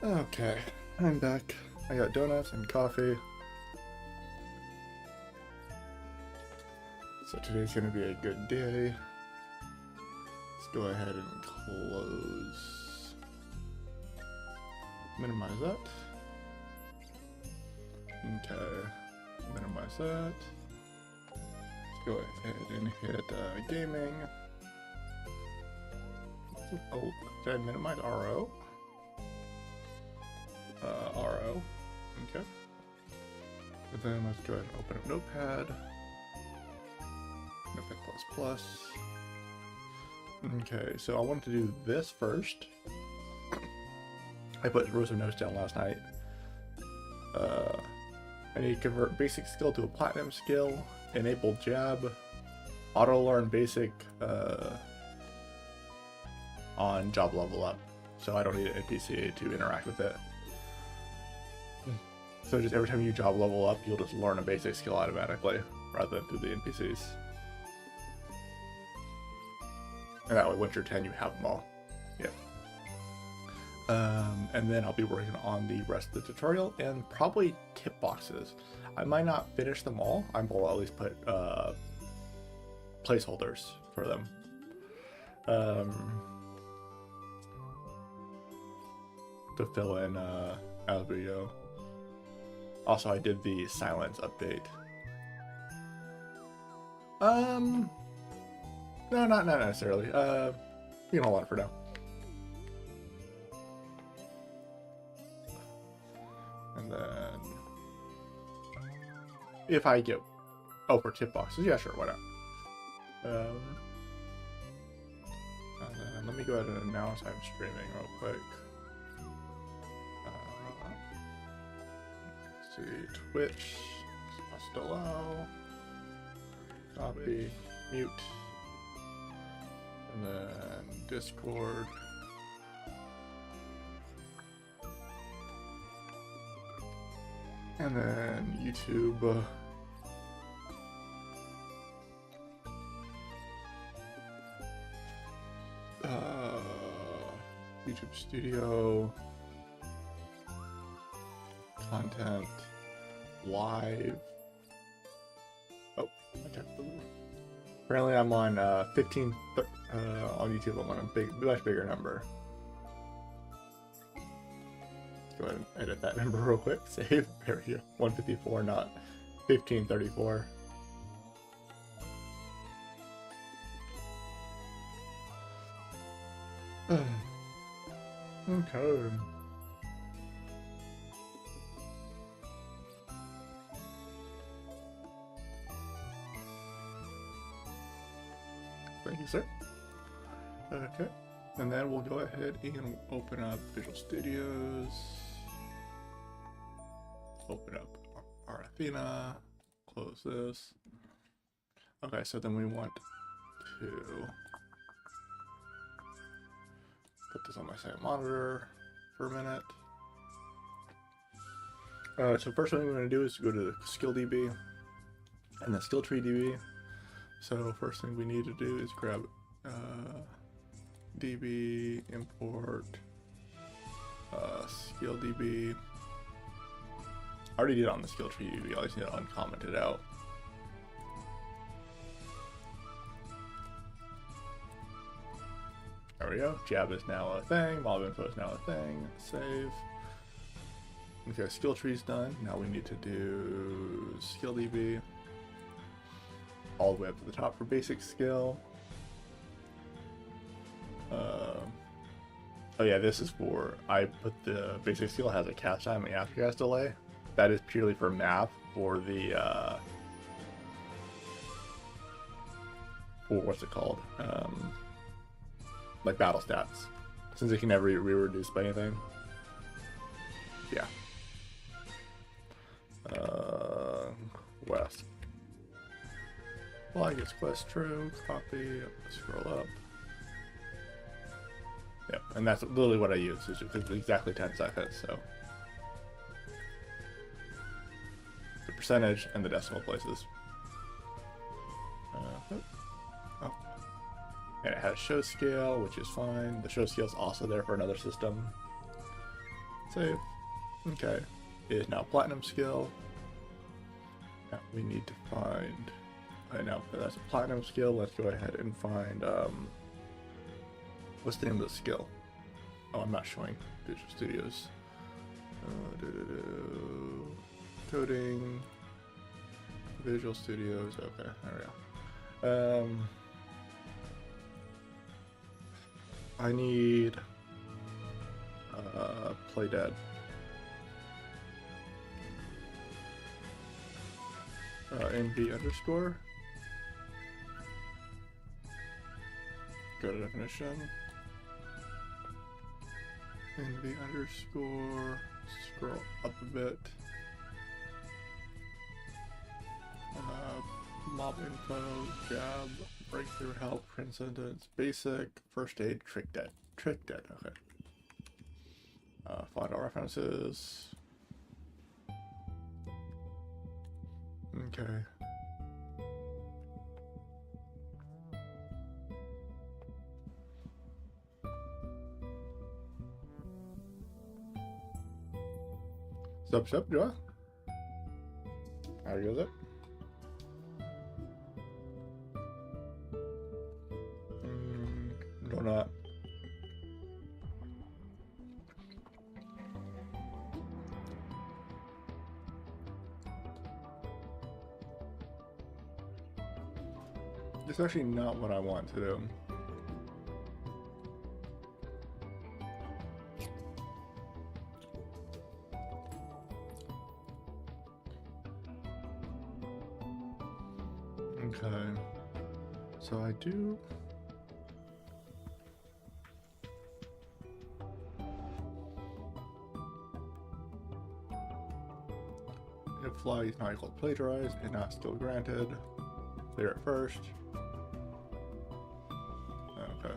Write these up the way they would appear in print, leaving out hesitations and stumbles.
Okay, I'm back. I got donuts and coffee. So today's gonna be a good day. Let's go ahead and close. Minimize that. Okay, minimize that. Let's go ahead and hit gaming. Oh, did I minimize RO? RO. Okay. And then let's go ahead and open up Notepad. Notepad++. Okay, so I wanted to do this first. I wrote some notes down last night. I need to convert basic skill to a platinum skill, enable jab, auto learn basic on job level up, so I don't need an NPC to interact with it. So just every time you job level up, you'll just learn a basic skill automatically, rather than through the NPCs. And that way, once you're 10, you have them all. Yeah. And then I'll be working on the rest of the tutorial and probably tip boxes. I might not finish them all. I will at least put placeholders for them. To fill in as we go. Also, I did the silence update. No, not necessarily. You can hold on for now. And then, if I get, for tip boxes, yeah, sure, why not? And then let me go ahead and announce I'm streaming real quick. Let's see, Twitch, must allow, copy, mute, and then Discord. And then YouTube. YouTube Studio. Content. Live. Oh, okay. Apparently I'm on 15 on YouTube. I'm on a much bigger number. Go ahead and edit that number real quick. Save. There we go. 154, not 1534. Okay. Thank you, sir. Okay. And then we'll go ahead and open up Visual Studios. Open up our Athena. Close this. Okay, so then we want to put this on my second monitor for a minute. So first thing we're going to do is go to the skill DB and the skill tree DB. So first thing we need to do is grab DB, import, skill DB. I already did it on the skill tree DB, I just need to uncomment it out. There we go, jab is now a thing, mob info is now a thing, save. Okay, skill tree's done, now we need to do skill DB. All the way up to the top for basic skill. Oh yeah, this is for, I put the basic skill has a cast time and aftercast delay. That is purely for math for the, for what's it called? Like battle stats. Since it can never be reduced by anything. Yeah. West. Well, I guess quest true, copy, scroll up. Yep, and that's literally what I use. It's exactly 10 seconds, so. The percentage and the decimal places. Oh. And it has show scale, which is fine. The show scale is also there for another system. Save. Okay. It is now platinum skill. Now we need to find. Right now that's a platinum skill. Let's go ahead and find. What's the name of the skill? Oh, I'm not showing Visual Studios. Coding. Visual Studios. Okay, there we go. I need Play Dead. NV underscore. Go to definition. NV underscore. Scroll up a bit. Mob info, jab, breakthrough, help, transcendence, basic, first aid, trick dead. Trick dead, okay. Find all references. Okay. Sup, Joa? How goes it? Donut. It's actually not what I want to do. Okay. So I do. If fly is not equal to plagiarize and not skill granted. Clear it first. Okay.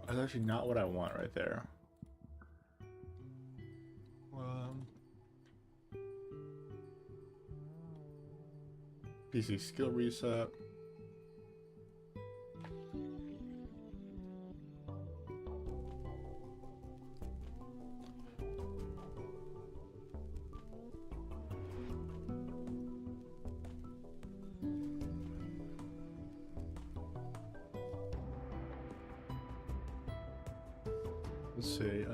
That's actually not what I want right there. PC skill reset. Let's see,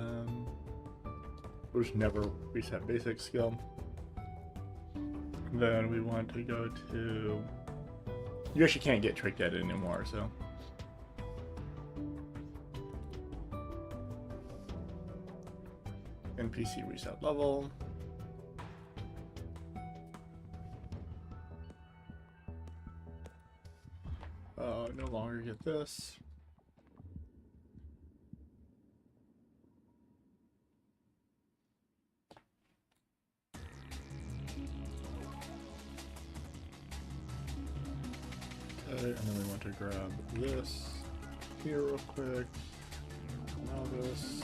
we'll just never reset basic skill. Then we want to go to... You actually can't get trick dead anymore, so... NPC reset level. No longer get this. Okay, and then we want to grab this here real quick. Now this.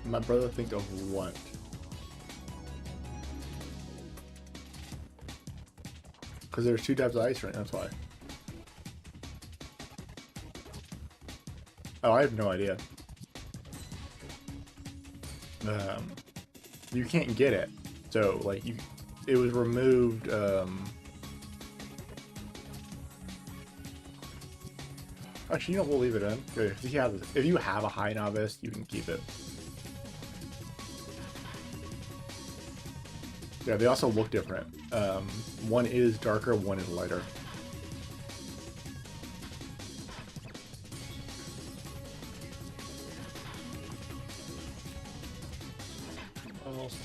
My brother think of what? Because there's two types of ice right, that's why. Oh, I have no idea. You can't get it. So, like, it was removed, Actually, you know, we'll leave it in. If you have a high novice, you can keep it. Yeah, they also look different. One is darker, one is lighter.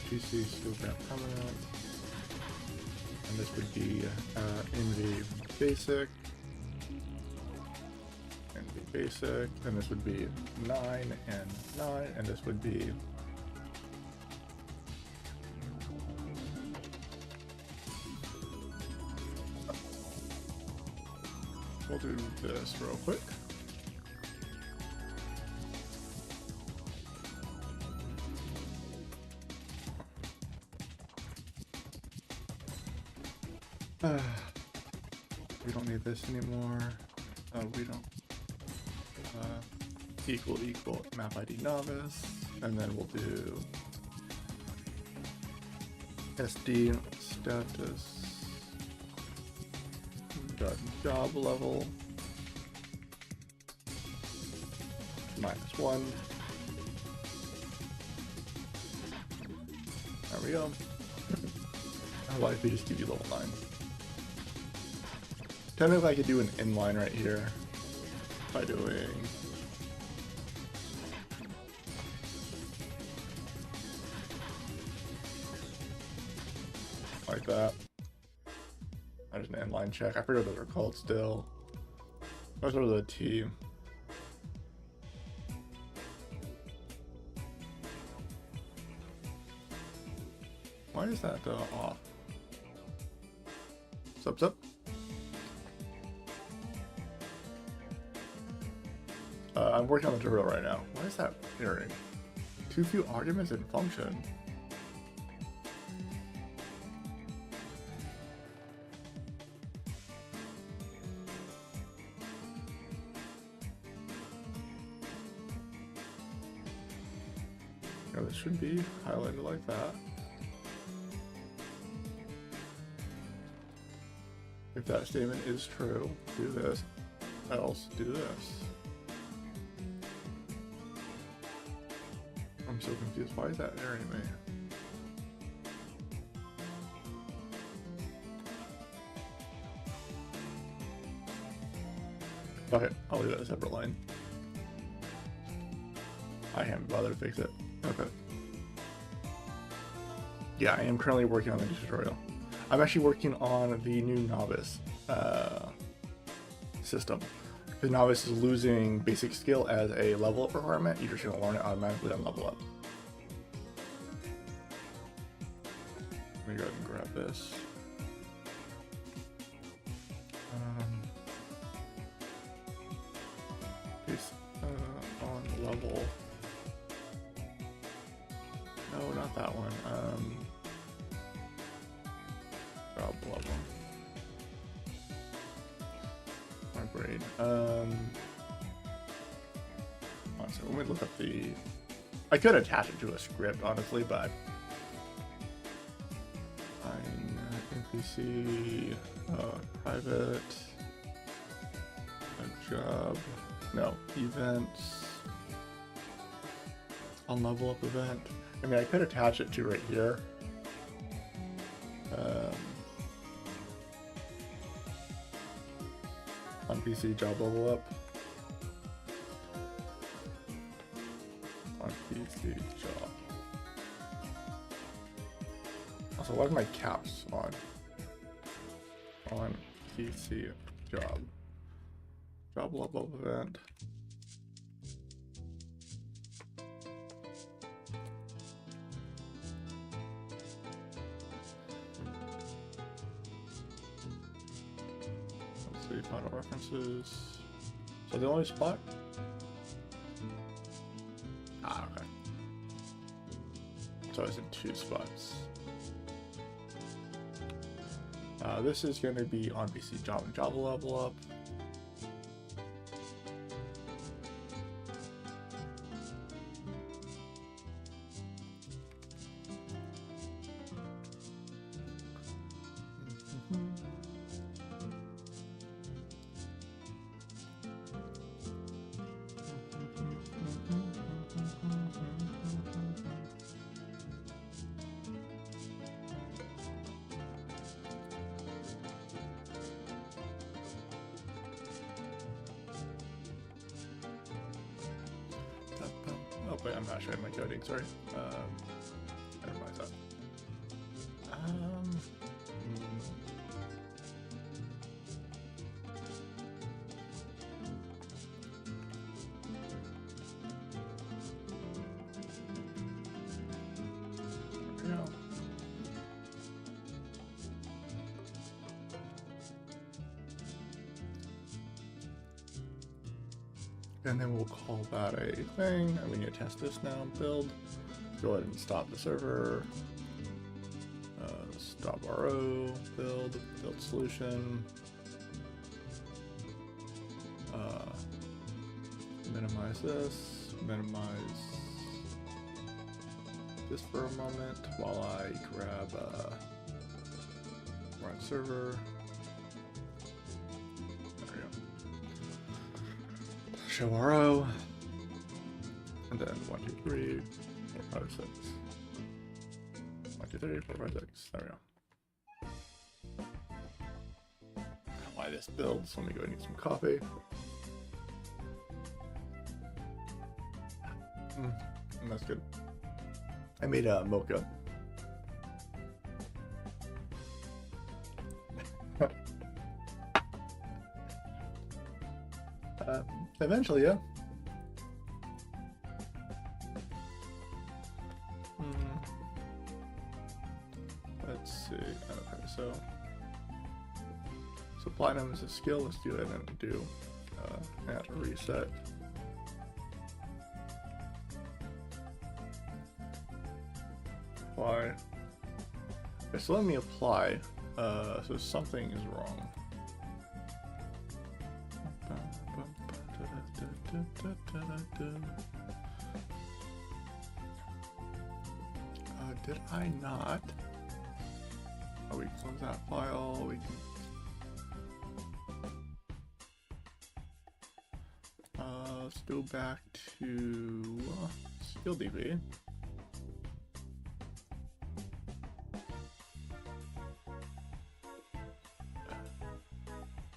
PC skill grant permanent. And this would be NV basic. NV basic. And this would be 9 and 9. And this would be... We'll do this real quick. We don't need this anymore. We don't. Equal map ID novice, and then we'll do SD status dot job level -1. There we go. Otherwise, we just give you level 9. Technically, I could do an inline right here by doing like that. There's an inline check. I forget what those are called still. Those are the T. Why is that off? Sup? I'm working on the tutorial right now. Why is that erroring? Too few arguments in function. No, this should be highlighted like that. If that statement is true, do this, else do this. I'm so confused. Why is that erroring me? Okay, I'll leave that a separate line. I haven't bothered to fix it. Okay. Yeah, I am currently working on the tutorial. I'm actually working on the new novice system. The novice is losing basic skill as a level up requirement. You're just going to learn it automatically on level up. Let me go ahead and grab this. Paste on level. No, not that one. Job level. My brain. So let me look up the. I could attach it to a script, honestly, but NPC private job. No events. On level up event. I mean, I could attach it to right here. On PC job level up. On PC job. Also, why is my caps on? On PC job. Job level event. Final references. So the only spot? Ah, okay. So it's in 2 spots. This is going to be on PC job and Java level up. Oh wait, I'm not showing my coding, sorry. Never mind that. There we go. And then we'll call that a thing, and we need to test this now. Build. Go ahead and stop the server. Stop RO, build solution. Minimize this, minimize this for a moment while I grab run server. There we go. Show RO. And then 1, 2, 3, 4, 5, 6. 1, 2, 3, 4, 5, 6. There we go. I don't know why this builds. Let me go and eat some coffee. That's good. I made a mocha. Eventually, yeah. Let's see. Okay, so platinum is a skill. Let's do it and do add a reset. Apply. Okay, so let me apply. So something is wrong. Did I not? Oh, we close that file. We can. Let's go back to SkillDB.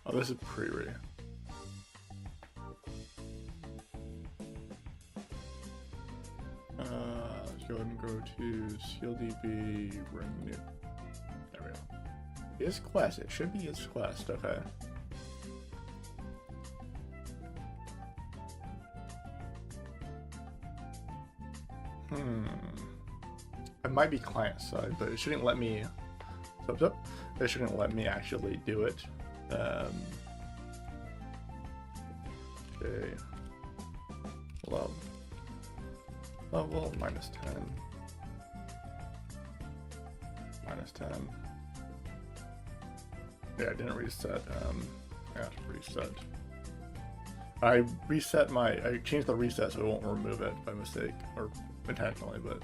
Oh, this is pre-re. Let's go ahead and go to SkillDB renew. There we go. Is quest. It should be is quest. Okay. It might be client side, but it shouldn't let me. It shouldn't let me actually do it. Okay. Level minus 10. Minus 10. Yeah, I didn't reset. I have to reset. I changed the reset so it won't remove it by mistake or intentionally, but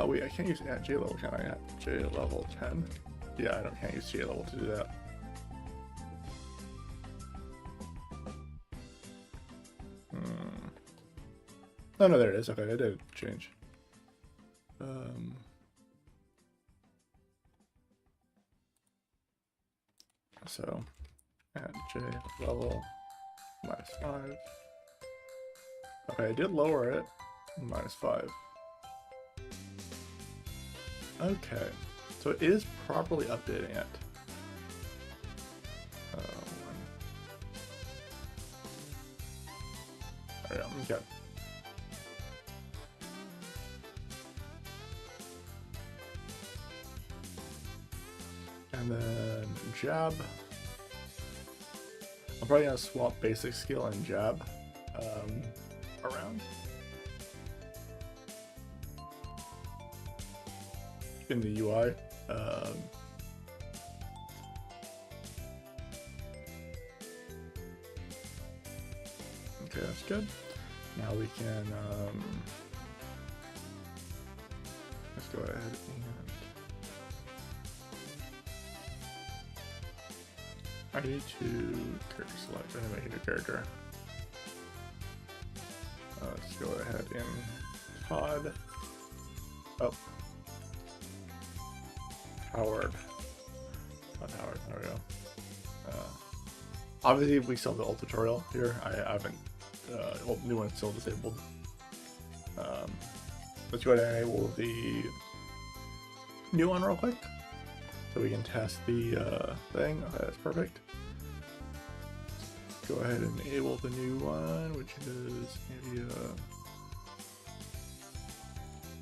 wait, I can't use at J level, can I? At J level 10? Yeah, can't use J level to do that. Oh no, there it is. Okay, I did change. So at J level minus 5. Okay, I did lower it. Minus 5. Okay, so it is properly updating it. There we go. Okay. And then jab. I'm probably gonna swap basic skill and jab around in the UI. Okay, that's good. Now we can let's go ahead and I need to character select. I make a new character. Let's go ahead and Todd. Oh, Howard. Not Howard. There we go. Obviously, we still have the old tutorial here. I haven't. New one's still disabled. Let's go ahead and enable the new one real quick, so we can test the thing. Okay, that's perfect. Go ahead and enable the new one, which is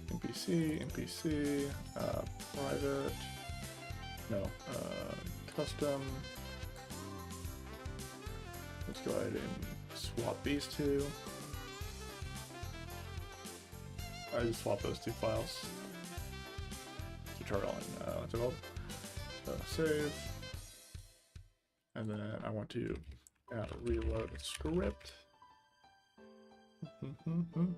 NPC, private, no, custom. Let's go ahead and swap these two. I just swapped those two files. tutorial in what's it called? So save, and then I want to reload the script. And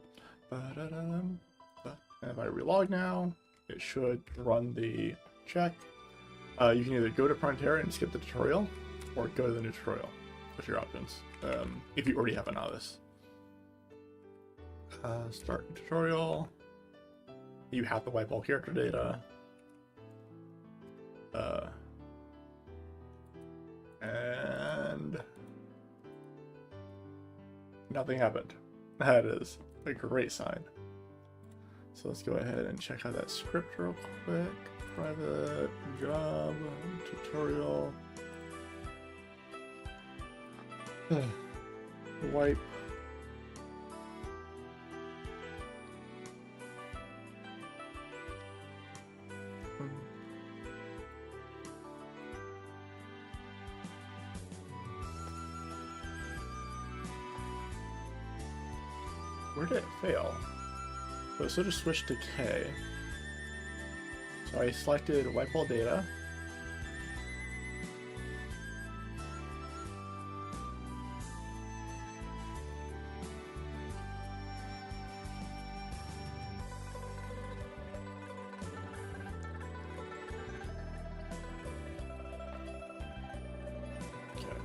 if I relog now, it should run the check. You can either go to Frontera and skip the tutorial, or go to the new tutorial. Those are your options. If you already have a novice. Start tutorial. You have to wipe all character data. And nothing happened. That is a great sign. So let's go ahead and check out that script real quick. Private job tutorial. Wipe. Where did it fail? So just switch to K. So I selected wipe all data. Okay.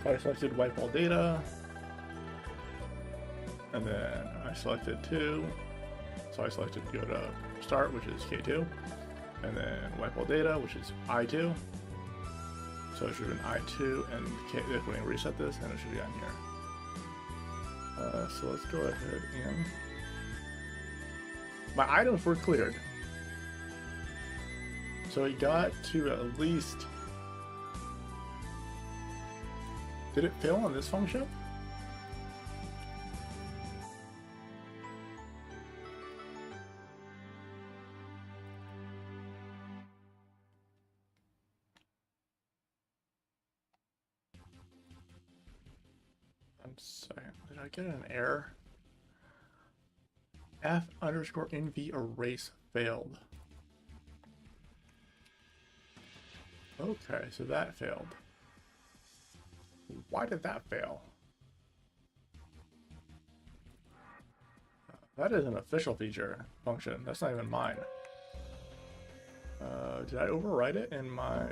So I selected wipe all data. And then I selected 2, so I selected go to start, which is K2, and then wipe all data, which is I2. So it should have been I2 and K. When I reset this, and it should be on here. So let's go ahead and my items were cleared. So it got to at least. Did it fail on this function? Second, did I get an error? F_NV erase failed. Okay, so that failed. Why did that fail? That is an official feature function. That's not even mine. Did I overwrite it in my...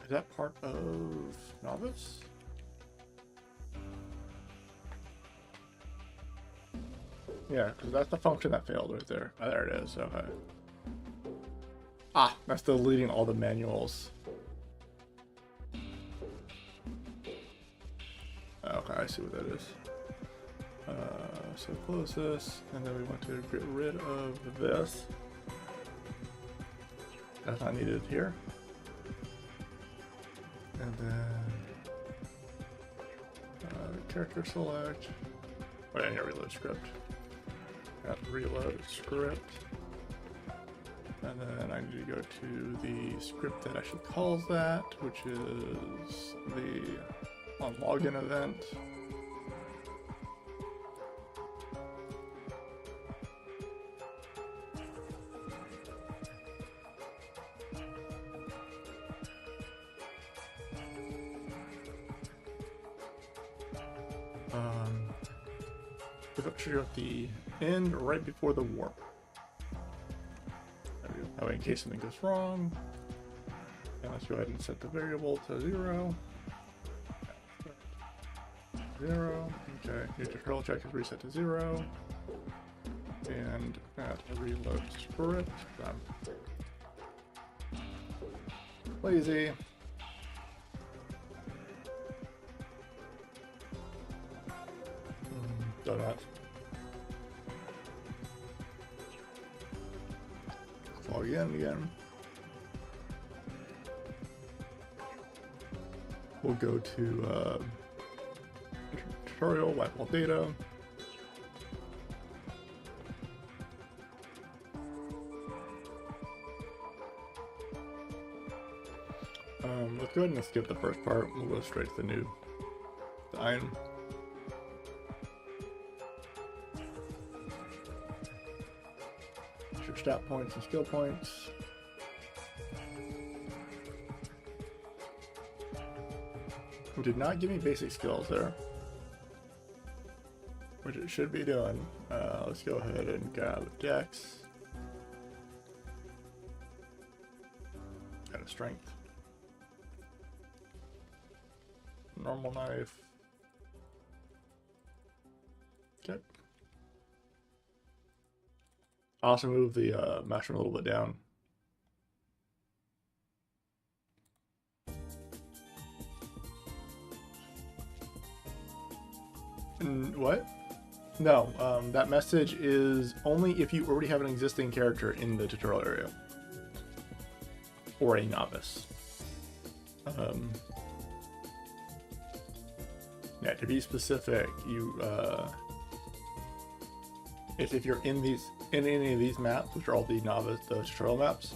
Is that part of Novice? Yeah, because that's the function that failed right there. Oh, there it is. Okay. Ah, that's deleting all the manuals. Okay, I see what that is. So close this, and then we want to get rid of this. That's not needed here. And then character select. Oh, yeah, I need to reload script. Got to reload script. And then I need to go to the script that actually calls that, which is the on login event. Should at the end right before the warp. That way, in case something goes wrong. And let's go ahead and set the variable to 0. 0. Okay, your tutorial check is reset to 0. And reload script. Lazy. Donut. Log in again. We'll go to tutorial, wipe all data. Let's go ahead and skip the first part. We'll go straight to the iron. your stat points and skill points. It did not give me basic skills there, which it should be doing. Let's go ahead and grab Dex. Got a strength. Normal knife. Okay. I'll also move the mushroom a little bit down. What? No, that message is only if you already have an existing character in the tutorial area. Or a novice. Yeah, to be specific, you if you're in any of these maps, which are all the tutorial maps,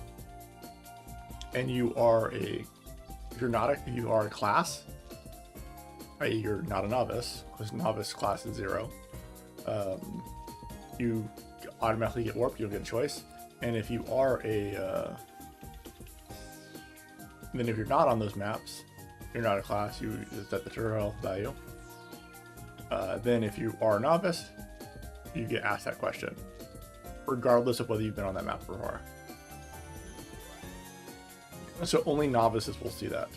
and you are if you are a class, i.e. you're not a novice, because novice class is 0, you automatically get warped, you don't get a choice. And if you are then if you're not on those maps, you're not a class, you set the tutorial value. Then if you are a novice, you get asked that question, regardless of whether you've been on that map before. So only novices will see that.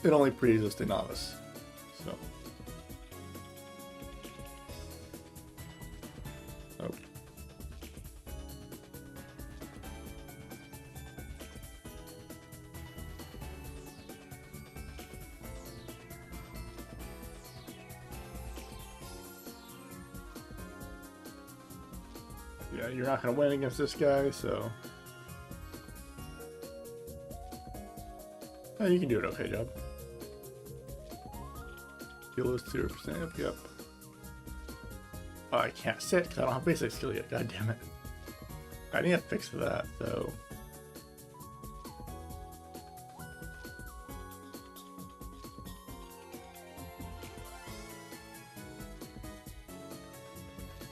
It only pre-existing novice. So. Oh. Yeah, you're not going to win against this guy, so... Oh, you can do it okay, job. Skill is 0%, yep. Oh, I can't sit because I don't have basic skill yet, god damn it. I need a fix for that, so...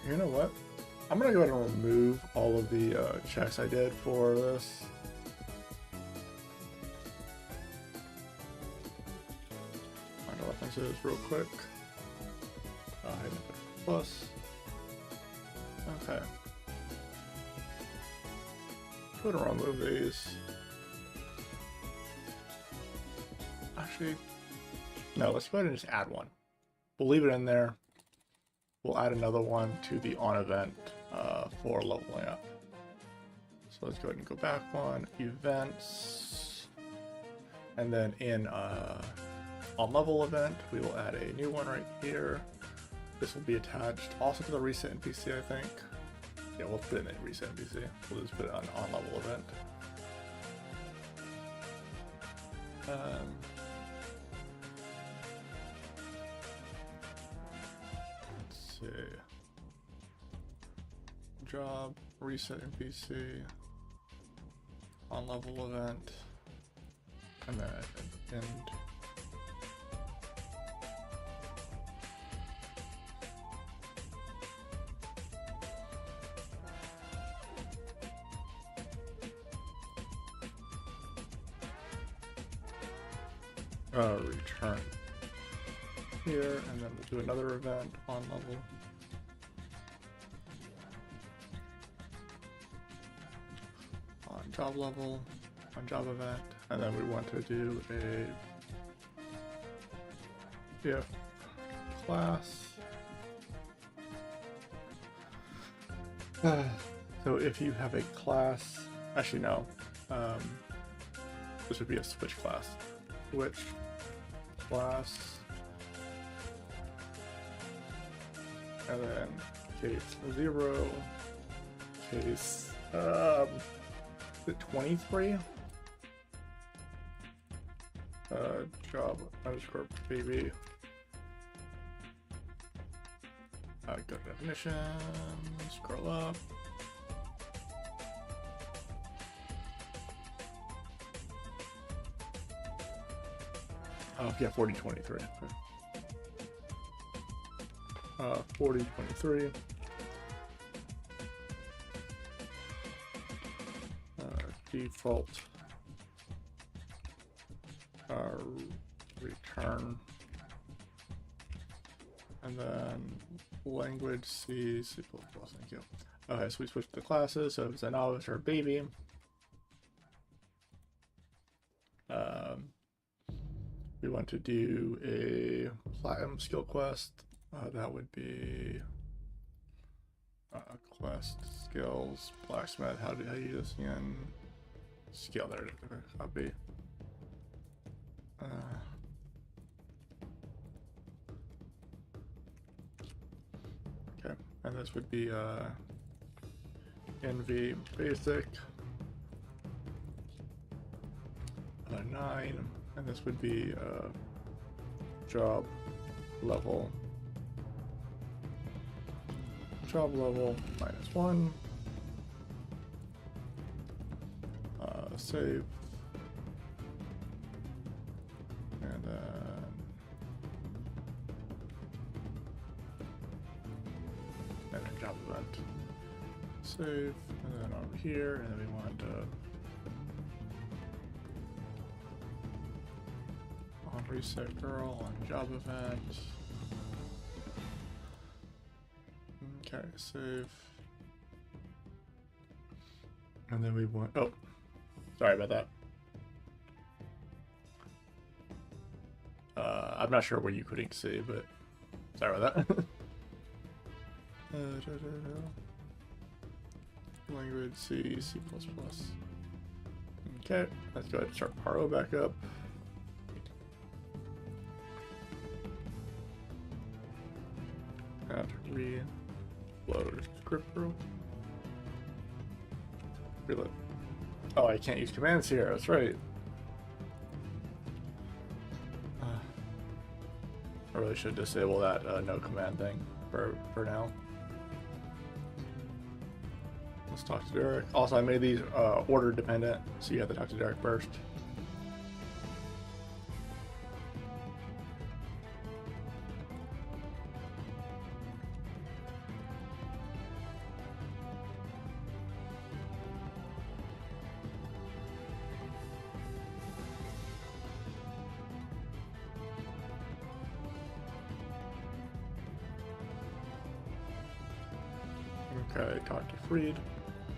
You know what? I'm gonna go ahead and remove all of the checks I did for this. Find our references real quick. Plus. Okay. Go ahead and remove these. Actually, no, let's go ahead and just add one. We'll leave it in there. We'll add another one to the on event for leveling up. So let's go ahead and go back one, events, and then in on level event, we will add a new one right here. This will be attached also to the reset NPC, I think. Yeah, we'll put it in the reset NPC. We'll just put it on level event. Let's see. Job, reset NPC, on level event, and then end. Return here, and then we'll do another event on level. On job level, on job event, and then we want to do a if class. So if you have a class, actually no, this would be a switch class. Switch class, and then case 0, case is it 23? Job underscore baby. Go to definition, scroll up. Oh, yeah, 4023. Okay. 4023. Default return, and then language C, C++, thank you. Okay, so we switched the classes, so if it's a novice or a baby. We want to do a platinum skill quest. That would be quest skills blacksmith. How do you do this again? Skill, there it is. Okay, copy. Okay, and this would be NV basic 9, and this would be job level -1. Save, and then job event. Save, and then over here, and then we want on reset girl on job event. Okay, save. And then we want, oh, sorry about that. I'm not sure what you couldn't see, but sorry about that. Language C, C++. Okay, let's go ahead and start Paro back up. And reload script room. Reload. Oh, I can't use commands here, that's right. I really should disable that no command thing for now. Let's talk to Derek. Also, I made these order dependent, so you have to talk to Derek first. Okay, talk to Freed.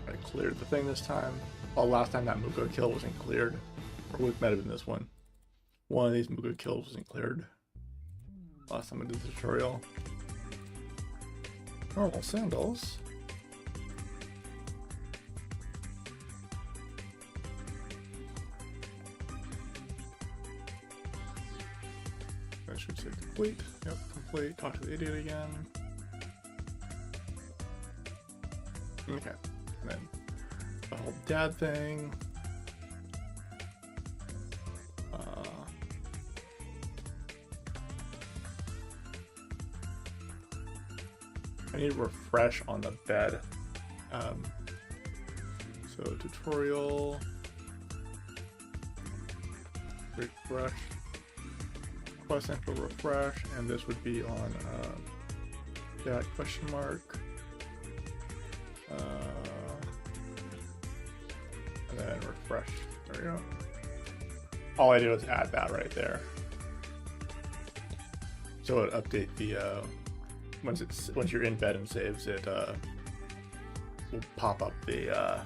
I cleared the thing this time. Oh, last time that Muko kill wasn't cleared. Or it might have been this one. One of these Muko kills wasn't cleared. Last time I did the tutorial. Normal sandals. That should say complete. Yep, complete. Talk to the idiot again. Okay, and then the whole dad thing. I need to refresh on the bed. So tutorial, refresh, quest central refresh, and this would be on that question mark. And then refresh. There we go. All I do is add that right there. So it update the once you're in bed and saves it, will pop up the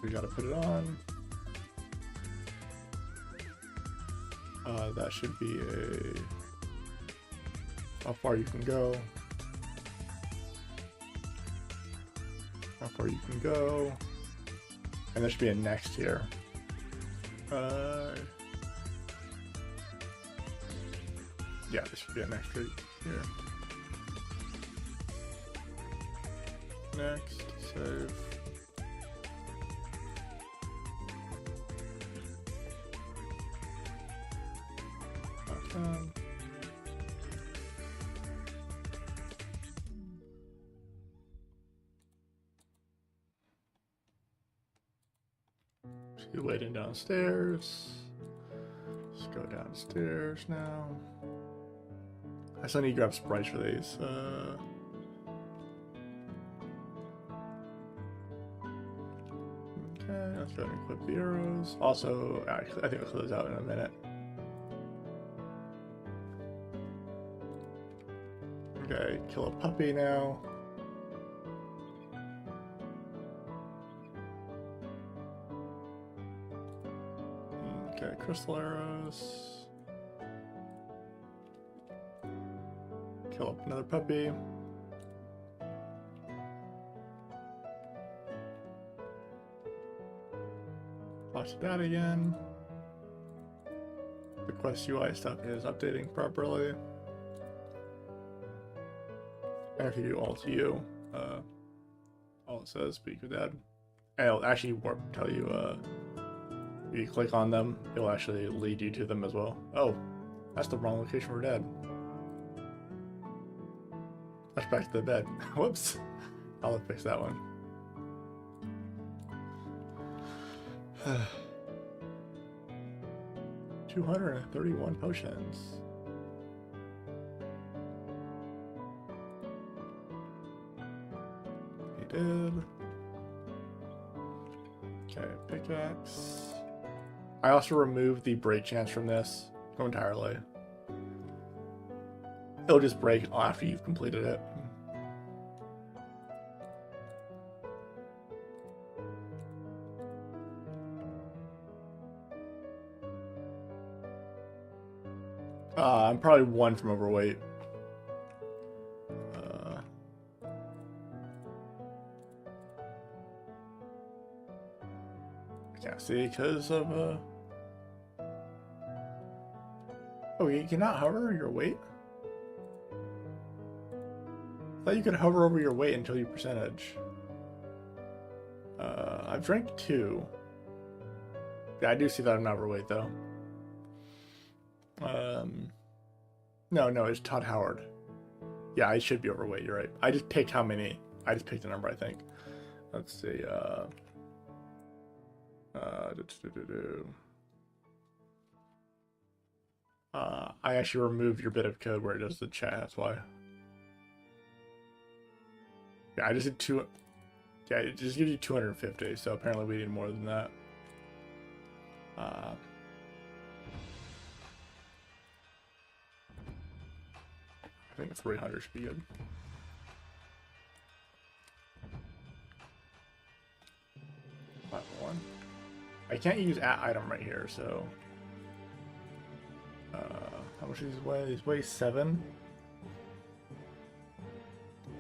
we gotta put it on. That should be how far you can go. How far you can go. And there should be a next here. Yeah, there should be a next right here. Next, save. You waiting downstairs. Let's go downstairs now. I still need to grab sprites for these. Okay, let's go ahead and equip the arrows. Also, actually, I think I'll close out in a minute. Okay, kill a puppy now. Okay, crystal arrows. Kill up another puppy. Watch that again. The Quest UI stuff is updating properly. And if you do Alt-U, all it says speak with Dad. And it'll actually tell you, if you click on them, it'll actually lead you to them as well. Oh, that's the wrong location for Dad. That's back to the bed. Whoops. I'll fix that one. 231 potions. He did. Okay, pickaxe. I also removed the break chance from this entirely. It'll just break after you've completed it. I'm probably 1 from overweight. I can't see because of Oh, you cannot hover your weight? I thought you could hover over your weight until you percentage. I've drank 2. Yeah, I do see that I'm not overweight though. No, it's Todd Howard. Yeah, I should be overweight, you're right. I just picked how many. I just picked a number, I think. Let's see, I actually removed your bit of code where it does the chat, that's why. Yeah, I just did 2. Yeah, it just gives you 250, so apparently we need more than that. I think 300 should be good. One. I can't use @item right here, so how much does these weigh? These weigh 7.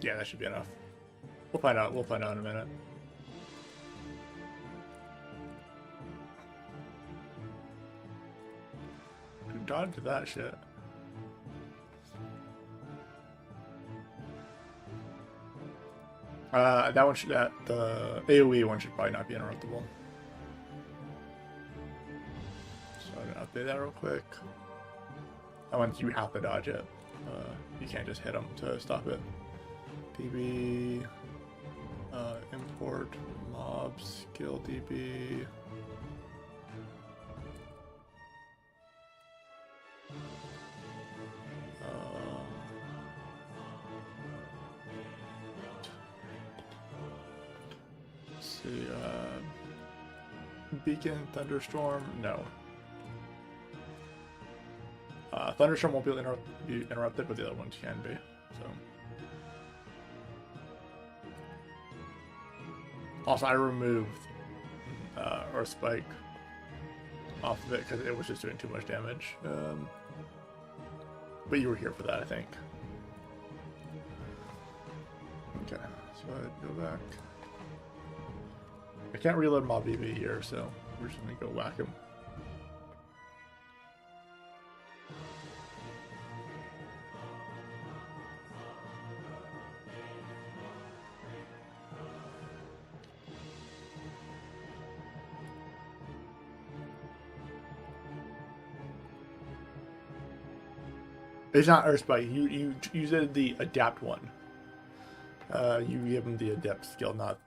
Yeah, that should be enough. We'll find out. We'll find out in a minute. Who dodged that shit? That one should, the AoE one should probably not be interruptible. So I'm gonna update that real quick. That one you have to dodge it. You can't just hit them to stop it. DB, import, mob, skill DB. See, Beacon, Thunderstorm, no. Thunderstorm won't be interrupted, but the other ones can be, so. Also, I removed Earth Spike off of it because it was just doing too much damage. But you were here for that, I think. Okay, so I go back. I can't reload Mob BB here, so we're just gonna go whack him. It's not Earthspike. You did the adapt one. You give him the adept skill, not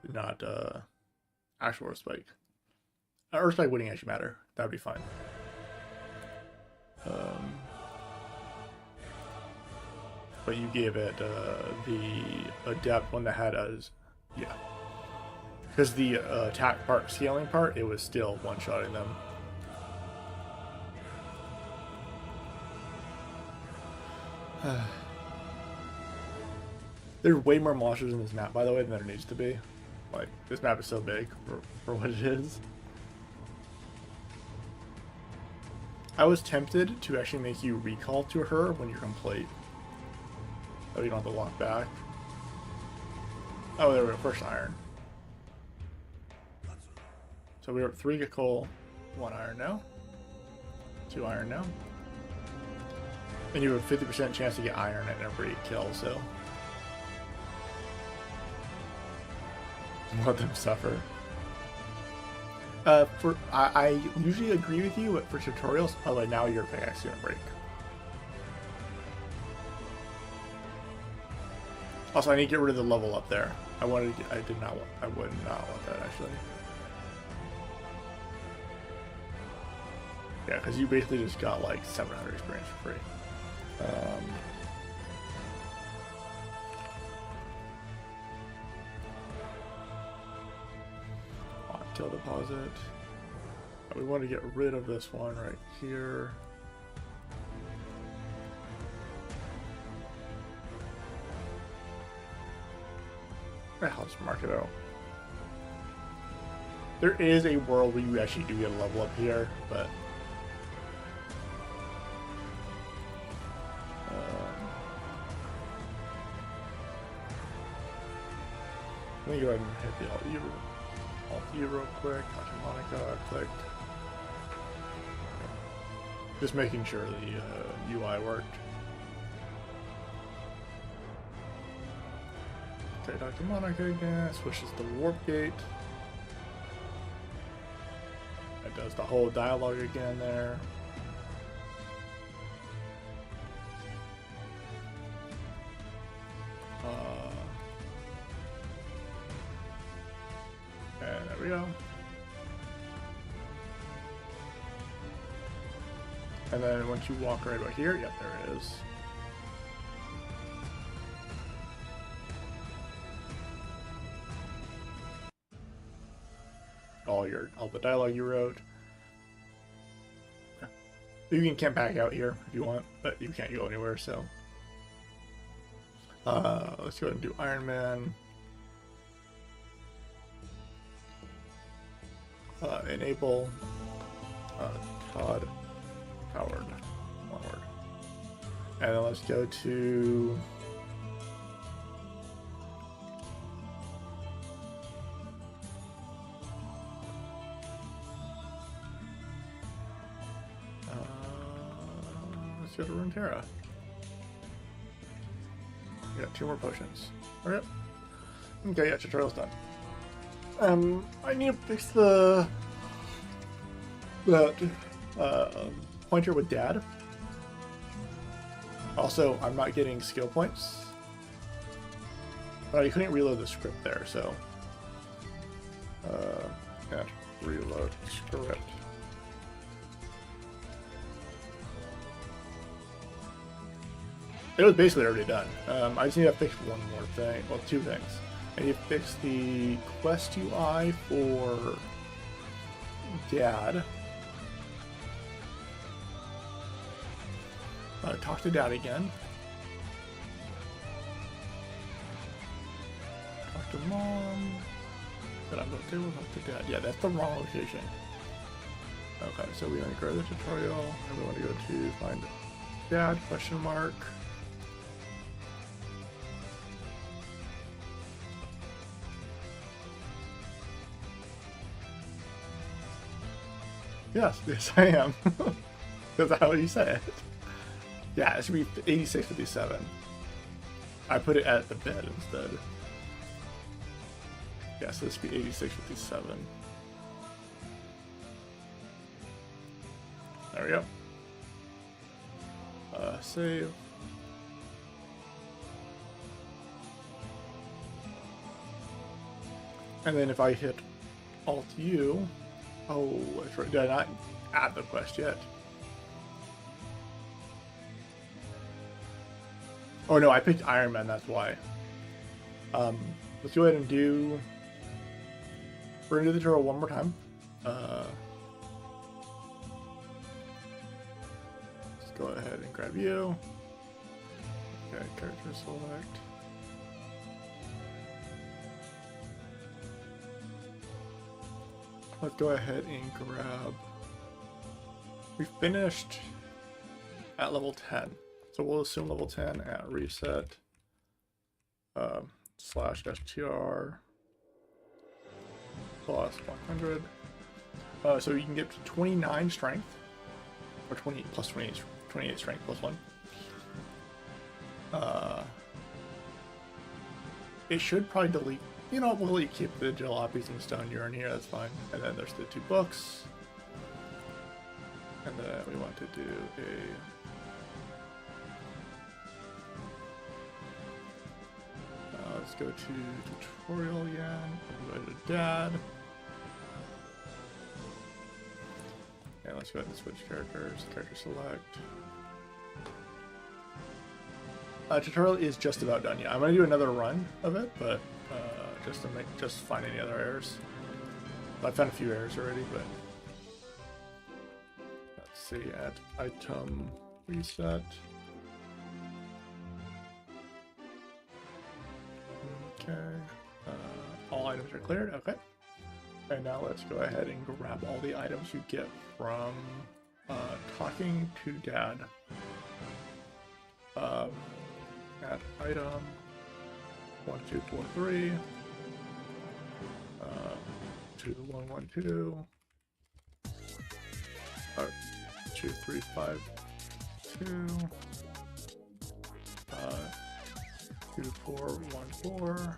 actual Earthspike. Earthstrike wouldn't actually matter. That would be fine. But you gave it the adept one that had us, yeah. Because the attack part, scaling part, it was still one-shotting them. There's way more monsters in this map, by the way, than there needs to be. Like, this map is so big for what it is. I was tempted to actually make you recall to her when you're complete. Oh, you don't have to walk back. Oh, there we go. First iron. So we're at 3 get coal, 1 iron now. 2 iron now. And you have a 50% chance to get iron at every kill, so. Let them suffer. I usually agree with you, but for tutorials, although now your pickaxe is gonna break. Also, I need to get rid of the level up there. I would not want that actually. Yeah, because you basically just got like 700 experience for free. Till deposit. We want to get rid of this one right here. I'll just mark it out. There is a world where you actually do get a level up here, but let me go ahead and hit the Alt-U real quick. Monica, click. Just making sure the UI worked. Okay, Dr. Monica again, switches to Warp Gate. That does the whole dialogue again there. And there we go. And then once you walk right about here, yep, there it is. All the dialogue you wrote. You can camp back out here if you want, but you can't go anywhere, so. Let's go ahead and do Iron Man. Enable Todd Howard. One word. And then let's go to let's go to Runeterra. We got 2 more potions. Okay. Okay, yeah, tutorial's done. I need to fix that pointer with Dad. Also, I'm not getting skill points. But I couldn't reload the script there, so. Can't reload script. It was basically already done. I just need to fix one more thing. Well, 2 things. I need to fix the quest UI for Dad. Talk to Dad again. Talk to Mom. But I'm okay with talk to Dad. Yeah, that's the wrong location. Okay, so we want to go to the tutorial, and we want to go to find Dad, question mark. Yes, I am. That's how you say it. Yeah, it should be 8657. I put it at the bed instead. Yeah, so this should be 8657. There we go. Save. And then if I hit Alt-U, Oh, that's right. Did I not add the quest yet? Oh no, I picked Iron Man, that's why. Let's go ahead and do... We're gonna do the tutorial one more time. Let's go ahead and grab you. Okay, character select. Let's go ahead and grab... We finished at level 10. So we'll assume level 10 at reset slash str plus 100. So you can get to 29 strength, or 20 plus 28 strength plus 1. It should probably delete, you know, we'll keep the jalopies and stone urine here, that's fine. And then there's the 2 books. And then we want to do a... let's go to tutorial again, go to dad. And let's go ahead and switch characters, character select. Tutorial is just about done. Yeah, I'm gonna do another run of it, but just find any other errors. I found a few errors already, but let's see. At item reset. Okay. All items are cleared. Okay. And now let's go ahead and grab all the items you get from talking to dad. At item 1243 2112 2352 2414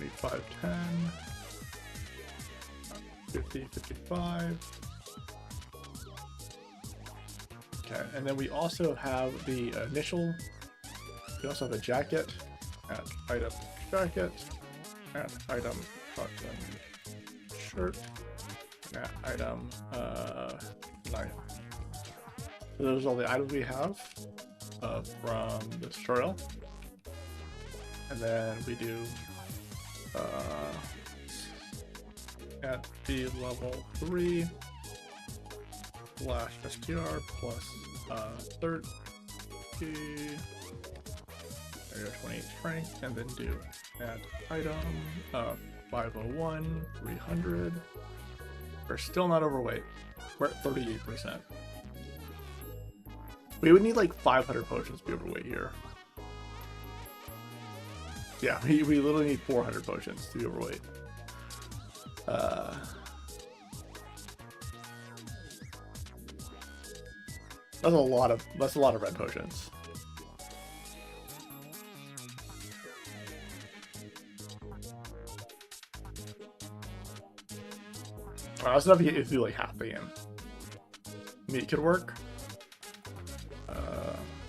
2510 5055. Okay, and then we also have the initial. We also have a jacket at item jacket, at item button shirt, at item knife. So those are all the items we have from this tutorial. And then we do at the level 3 slash str plus 30, there you go, 28 strength, and then do add item 501 300. We're still not overweight. We're at 38%. We would need like 500 potions to be overweight here. Yeah, we literally need 400 potions to be overweight. That's a lot of red potions. Alright, let's not get it through like half the game. Meat could work.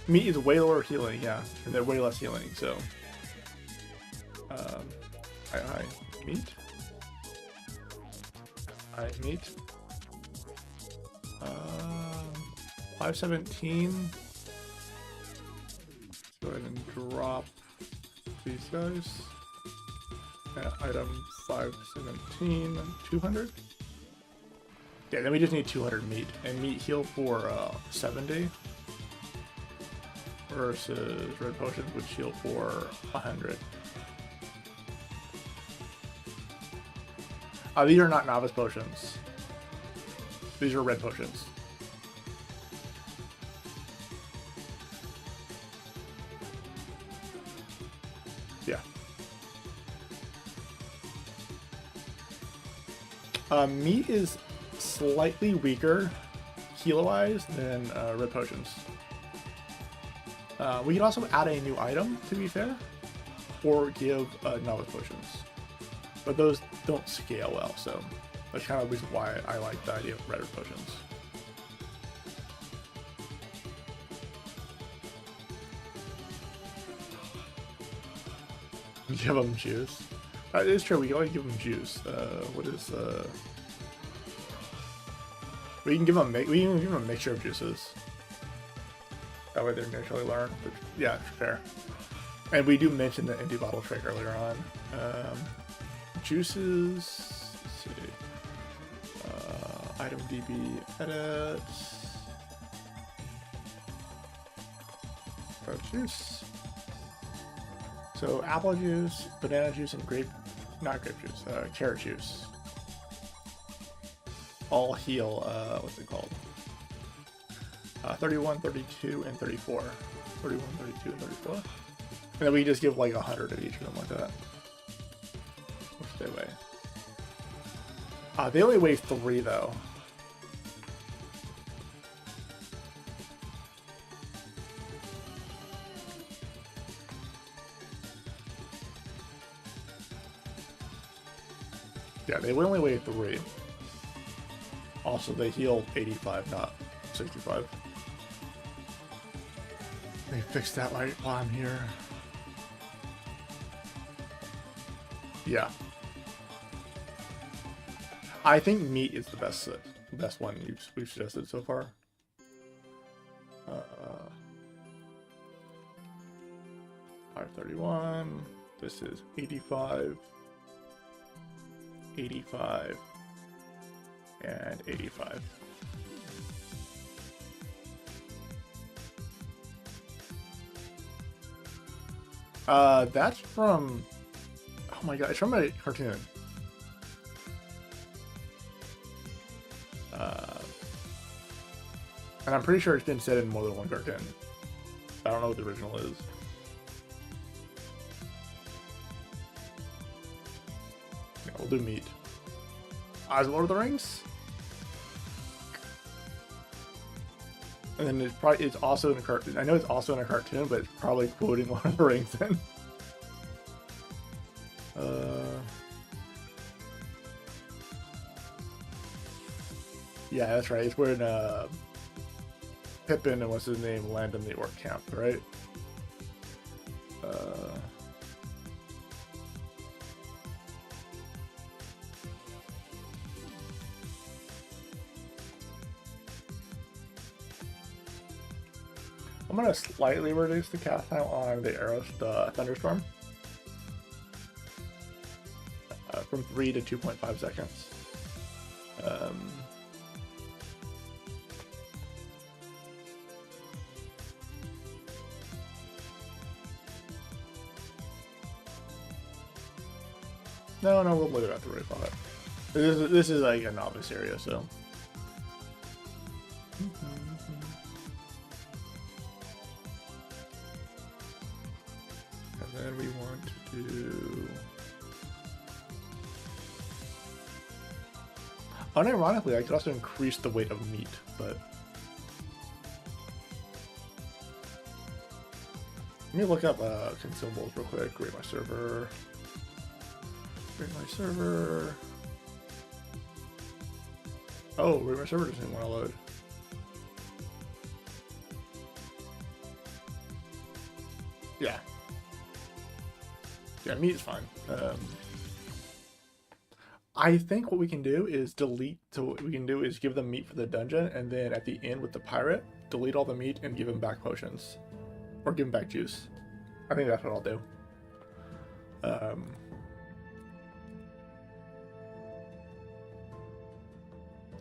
Meat is way lower healing, yeah, and they're way less healing, so. Hi, meat. Hi, meat. 517. Let's go ahead and drop these guys. Item 517, 200. Yeah, then we just need 200 meat, and meat heal for 70 versus red potions which heal for 100. These are not novice potions. These are red potions. Yeah. Meat is slightly weaker heal-wise than red potions. We can also add a new item, to be fair, or give novice potions. But those don't scale well, so that's kind of the reason why I like the idea of red potions. Give them juice. It is true, we can always give them juice. What is, we can give them a mixture of juices. That way they naturally learn. But yeah, fair. And we do mention the empty bottle trick earlier on. Juices, let's see. Item DB edit. Juice. So apple juice, banana juice, and not grape juice, carrot juice. All heal, what's it called? 31, 32, and 34. 31, 32, and 34. And then we just give like 100 of each of them like that. Which they weigh. They only weigh 3 though. Yeah, they only weigh 3. Also, they heal 85, not 65. Let me fix that right while I'm here. Yeah. I think meat is the best one we've suggested so far. 531. This is 85. 85. And 85. That's from... Oh my god, it's from a cartoon. And I'm pretty sure it's been said in more than one cartoon. I don't know what the original is. Yeah, we'll do meat. Is it Lord of the Rings? And then it's also in a cartoon. I know it's also in a cartoon, but it's probably quoting Lord of the Rings then. Yeah, that's right. It's when Pippin and what's his name land in the orc camp, right? I'm gonna slightly reduce the cast time on the Thunderstorm from 3 to 2.5 seconds. No, we'll leave it at 35. This is like a novice area, so. And then we want to do... Unironically, I could also increase the weight of meat, but... Let me look up consumables real quick. Rate my server. Rate my server. Oh, rate my server doesn't want to load. Yeah. Yeah, meat is fine. I think what we can do is delete. So what we can do is give them meat for the dungeon, and then at the end with the pirate, delete all the meat and give him back potions, or give him back juice. I think that's what I'll do.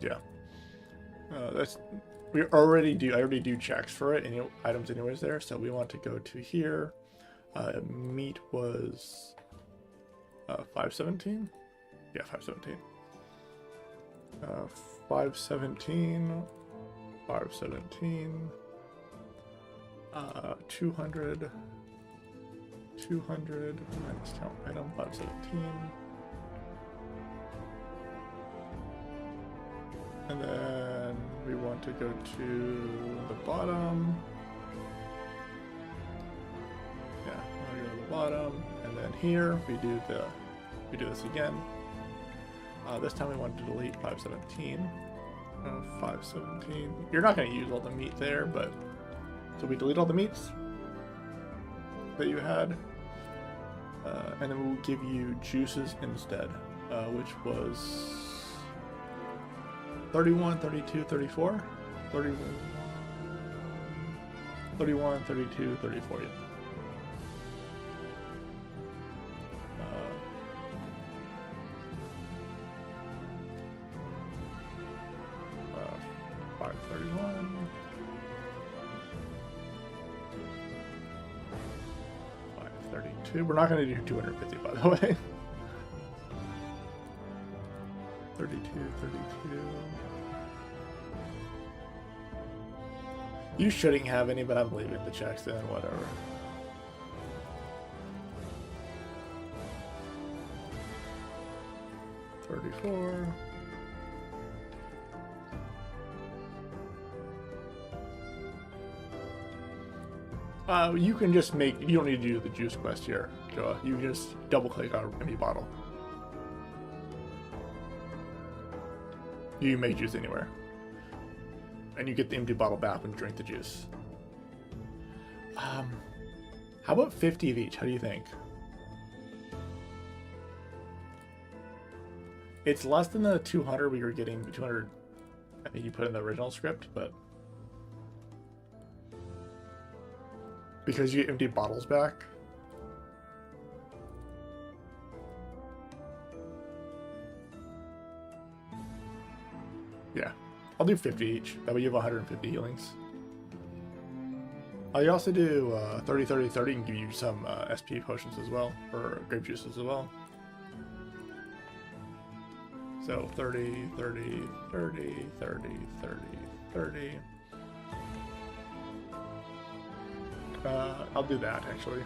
Yeah. That's I already do checks for it, any items anyways there. So we want to go to here. Meat was 517. Yeah, 517. 517. 517. 200. 200 minus count item 517. And then we want to go to the bottom. Yeah, we want to go to the bottom, and then here we do this again. This time we want to delete 517. 517. You're not going to use all the meat there, but so we delete all the meats that you had. And then we'll give you juices instead, which was 31, 32, 34? 31, 31, 32, 34, yeah. 531. 532. We're not going to do 250, by the way. 32, 32. You shouldn't have any, but I'm leaving the checks in, whatever. $34. You can just make, you don't need to do the juice quest here, Joa. You can just double click on an empty bottle. You can make juice anywhere. And you get the empty bottle back when you drink the juice. How about 50 of each? How do you think? It's less than the 200 we were getting. 200, I think you put in the original script, but because you get empty bottles back. Yeah, I'll do 50 each. That way you have 150 healings. You also do 30, 30, 30 and give you some SP potions as well, or grape juices as well. So 30, 30, 30, 30, 30, 30. I'll do that actually.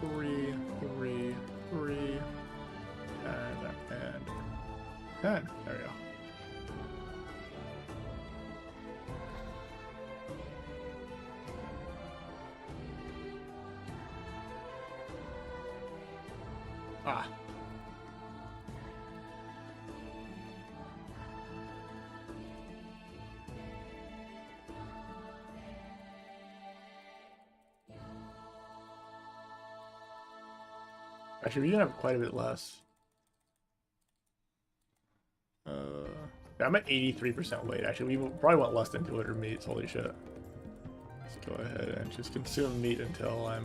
3, 3, 3, and 10. There we go. Ah. Actually, we can have quite a bit less. Yeah, I'm at 83% weight. Actually, we probably want less than 200 meats. Holy shit. Let's go ahead and just consume meat until I'm...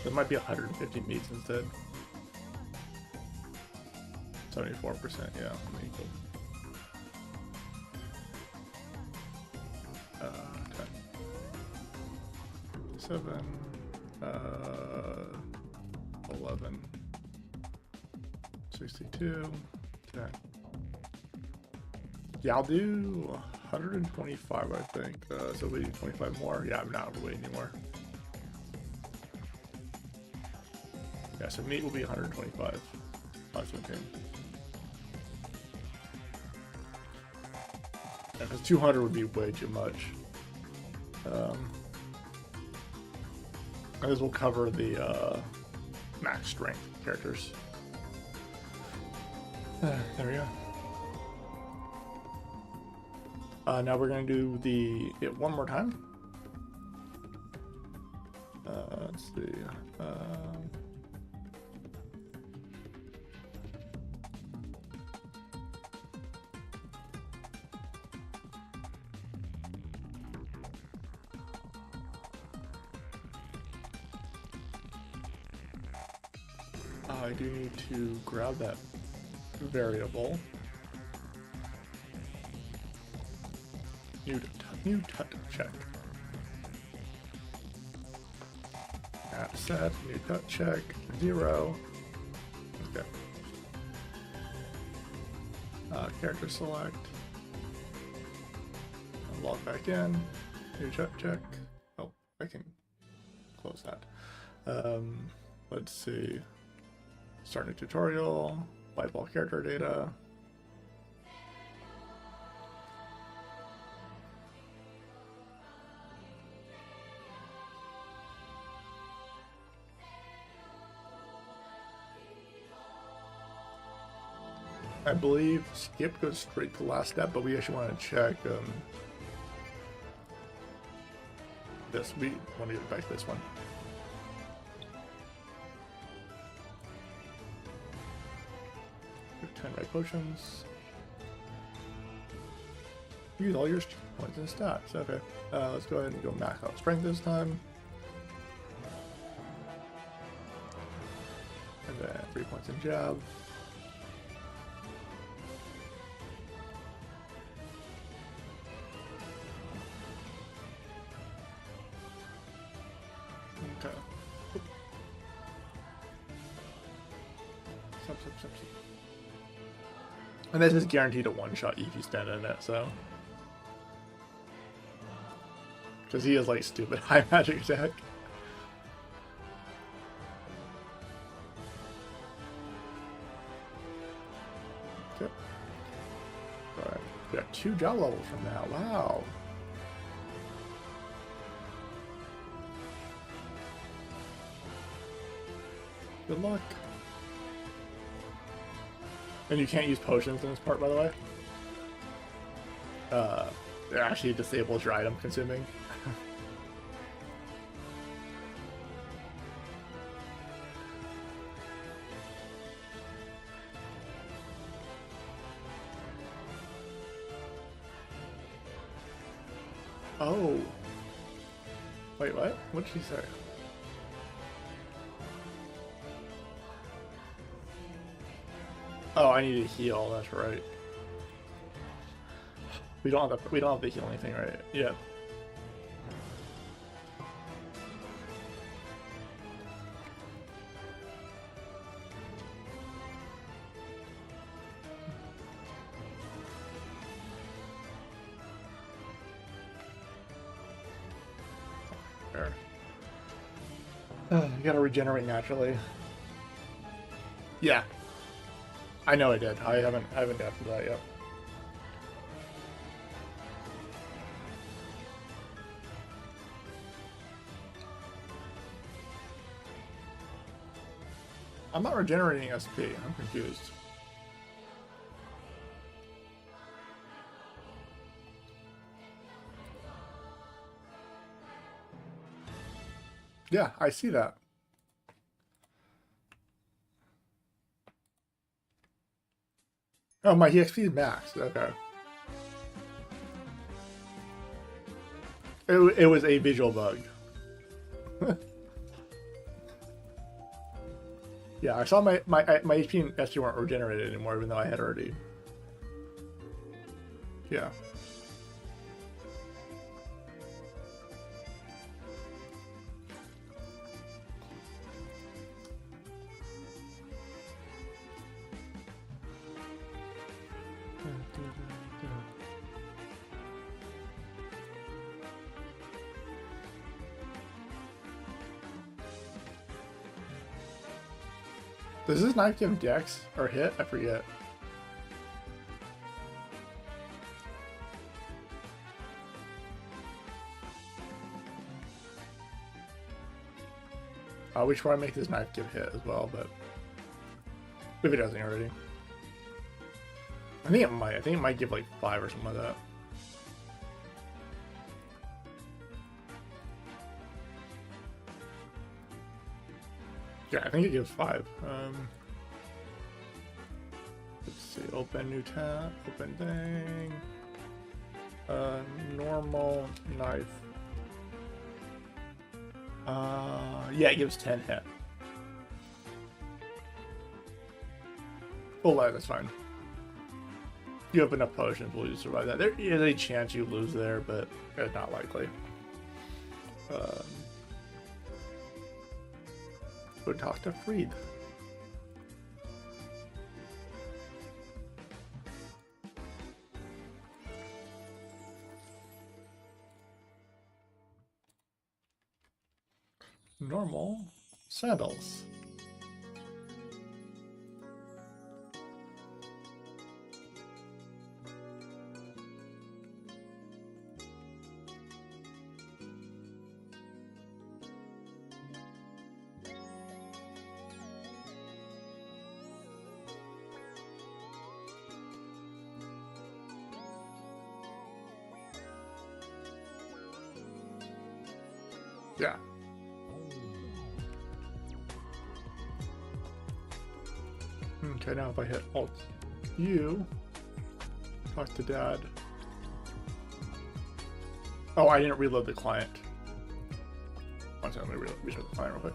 There might be 150 meats instead. 74%, yeah. Let me go. 7, 11, 62, 10. Yeah, I'll do 125, I think. So we do 25 more. Yeah, I'm not overweight anymore. Yeah, so meat will be 125. That's okay. Yeah, because 200 would be way too much. And this will cover the max strength characters. There we go. Now we're going to do it one more time. Let's see. I do need to grab that variable. New tut check. App set, new tut check, 0. Okay. Character select. Log back in. New tut check. Oh, I can close that. Let's see. Start new tutorial, wipe all character data. I believe skip goes straight to the last step, but we actually want to check this. We want to get back to this one. Get 10 red potions. Use all your points and stats. Okay. Let's go ahead and go max out strength this time. And then 3 points in jab. Okay. Sup. And this is guaranteed a one-shot if you stand in it, so. Because he has like stupid high magic attack. Okay. Alright. We got 2 job levels from that. Wow. Good luck. And you can't use potions in this part, by the way. It actually disables your item consuming. Oh. Wait, what? What did she say? Oh, I need to heal. That's right. We don't have to heal anything, right? Yeah. There. You gotta regenerate naturally. Yeah. I know I did. I haven't got to that yet. I'm not regenerating SP. I'm confused. Yeah, I see that. Oh, my EXP is maxed. Okay. It was a visual bug. Yeah, I saw my HP and SP weren't regenerated anymore, even though I had already. Yeah. Does this knife give dex or hit? I forget. We should probably make this knife give hit as well, but if it doesn't already. I think it might. I think it might give like 5 or something like that. Yeah, I think it gives 5. Let's see. Open new tab. Open thing. Normal knife. Yeah, it gives 10 hit. Oh, that's fine. You have enough potions, will you survive that? There is a chance you lose there, but it's not likely. Go talk to Freed. Normal sandals. Yeah. Okay, now if I hit Alt U, talk to Dad. Oh, I didn't reload the client. One second, let me restart the client real quick.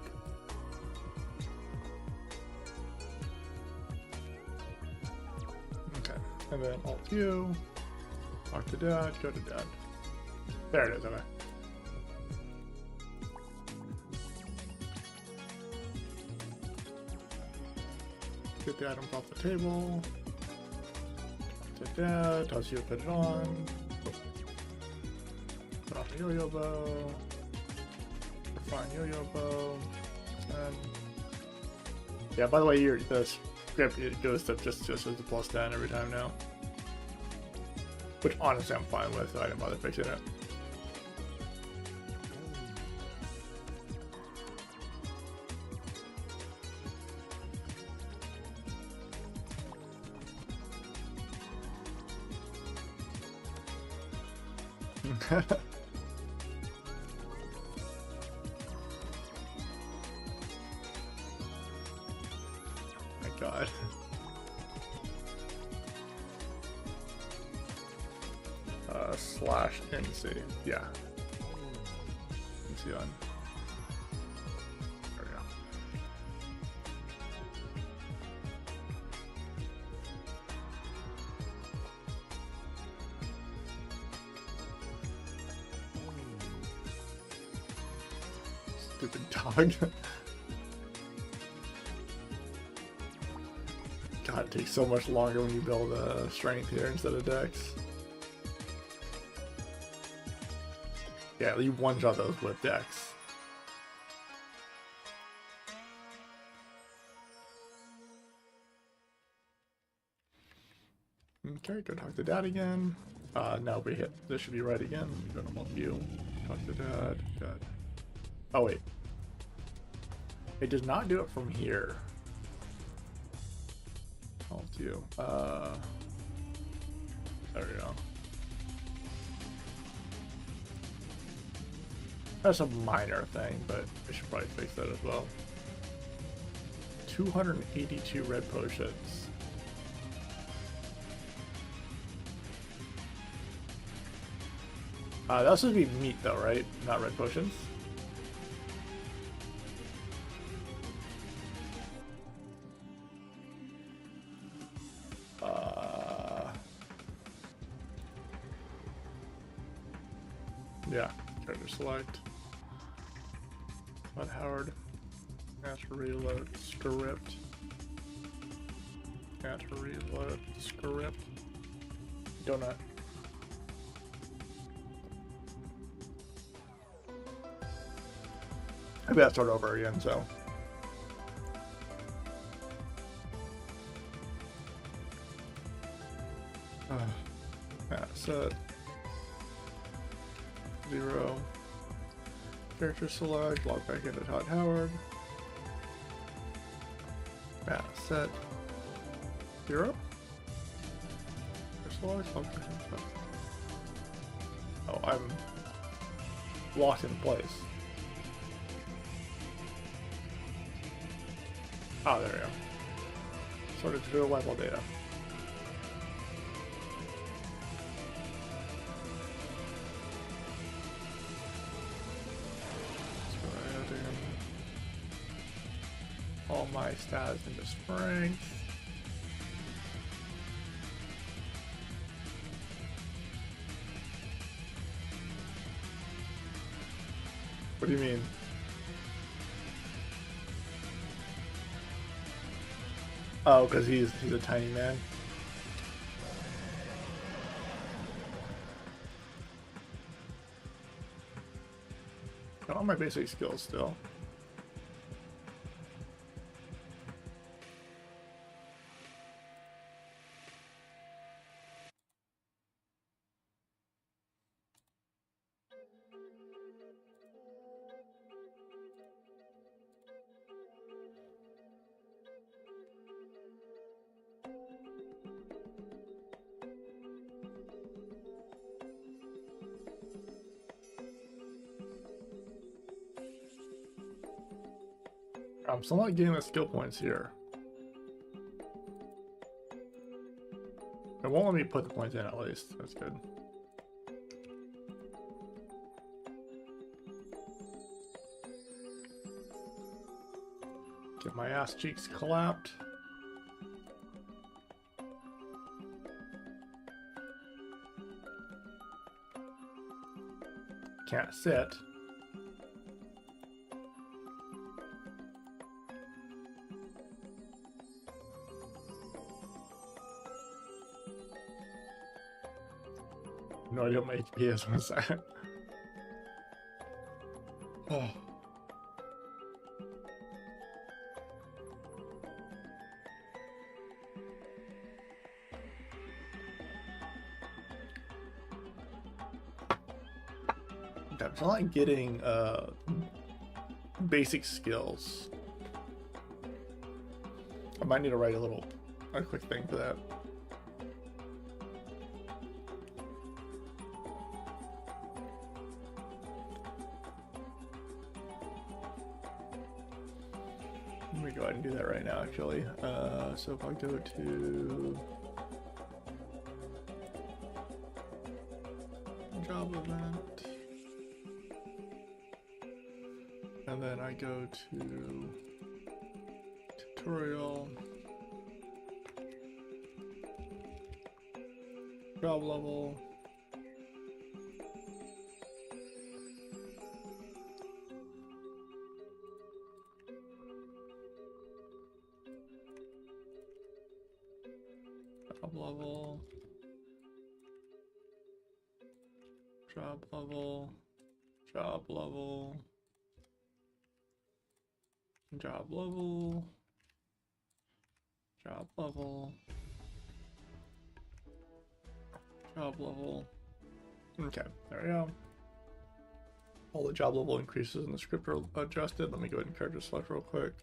Okay, and then Alt U, talk to Dad, go to Dad. There it is, okay. Get the items off the table. Take that, tells you to put it on. Put off the yo-yo bow. Refine yo-yo bow. And yeah, by the way, the script, it goes to just as the +10 every time now. Which honestly I'm fine with, so I didn't bother fixing it. My God. Slash NC. Yeah. NC on. There we go. Stupid dog. God, it takes so much longer when you build strength here instead of dex. Yeah, you one-shot those with dex. Okay, go talk to Dad again. Now we hit, this should be right again. Go to Alt U, talk to Dad, Dad. Oh wait. It does not do it from here. Alt U. There we go. That's a minor thing, but I should probably fix that as well. 282 red potions. That's supposed to be meat though, right? Not red potions. Yeah, character select. Todd Howard. Natural reload script. Natural reload script. Donut. Maybe I'll start over again, so. Set. 0. Character select, log back into Todd Howard. Set 0. Select, log back into Todd. Oh, I'm locked in place. Oh, there we go. Sort of drill level data. All my stats into strength. What do you mean? Oh, because he's a tiny man. Got all my basic skills still. I'm still not getting the skill points here. It won't let me put the points in at least. That's good. Get my ass cheeks clapped. Can't sit. No idea what my HP is. 1 second. Oh. I'm still not getting basic skills. I might need to write a quick thing for that. Let me go ahead and do that right now, actually. So if I go to job event, and then I go to tutorial, job level, job level, job level, job level, job level, job level, job level. Okay, there we go. All the job level increases in the script are adjusted. Let me go ahead and character select real quick.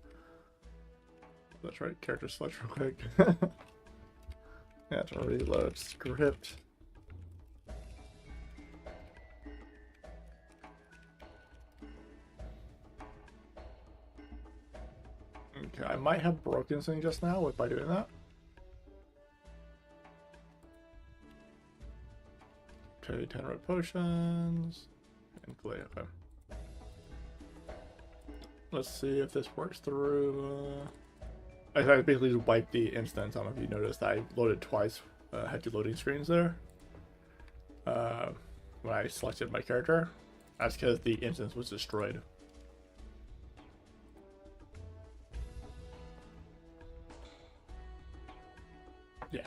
That's right, character select real quick. Yeah, to reload script. Okay, I might have broken something just now by doing that. Okay, 10 red potions. And clay, okay. Let's see if this works through. I basically just wiped the instance. I don't know if you noticed I loaded twice. Had two loading screens there. When I selected my character. That's because the instance was destroyed. Yeah.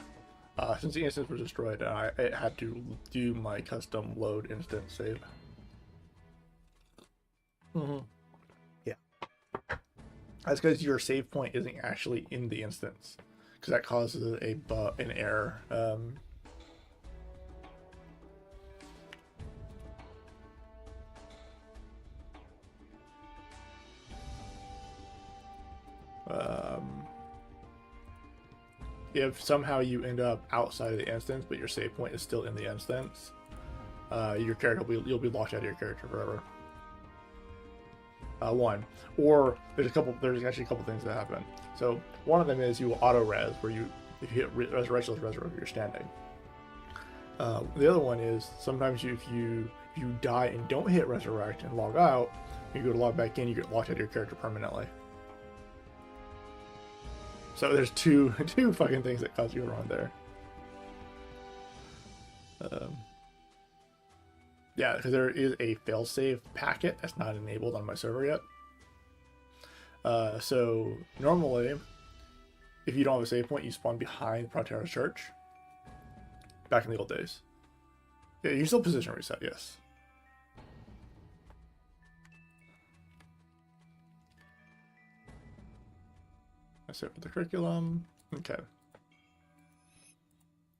Since the instance was destroyed, I had to do my custom load instance save. Yeah. That's because your save point isn't actually in the instance, because that causes an error. If somehow you end up outside of the instance, but your save point is still in the instance, your character you'll be locked out of your character forever. One, or there's actually a couple things that happen. So one of them is you auto res, where if you hit resurrection, you're standing. The other one is sometimes if you die and don't hit resurrect and log out, you go to log back in, you get locked out of your character permanently. So there's two fucking things that cause you to run there. Yeah, because there is a failsafe packet that's not enabled on my server yet. So normally, if you don't have a save point, you spawn behind Proterra Church. Back in the old days. Yeah, you still position reset, yes. That's it for the curriculum. Okay.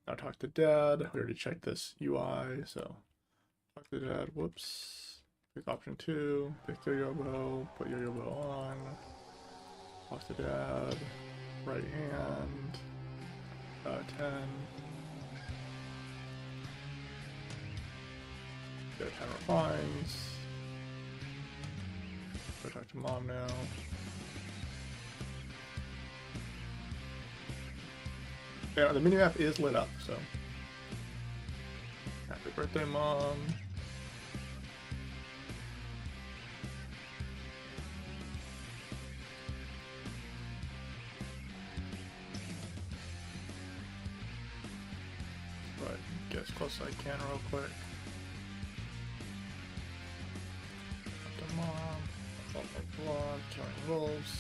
Now talk to Dad. We already checked this UI, so talk to Dad. Whoops. Pick option 2. Pick Yo-Yo Bow. Put Yo-Yo Bow on. Talk to Dad. Right hand. 10. Get 10 refines. Go talk to Mom now. Yeah, the minimap is lit up, so. Happy birthday, Mom. But get as close as I can real quick. The Mom. Blah, blah, blah. Killing wolves.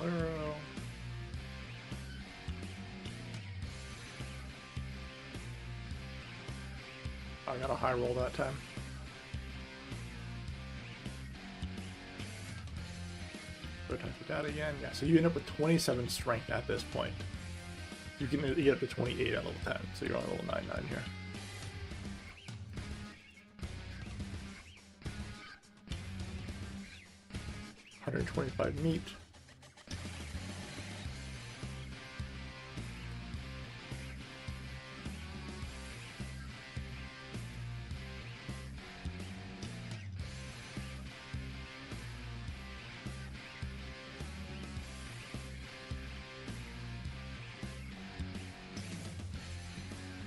Arrow. I got a high roll that time. Go time for that again. Yeah, so you end up with 27 strength at this point. You can get up to 28 at level 10, so you're on level 9 here. $125 meat.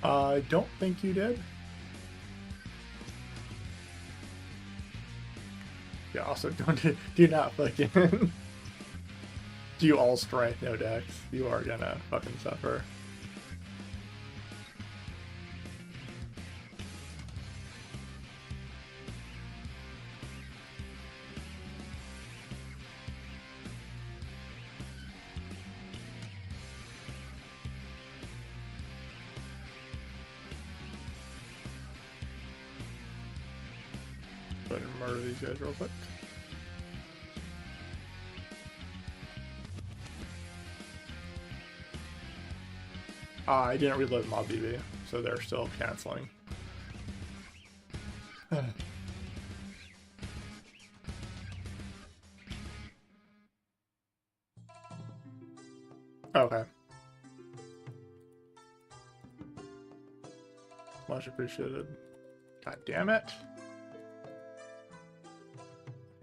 I don't think you did. Yeah, also do not fucking do all strength, no dex. You are gonna fucking suffer. Go ahead and murder these guys real quick. I didn't reload Mob DB, so they're still canceling. Okay. Much appreciated. God damn it.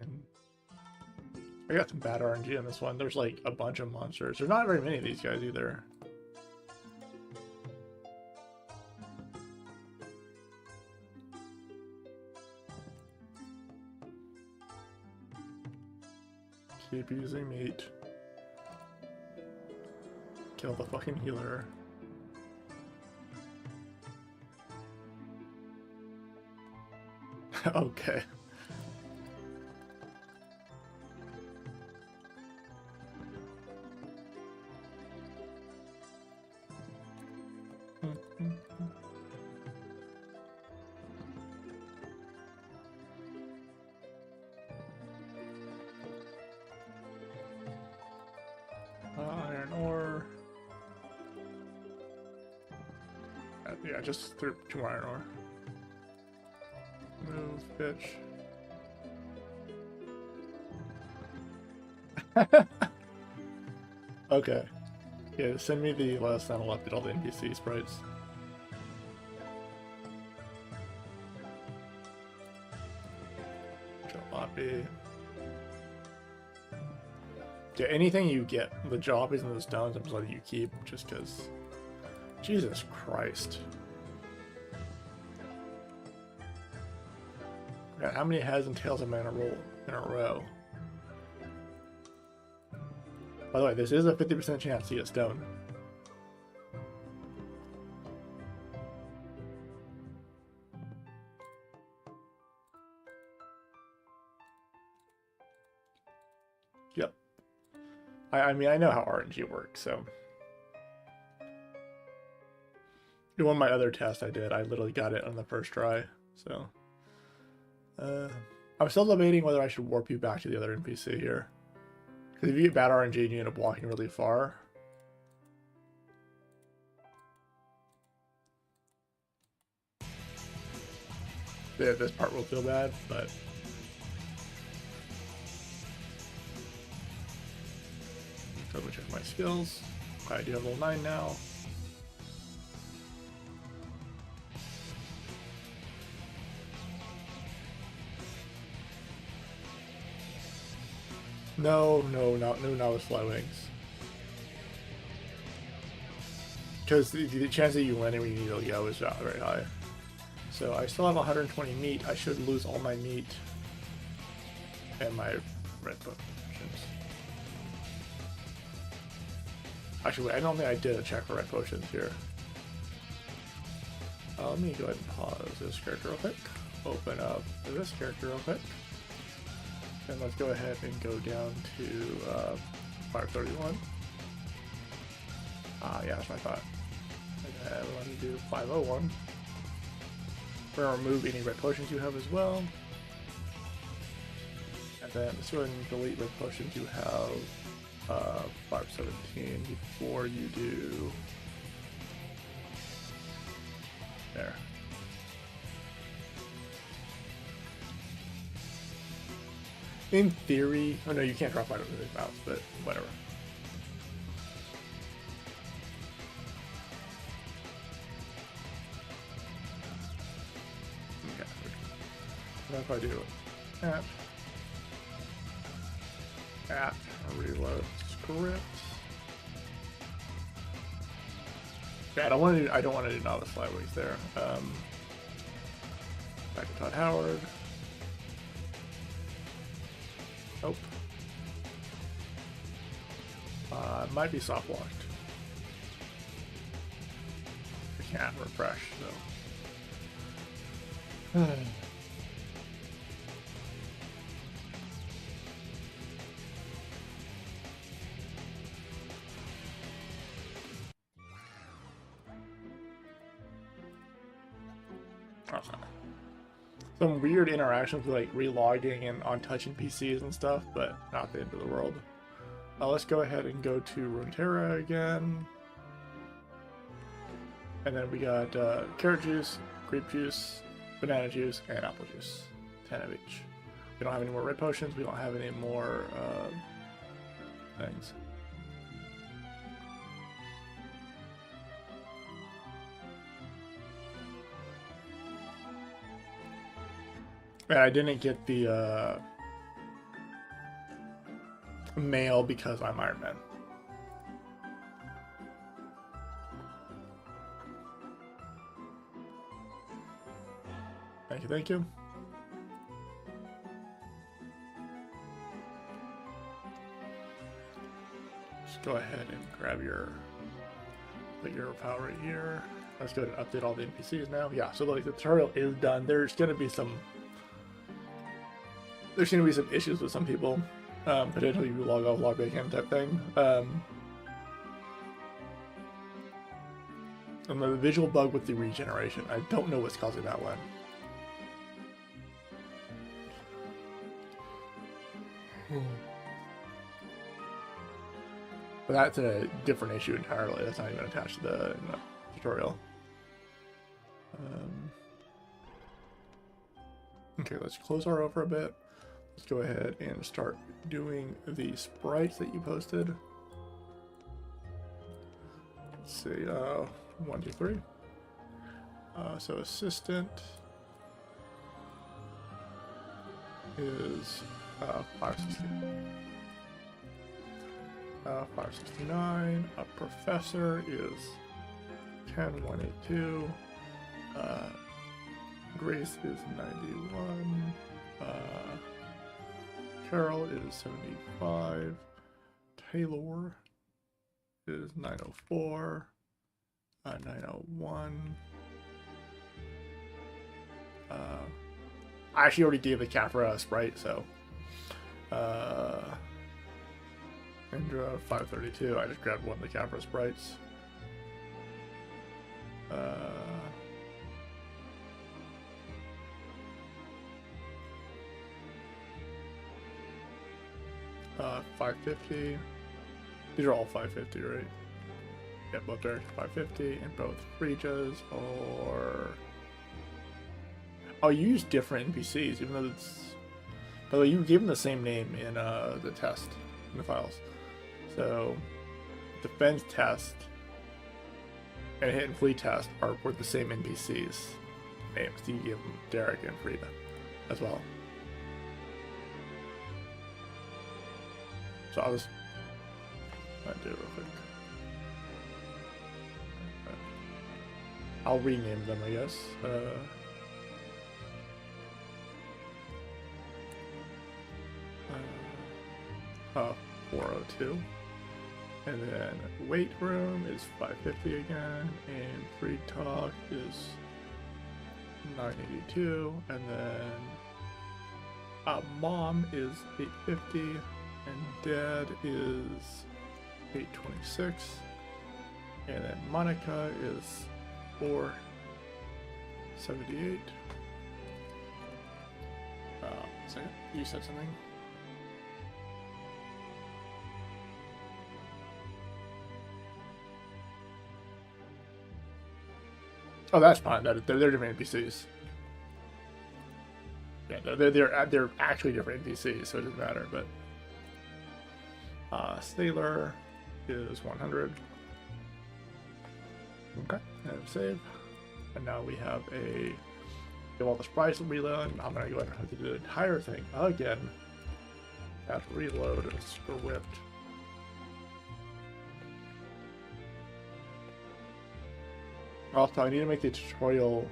And I got some bad RNG in this one. There's like a bunch of monsters. There's not very many of these guys either. Keep using meat. Kill the fucking healer. Okay. Iron ore. Yeah, just threw 2 iron ore. Move, bitch. Okay. Yeah, send me the last time I'll update all the NPC sprites. Jalopy. Yeah, anything you get, the jalopies and the stones, I'm just letting you keep, just because. Jesus Christ. God, how many heads and tails am I in a row? By the way, this is a 50% chance to get stone. Yep. I mean, I know how RNG works, so. In one of my other tests I did, I literally got it on the first try, so. I'm still debating whether I should warp you back to the other NPC here. Because if you get bad RNG and you end up walking really far. Yeah, this part will feel bad, but. Double check my skills. I do have level 9 now. No, Nautilus Fly Wings. Because the chance that you land where you need to go is not very high. So I still have 120 meat. I should lose all my meat and my red potions. Actually, wait, I don't think I did a check for red potions here. Let me go ahead and pause this character real quick. Open up this character real quick. And let's go ahead and go down to 531. Yeah, that's what I thought. And then let me do 501. We're going to remove any red potions you have as well. And then let's go ahead and delete red potions you have 517 before you do there. In theory, oh no, you can't drop items with this mouse, but whatever. Okay. What if I do at reload script? Yeah, I don't want to do Nautilus Fly Wings there. Back to Todd Howard. Nope. Might be soft locked. I can't refresh, so. Some weird interactions with like relogging and on touching PCs and stuff, but not the end of the world. Let's go ahead and go to Runeterra again. And then we got carrot juice, grape juice, banana juice, and apple juice. 10 of each. We don't have any more red potions, we don't have any more things. And I didn't get the mail because I'm Iron Man. Thank you, thank you. Just go ahead and grab put your power right here. Let's go ahead and update all the NPCs now. Yeah, so like the tutorial is done. There's gonna be some issues with some people. Potentially you log off, log back in type thing. And the visual bug with the regeneration. I don't know what's causing that one. But that's a different issue entirely. That's not even attached to the tutorial. Okay, let's close our over a bit. Let's go ahead and start doing the sprites that you posted. Let's see, 1, 2, 3. So assistant is 560. 569. A professor is 10182. Grace is 91. Carol is 75. Taylor is 904. 901. I actually already gave the Capra a sprite, so. Indra 532. I just grabbed one of the Capra sprites. 550. These are all 550, right? Yeah, both are 550, and both Frijas or. Oh, you use different NPCs, even though it's. By the way, you gave them the same name in the test, in the files. So, defense test and hit and flee test are with the same NPCs names. You give them Derek and Frida as well. So I was gonna do it real quick. I'll rename them, I guess. 402. And then weight room is 550 again, and free talk is 982, and then mom is 850, and dad is 826, and then Monica is 478. Second, you said something? Oh, that's fine. They're different NPCs. Yeah, they're actually different NPCs, so it doesn't matter. But Sailor is 100. Okay, and save. And now we have all the sprites reload. I'm gonna go ahead and have to do the entire thing again. Have to reload and script. Also, I need to make the tutorial.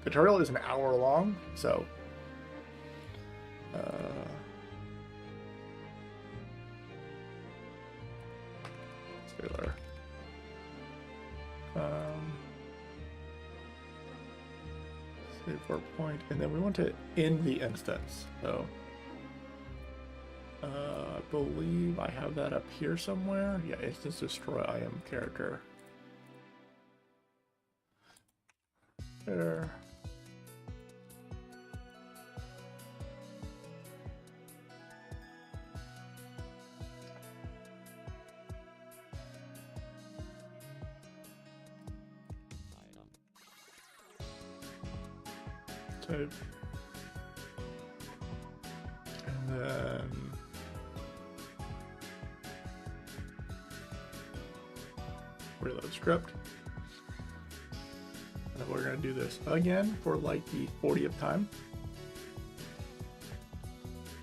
The tutorial is an hour long, so Sailor. Save for point, and then we want to end the instance. So I believe I have that up here somewhere. Yeah, instance destroy IM character. There. Save. And then reload script. And we're going to do this again for like the 40th time.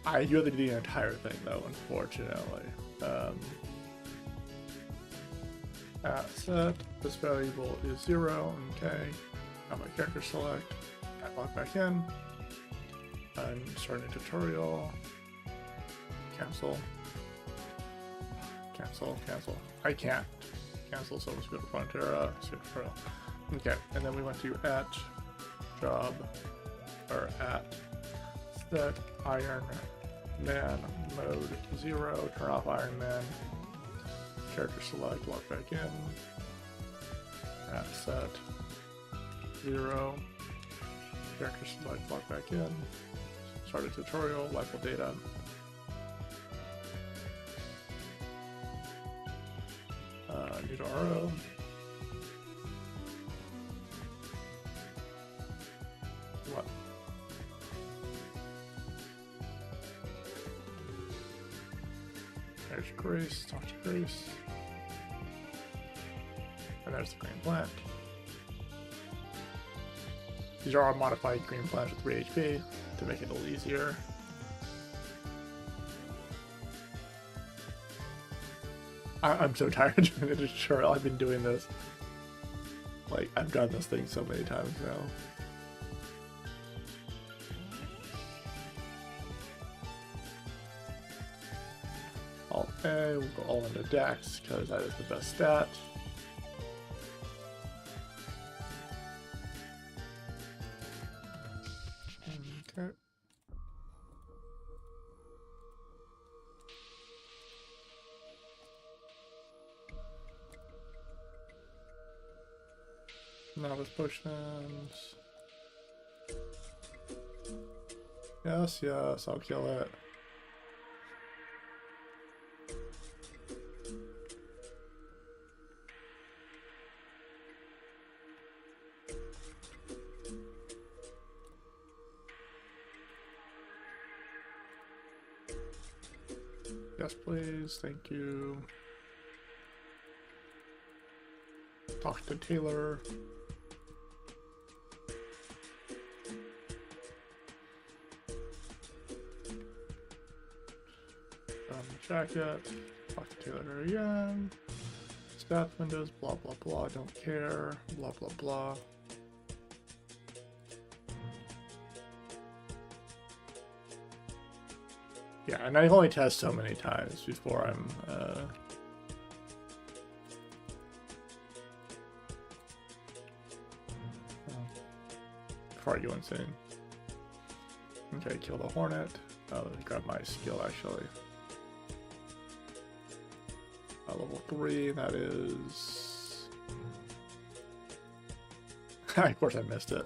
You have to do the entire thing though, unfortunately. Set, this variable is 0, okay. Now my character select, I log back in. I'm starting a tutorial. Cancel. Cancel, cancel. I can't cancel, so let's go to Frontera, tutorial. Okay, and then we went to at job, or at set Iron Man mode 0, turn off Iron Man, character select, log back in, at set 0, character select, log back in, start a tutorial, wipe all data. New to RO. What? There's Grace, talk to Grace. And there's the green plant. These are all modified green plants with 3 HP to make it a little easier. I'm so tired of doing the tutorial. I've been doing this. Like, I've done this thing so many times now. Alt A, we'll go all into Dex because that is the best stat. Okay. Novice potions. Yes, yes, I'll kill it. Yes, please. Thank you. Talk to Taylor. jacket. Talk to Taylor again. Stats windows, blah blah blah, don't care, blah blah blah. Yeah, and I only test so many times before I'm before I go insane. Okay, kill the hornet. Grab my skill actually. Level 3, that is... of course I missed it.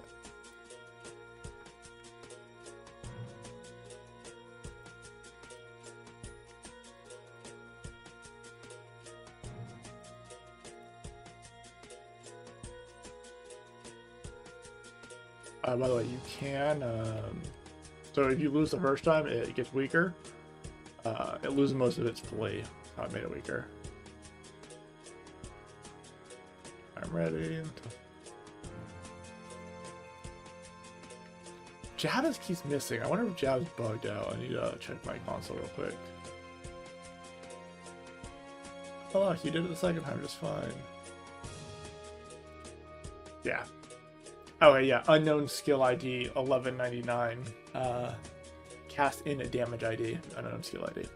By the way, you can... so if you lose the first time, it gets weaker. It loses most of its flee. I made it weaker. I'm ready. Javas keeps missing. I wonder if Jav's bugged out. I need to check my console real quick. Oh look, you did it the second time just fine. Yeah. Oh yeah, unknown skill ID 1199. Cast in a damage ID, unknown skill ID.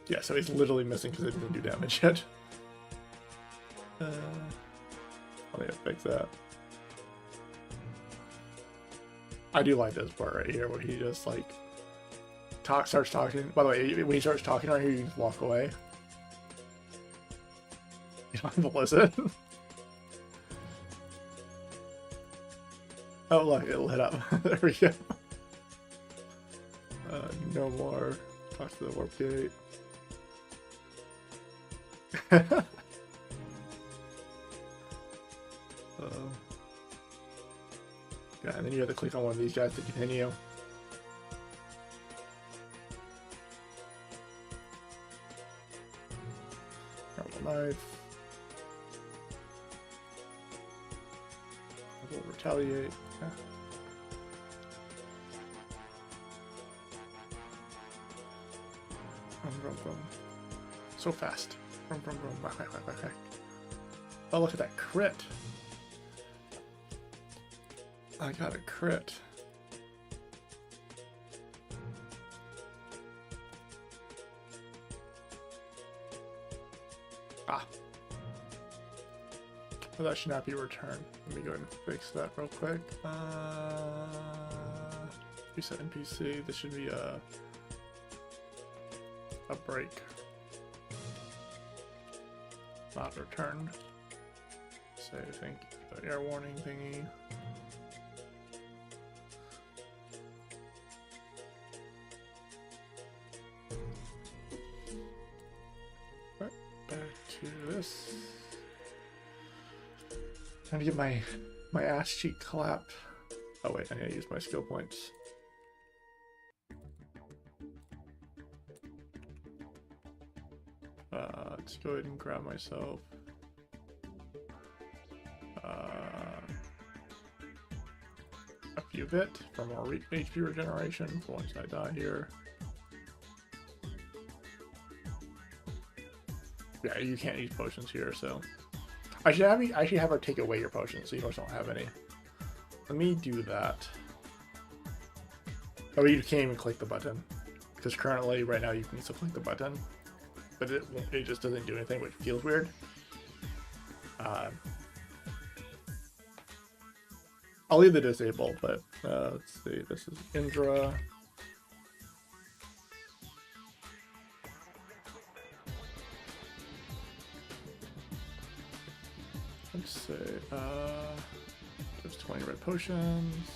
Yeah, so he's literally missing because it didn't do damage yet. I'll need to fix that. I do like this part right here where he just like starts talking. By the way, when he starts talking right here, you just walk away. You don't have to listen. Oh look, it lit up. There we go. No more. Talk to the warp gate. Yeah, and then you have to click on one of these guys to continue. Grab the knife. We'll retaliate. Yeah. Vroom. So fast. Vroom. Okay. Oh, look at that crit. I got a crit. Ah. Well, that should not be returned. Let me go ahead and fix that real quick. Reset NPC. This should be a break. Not returned. So I think the air warning thingy. Right, back to this. Time to get my ass cheek clapped. Oh wait, I need to use my skill points. Let's go ahead and grab myself a few bit for more HP regeneration for once I die here. Yeah, you can't use potions here, so I should have her take away your potions so you don't have any. Let me do that. Oh, you can't even click the button because currently, right now, you can still click the button. But it just doesn't do anything, which feels weird. I'll leave the disable, but let's see. This is Indra. Let's see. There's 20 red potions.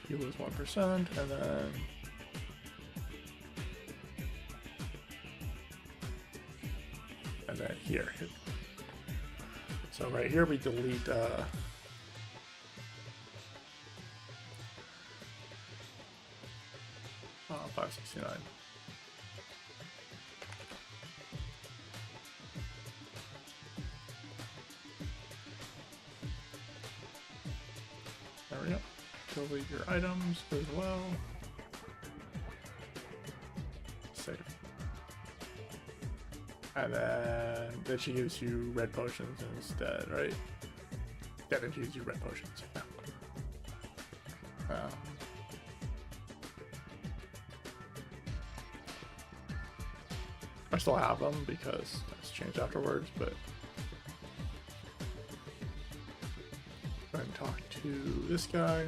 You lose 1%, and then here. So right here we delete 69. There we go. Delete your items as well. Save. And then she gives you red potions instead, right? Yeah, then she gives you red potions. Yeah. I still have them because that's changed afterwards, but go ahead and talk to this guy.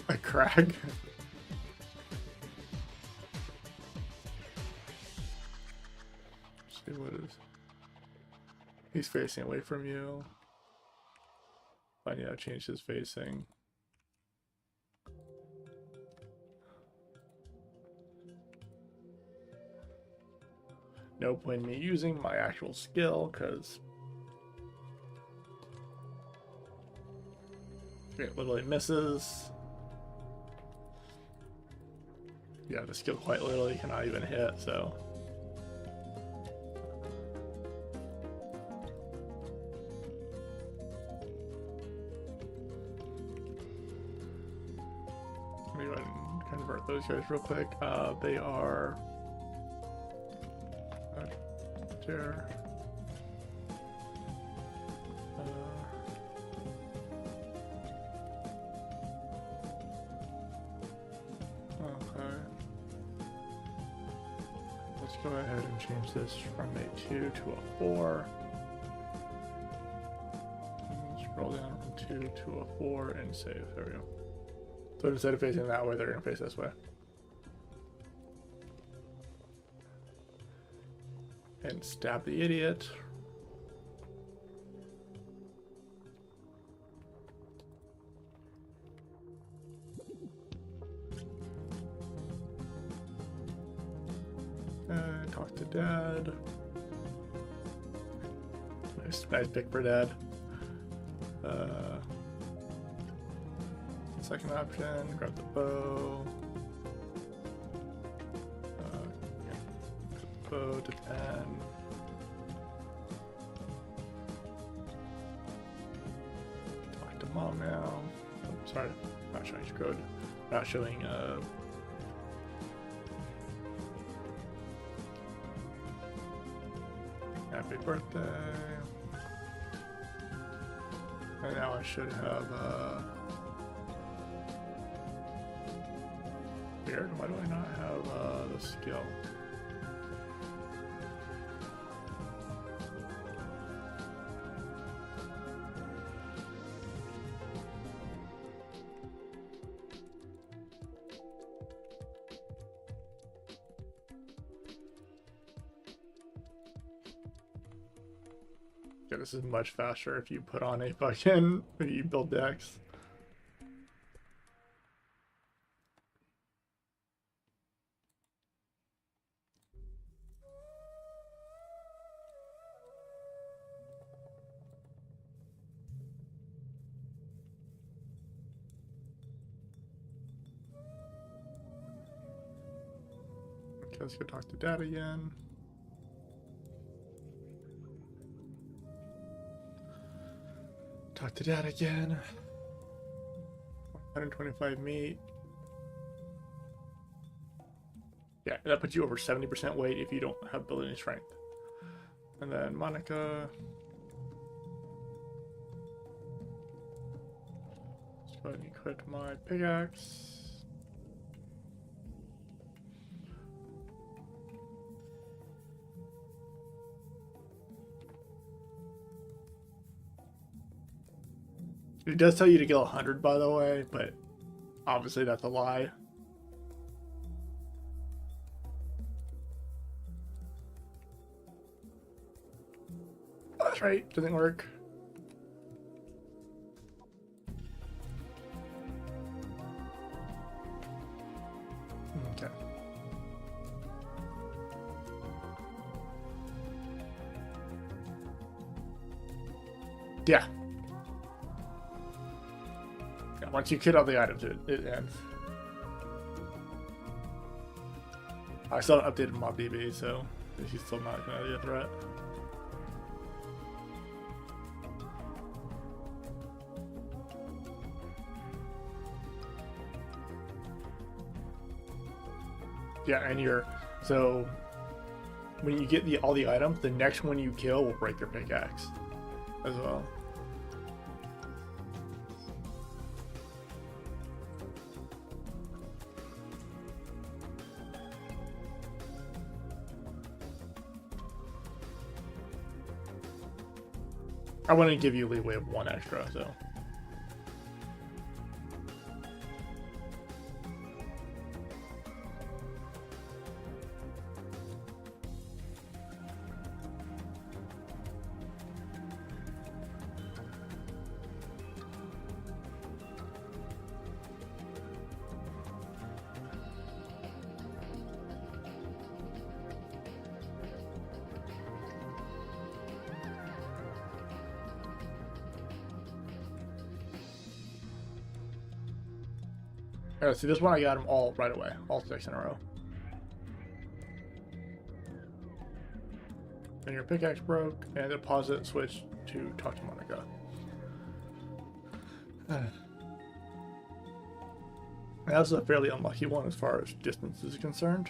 A crag. See what is. He's facing away from you. I need to change his facing. No point in me using my actual skill because it literally misses. Yeah, the skill quite literally cannot even hit, so. Let me go ahead and convert those guys real quick. They are there. Okay. Let's go ahead and change this from a 2 to a 4. Scroll down from 2 to a 4 and save. There we go. So instead of facing that way, they're going to face this way. And stab the idiot. And talk to Dad. Nice pick for Dad. Second option, grab the bow. Bow to 10. Talk to Mom now. Oh, sorry, not showing your code. Not showing happy birthday. And now I should have weird, why do I not have the skill? Yeah, this is much faster if you put on a fucking, if you build decks. Okay, let's go talk to Dad again. Talk to Dad again. 125 meat. Yeah, that puts you over 70% weight if you don't have building strength. And then Monica. Let's go ahead and equip my pickaxe. It does tell you to kill 100, by the way, but obviously that's a lie. That's right, doesn't work. Okay. Yeah. Yeah, once you kit all the items, it ends. I still haven't updated MobDB, so he's still not going to be a threat. Yeah, and so when you get all the items, the next one you kill will break your pickaxe as well. I want to give you leeway of 1 extra, so. Alright, see this one I got them all right away, all 6 in a row. And your pickaxe broke, and deposit switched to talk to Monica. That was a fairly unlucky one as far as distance is concerned.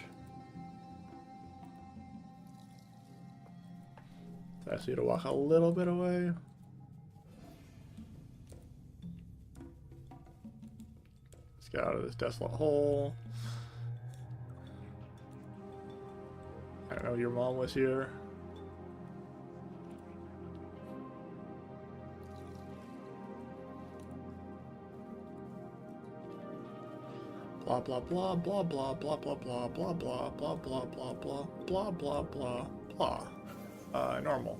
So I asked you to walk a little bit away. Let's get out of this desolate hole. I don't know, your mom was here. Blah blah blah blah blah blah blah blah blah blah blah blah blah blah blah blah blah blah. Normal.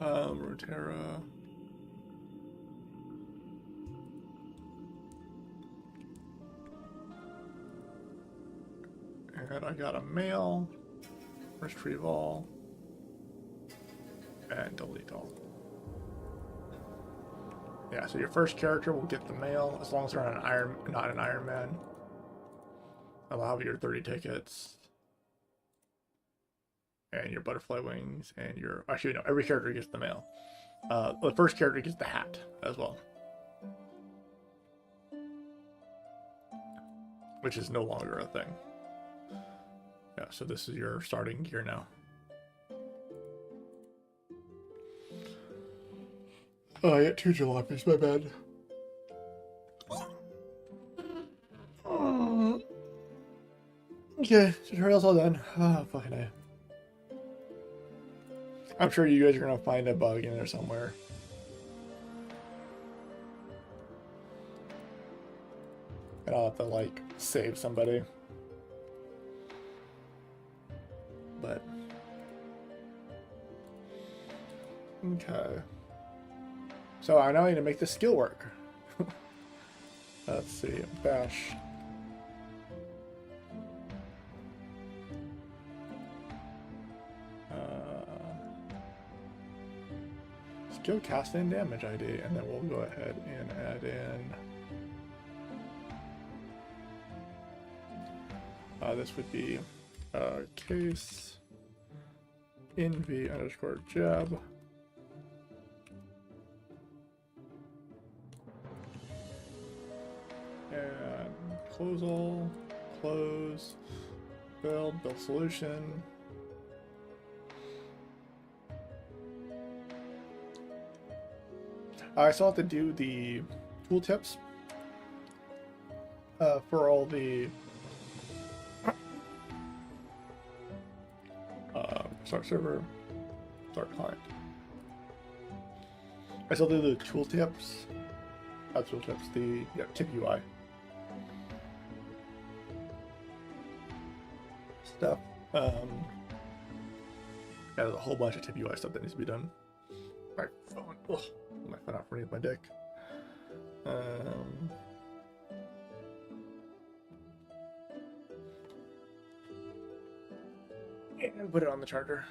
Ruterra. And I got a mail, retrieve all, and delete all. Yeah, so your first character will get the mail as long as they're not an Iron Man. Allow your 30 tickets. And your butterfly wings and your... Actually, no, every character gets the mail. The first character gets the hat as well. Which is no longer a thing. Yeah, so this is your starting gear now. Oh, I got 2 jalapenos, my bad. Okay, tutorial's all done. Oh, fucking A. I'm sure you guys are gonna find a bug in there somewhere. And I'll have to, like, save somebody. But... Okay. So I now need to make the skill work. Let's see, bash. Skill cast and damage ID, and then we'll go ahead and add in. This would be case nv_jab. And close all, close, build solution. I still have to do the tooltips for all the start server, start client. I still do the tooltips. Tooltips, the tip UI stuff. Yeah, there's a whole bunch of tip UI stuff that needs to be done. My phone. Ugh. My phone out underneath my dick. And put it on the charger.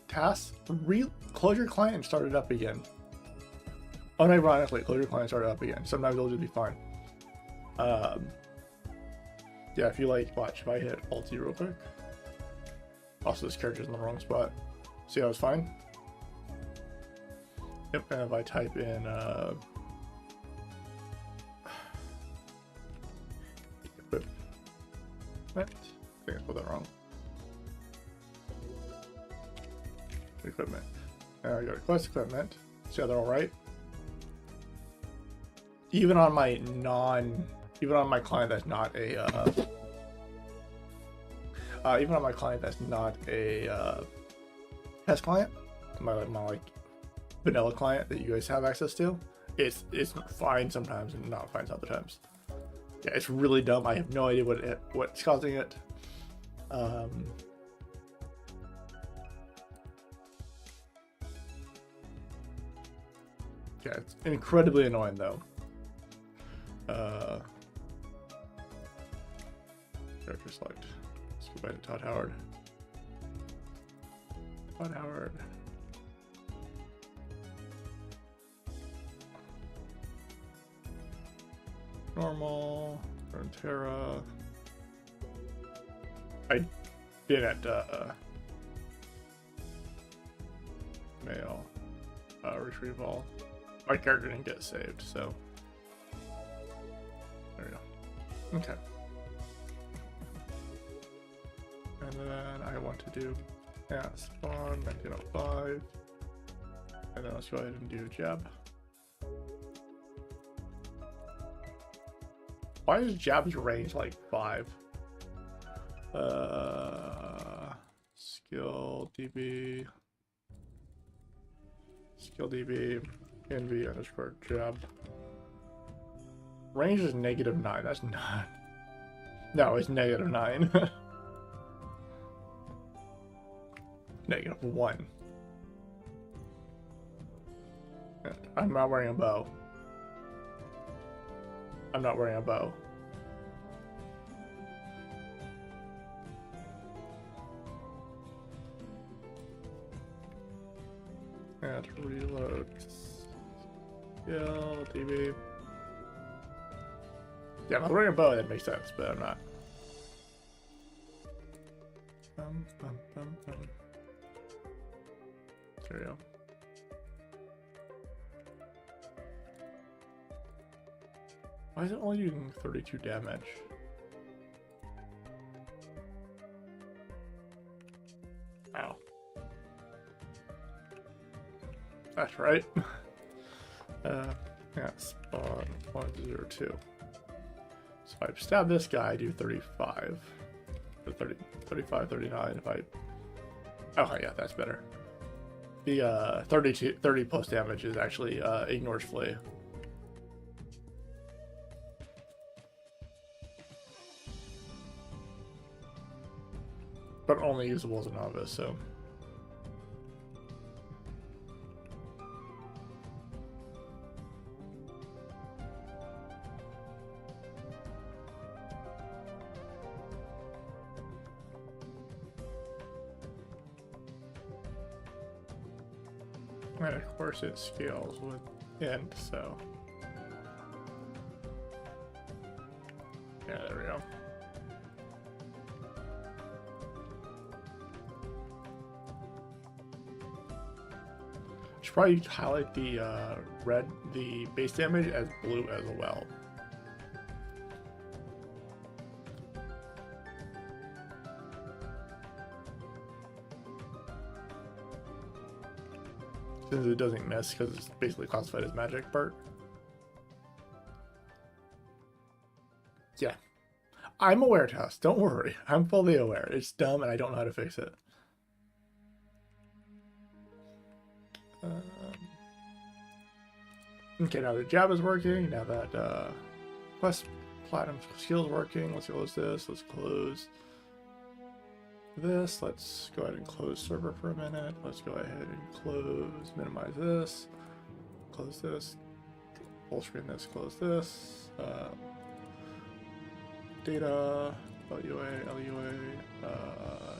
Task, close your client and start it up again. Unironically, close your client and start it up again. Sometimes it'll just be fine. Yeah, if you like, watch, if I hit Alt-Z real quick. Also, this character's in the wrong spot. See how it's fine? Yep, and if I type in, equipment, I think I spelled that wrong. Equipment. There we go, request equipment. See how they're all right? Even on my client that's not a, even on my client that's not a test client, my like vanilla client that you guys have access to, it's fine sometimes and not fine other times. Yeah, it's really dumb. I have no idea what's causing it. Yeah, it's incredibly annoying though. Character select. Let's go back to Todd Howard. Todd Howard. Normal. Frontera. I didn't mail retrieve all. My character didn't get saved, so there we go. Okay. And then I want to do spawn 1905. And then let's go ahead and do jab. Why is jab's range like 5? Skill DB. Skill DB. NV underscore jab. Range is -9. That's not. No, it's -9. -1. I'm not wearing a bow. I'm not wearing a bow. And reload. Skill DB. Yeah, if I'm wearing a bow, that makes sense, but I'm not. There we go. Why is it only doing 32 damage? Ow. That's right. Yeah, spawn 102. So if I stab this guy, I do 35. Or 35, 39 if I... Okay, yeah, that's better. The 30 plus damage is actually ignores flea. But only usable as a novice, so... And of course it scales with int, so... Yeah, there we go. Should probably highlight the the base damage as blue as well. Since it doesn't miss because it's basically classified as magic part. Yeah. I'm aware, Tess. Don't worry. I'm fully aware. It's dumb and I don't know how to fix it. Okay, now the jab is working. Now that quest platinum skill is working. Let's close this. Let's close this. Let's go ahead and close server for a minute. Let's go ahead and close, minimize this, close this, full screen this, close this, data, LUA,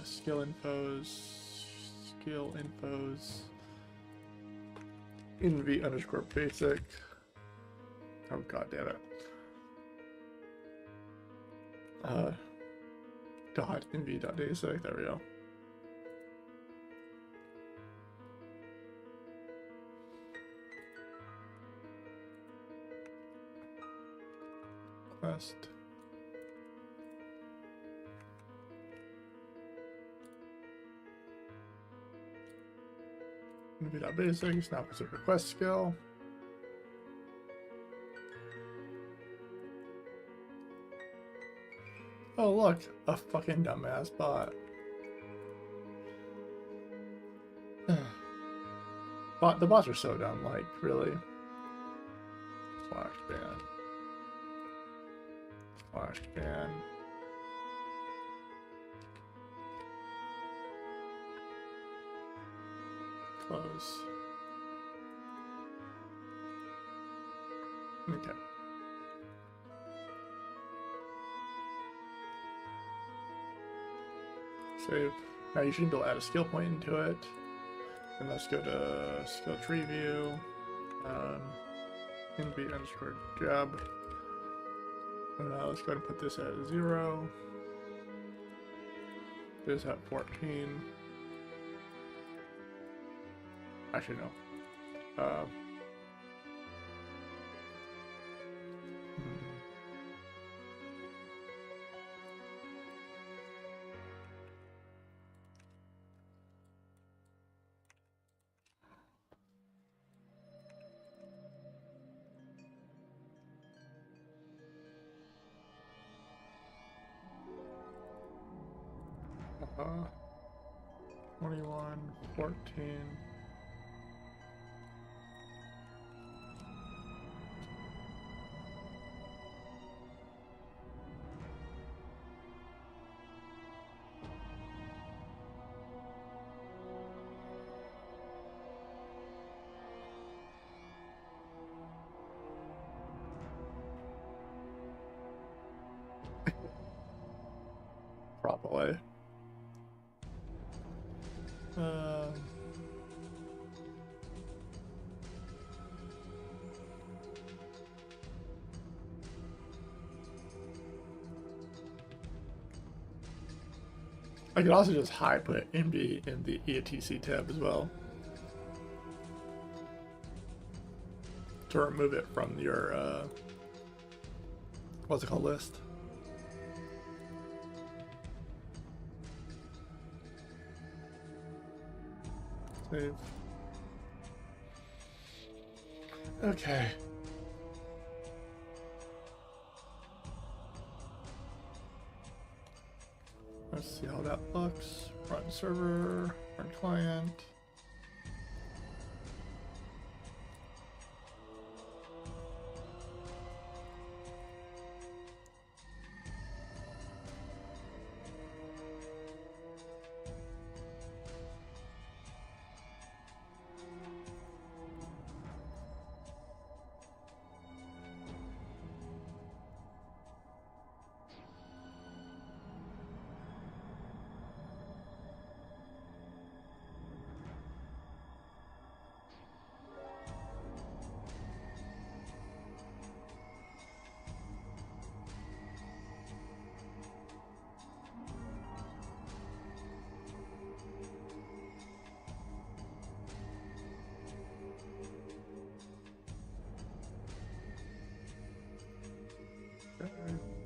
skill infos, skill infos. NV underscore basic. Oh god damn it. Dot nv.basic. There we go. Quest. nv.basic. Snap as a request skill. Oh look, a fucking dumbass bot. The bots are so dumb, like, really. Slash ban. Slash ban. Close. Okay. Save. Now you should be able to add a skill point into it. And let's go to skill tree view. NB underscore job. And now let's go ahead and put this at 0. This at 14. Actually, no. Uh, 21, 14. Probably. I could also just put MB in the ETC tab as well to remove it from your what's it called, list. Save. Okay. Let's see how that looks. Run server, run client.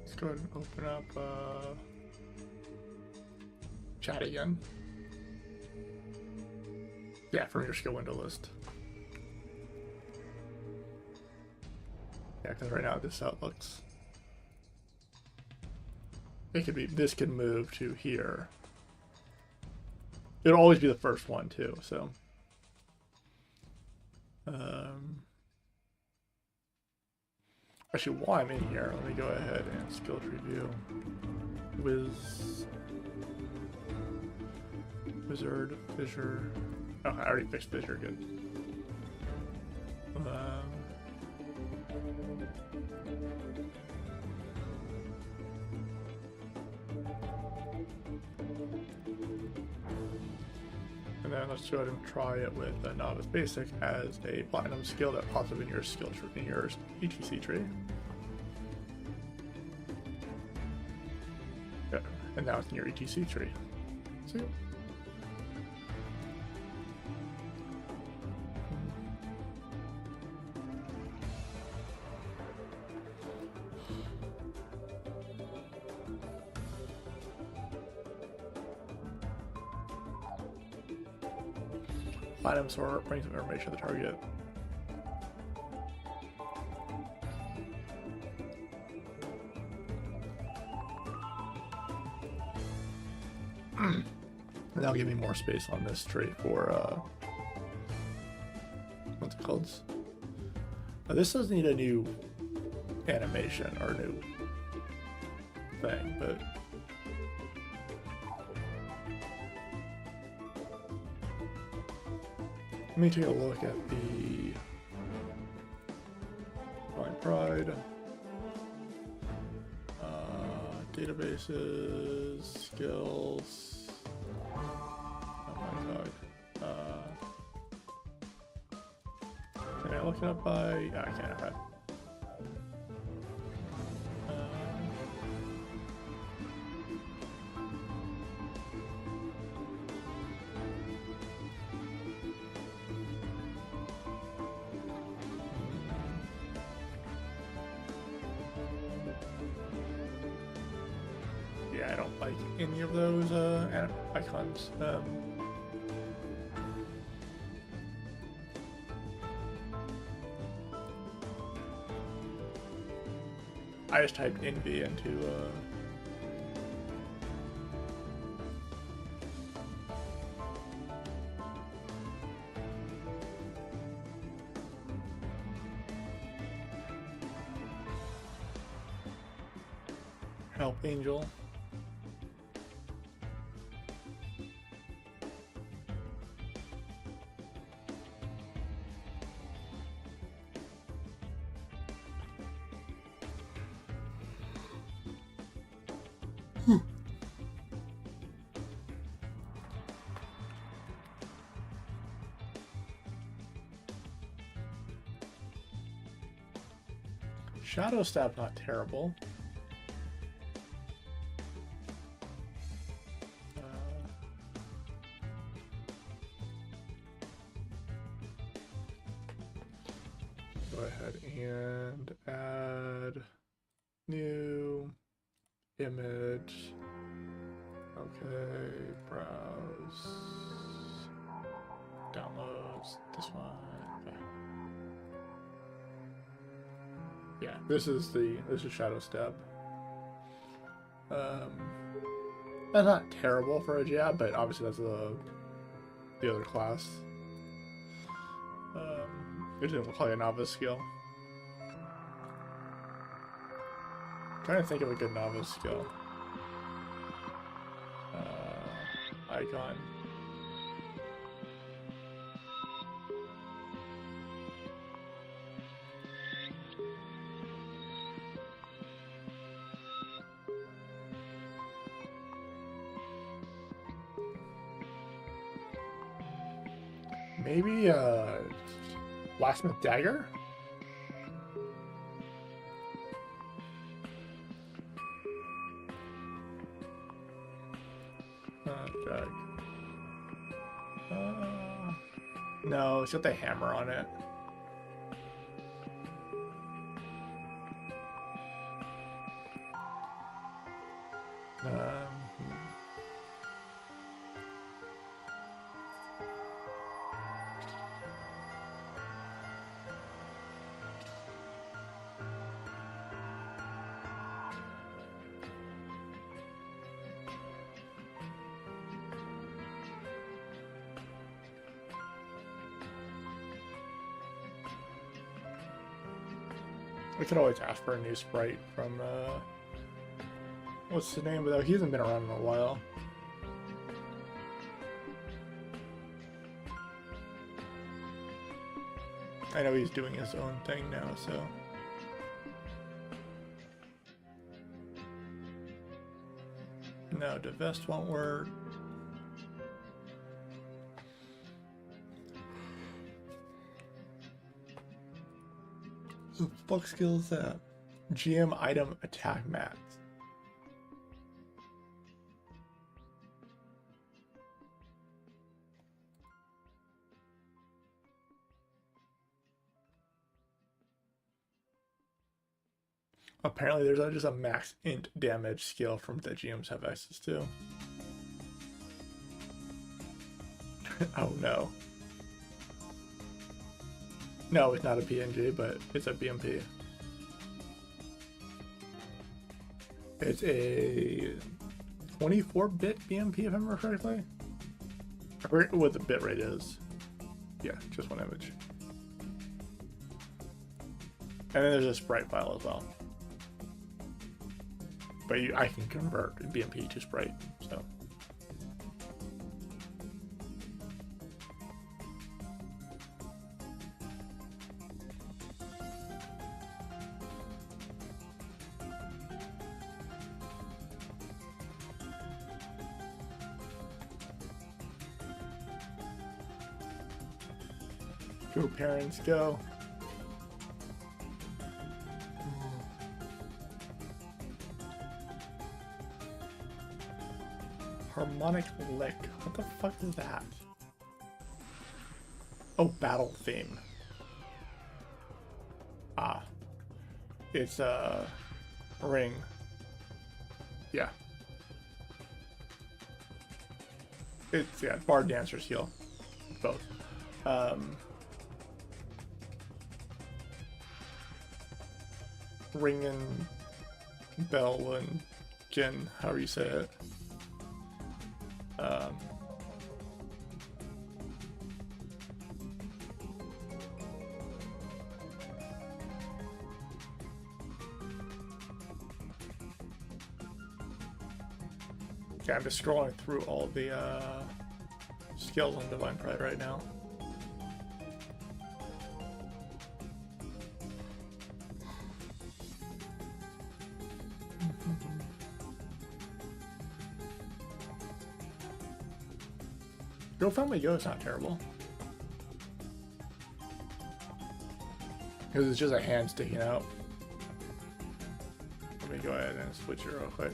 Let's go ahead and open up chat again. Yeah, from your skill window list. Yeah, because right now this is how it looks. It could be, this could move to here. It'll always be the first one too, so. Actually, while I'm in here, let me go ahead and skill tree view. Wizard, Fissure. Oh, I already fixed Fissure, good. And then let's go ahead and try it with a Novice Basic as a Platinum skill that pops up in your skill tree, in your ETC tree. Yeah, and now it's in your ETC tree. See? Item sort brings up information to the target. And that'll give me more space on this tree for what's it called? Now, this does need a new animation or new thing, but let me take a look at the Blind Pride, databases, skills. Oh my god. Can I look it up by? Yeah, I can't. Okay. Yeah, I don't like any of those icons. I just typed envy into help Angel. Shadow Stab, not terrible. Go ahead and add new image. Okay, browse, downloads, this one. Okay. Yeah, this is Shadow Stab. That's not terrible for a jab, but obviously that's the other class. It's probably a novice skill. I'm trying to think of a good novice skill. Icon. Maybe Blacksmith Dagger? Drag. No, it's got the hammer on it. We could always ask for a new sprite from, what's the name of that? He hasn't been around in a while. I know he's doing his own thing now, so. No, divest won't work. fuck skill is that? GM item attack max. Apparently, there's just a max int damage skill from that GMs have access to. Oh no. No, it's not a PNG, but it's a BMP. It's a 24-bit BMP, if I remember correctly. I forget what the bitrate is. Yeah, just one image. And then there's a sprite file as well. But I can convert BMP to sprite, so. Go parents, go. Harmonic lick. What the fuck is that? Oh, battle theme. Ah. It's a ring. Yeah. It's, yeah, bard dancer's heal. Both. Ring and bell and gin, however you say it. Okay, I'm just scrolling through all the skills on Divine Pride right now. Go Family Go is not terrible. Because it's just a hand sticking out. Let me go ahead and switch it real quick.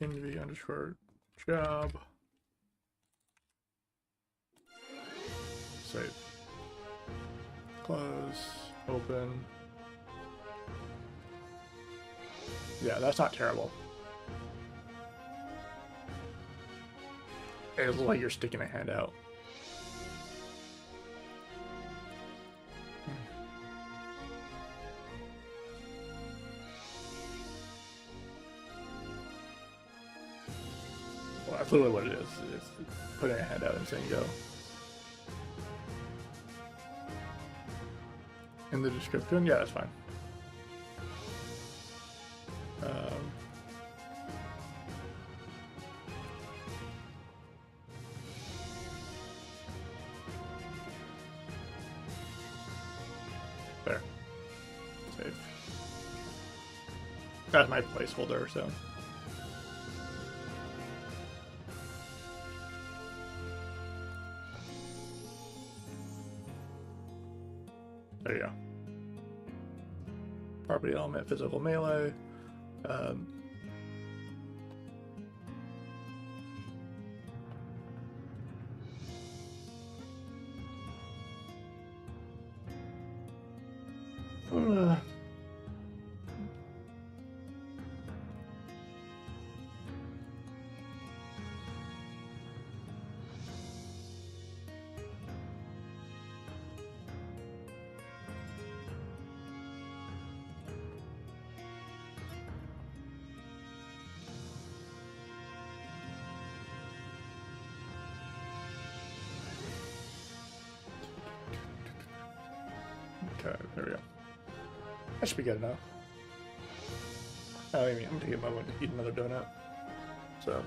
Envy underscore job. Save. Close. Open. Yeah, that's not terrible. It looks like you're sticking a hand out. Well, that's literally what it is. It's putting a hand out and saying go. In the description? Yeah, that's fine. There. Save. That's my placeholder, so. There you go. Property element, physical melee. Okay, there we go. That should be good enough. I mean, I'm taking a moment to eat another donut. So.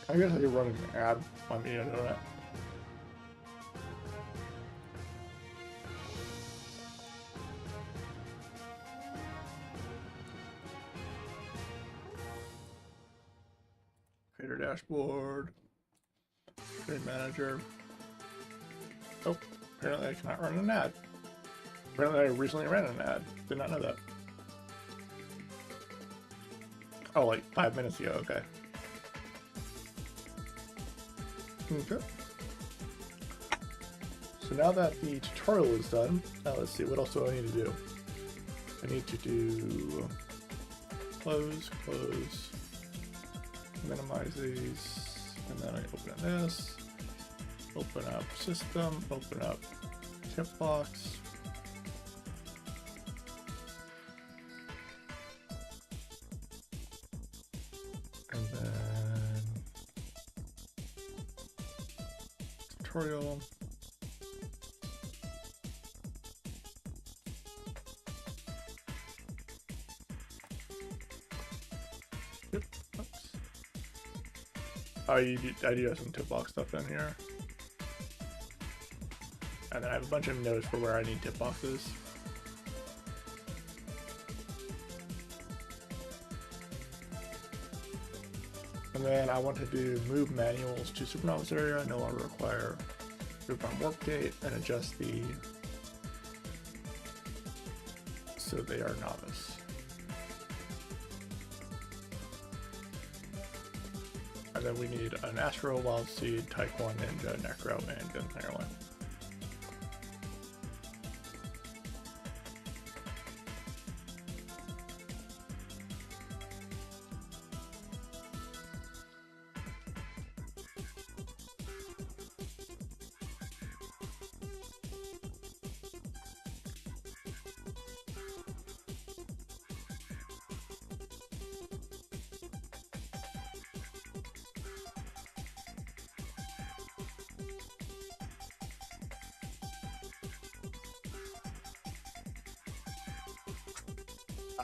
I guess I could run an ad on eating a donut. Creator dashboard. Trade manager. Oh, apparently I cannot run an ad. Apparently I recently ran an ad. Did not know that. Oh, like 5 minutes ago, okay. Okay. So now that the tutorial is done, now let's see, what else do I need to do? I need to do close, minimize these, and then I open this, open up system, open up tip box. And then tutorial. Yep. Oops. Oh, I do have some tip box stuff in here. And then I have a bunch of notes for where I need tip boxes. And then I want to do move manuals to Supernova's area, no longer require group on work date, and adjust the so they are novice. And then we need an Astro, Wild Seed, Taekwon, Ninja, Necro, and Gunslinger one.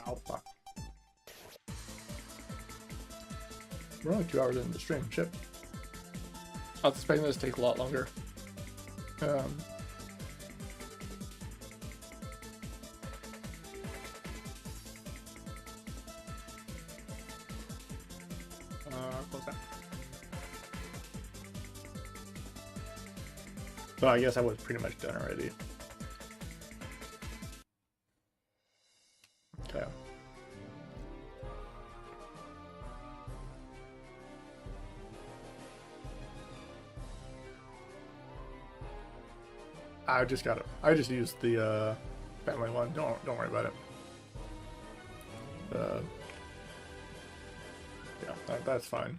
Oh, fuck. We're only 2 hours into the stream. Shit. I was expecting this to take a lot longer. Close that. So I guess I was pretty much done already. Okay. I just got it. I just used the family one. Don't worry about it. Yeah, that's fine.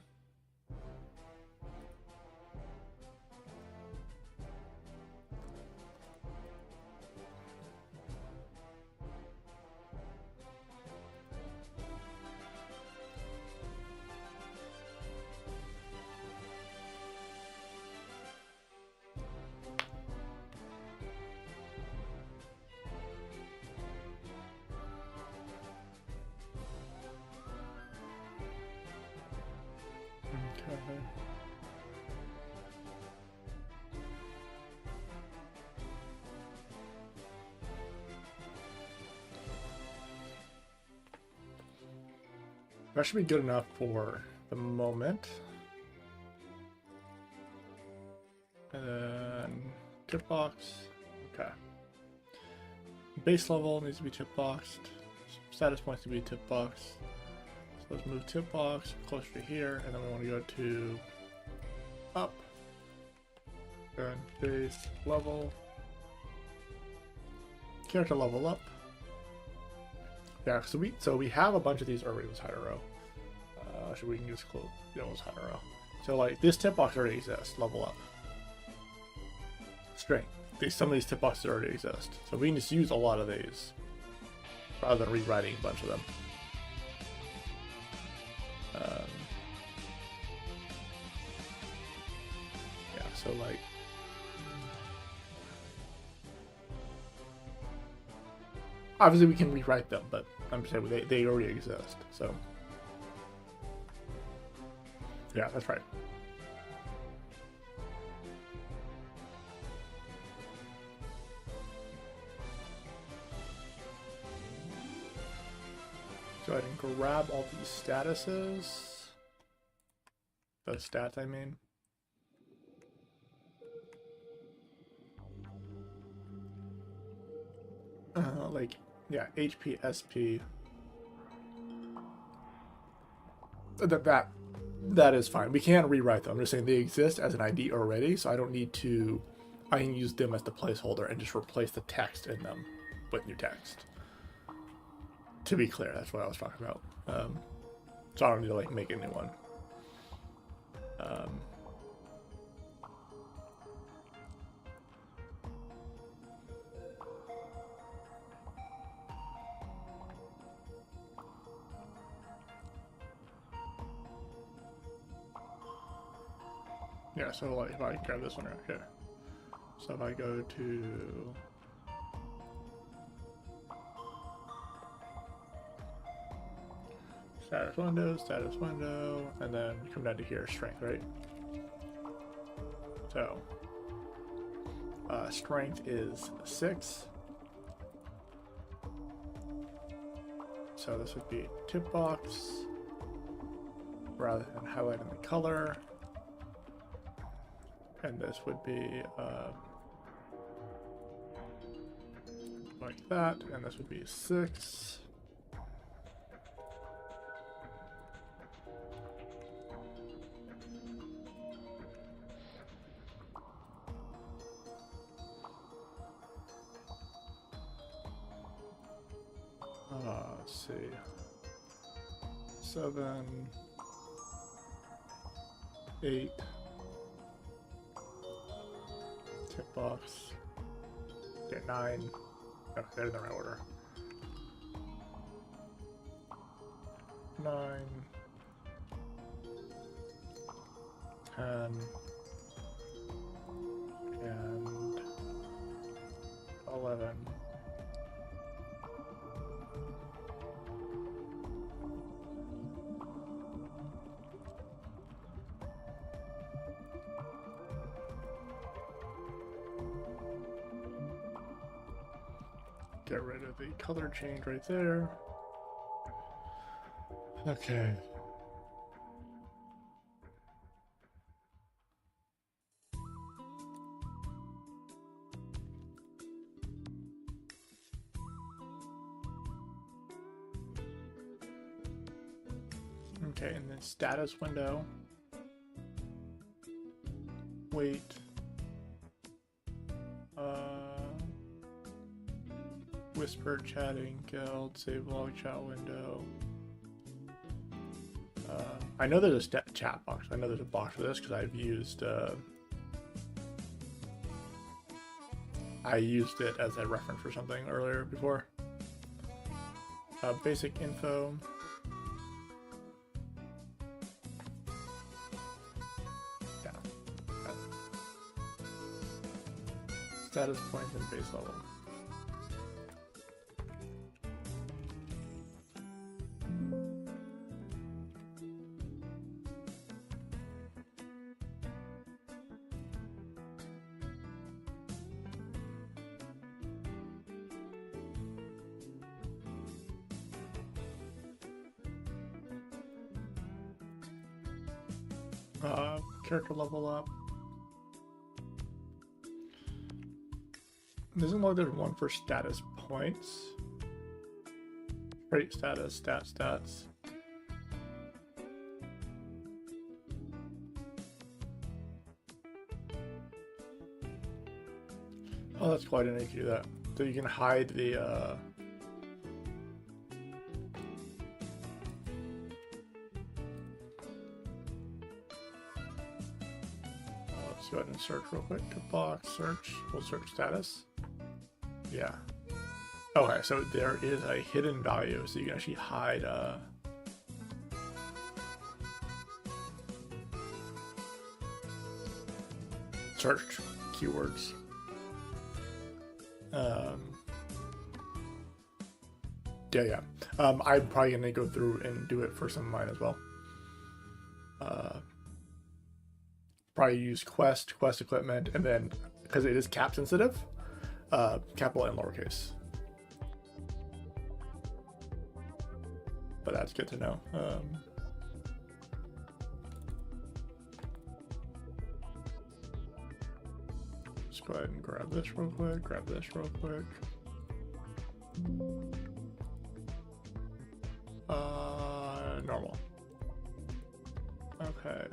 Okay. That should be good enough for the moment. And then tip box. Okay. Base level needs to be tip boxed. Status points to be tip boxed. So let's move tip box closer to here, and then we want to go to up. Then base level. Character level up. Yeah, so we have a bunch of these already with Hydro. So we can just close with Hydro. So like this tip box already exists. Level up. Strength. Some of these tip boxes already exist, so we can just use a lot of these rather than rewriting a bunch of them. Yeah, so like. Obviously we can rewrite them, but I'm saying they already exist, so. Yeah, that's right. Go ahead and grab all these statuses. The stats, I mean. Like, yeah, HP, SP. That is fine. We can't rewrite them. I'm just saying they exist as an ID already, so I don't need to. I can use them as the placeholder and just replace the text in them with new text. To be clear, that's what I was talking about. So I don't need to like make a new one. Yeah, so like if I grab this one right here. So if I go to status window, and then come down to here, strength, right? So strength is 6. So this would be tip box rather than highlighting the color. And this would be like that, and this would be 6. Let's see. 7, 8. Tip box. Get 9. Oh, they're in the right order. 9, 10, and 11. Get rid of the color change right there. Okay. Okay, in the status window, wait. Whisper, chatting, guild, save log, chat window. I know there's a chat box. I know there's a box for this because I've used. I used it as a reference for something earlier before. Basic info. Yeah. Status points and base level. Character level up. Doesn't look like there's one for status points. Trait status, stats. Oh, that's cool. I didn't know you could do that. So you can hide the let's go ahead and search real quick. Box search. We'll search status. Yeah. Okay, so there is a hidden value, so you can actually hide search keywords. Yeah. I'm probably gonna go through and do it for some of mine as well. Probably use quest equipment, and then because it is cap sensitive, capital and lowercase. But that's good to know. Let's go ahead and grab this real quick, grab this real quick. Normal. Okay.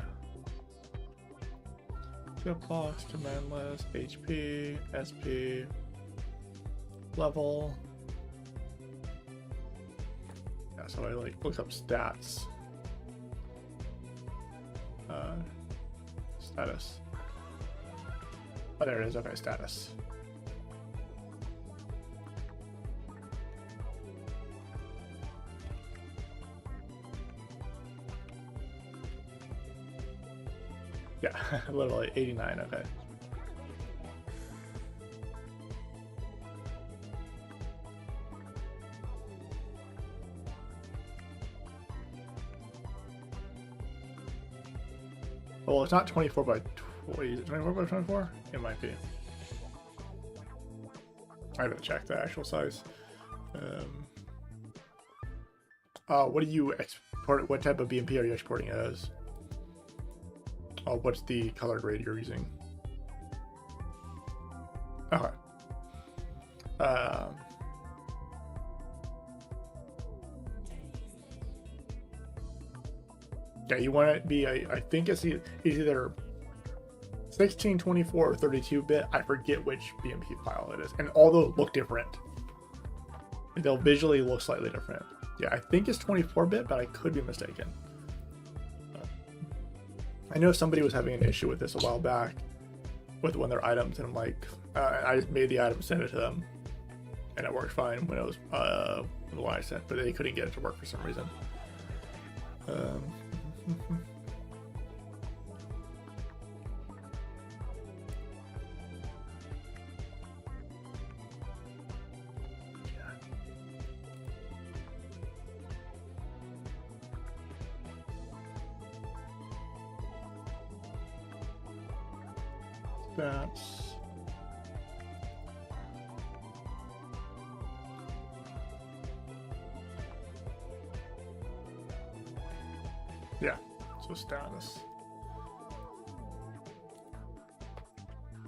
Tip box, command list, HP, SP, level. Yeah, so I like looked up stats. Status. Oh, there it is. Okay, status. Yeah, literally 89. Okay. Well, it's not 24 by 20. Is it 24 by 24? It might be. I have to check the actual size. What do you export? What type of BMP are you exporting as? Oh, what's the color grade you're using? Okay. Yeah, you want it to be, I think it's either 16, 24, or 32-bit. I forget which BMP file it is. And all those look different. They'll visually look slightly different. Yeah, I think it's 24-bit, but I could be mistaken. I know somebody was having an issue with this a while back with one of their items, and I'm like, I just made the item, sent it to them, and it worked fine when it was the one I sent, but they couldn't get it to work for some reason. That's yeah, so status.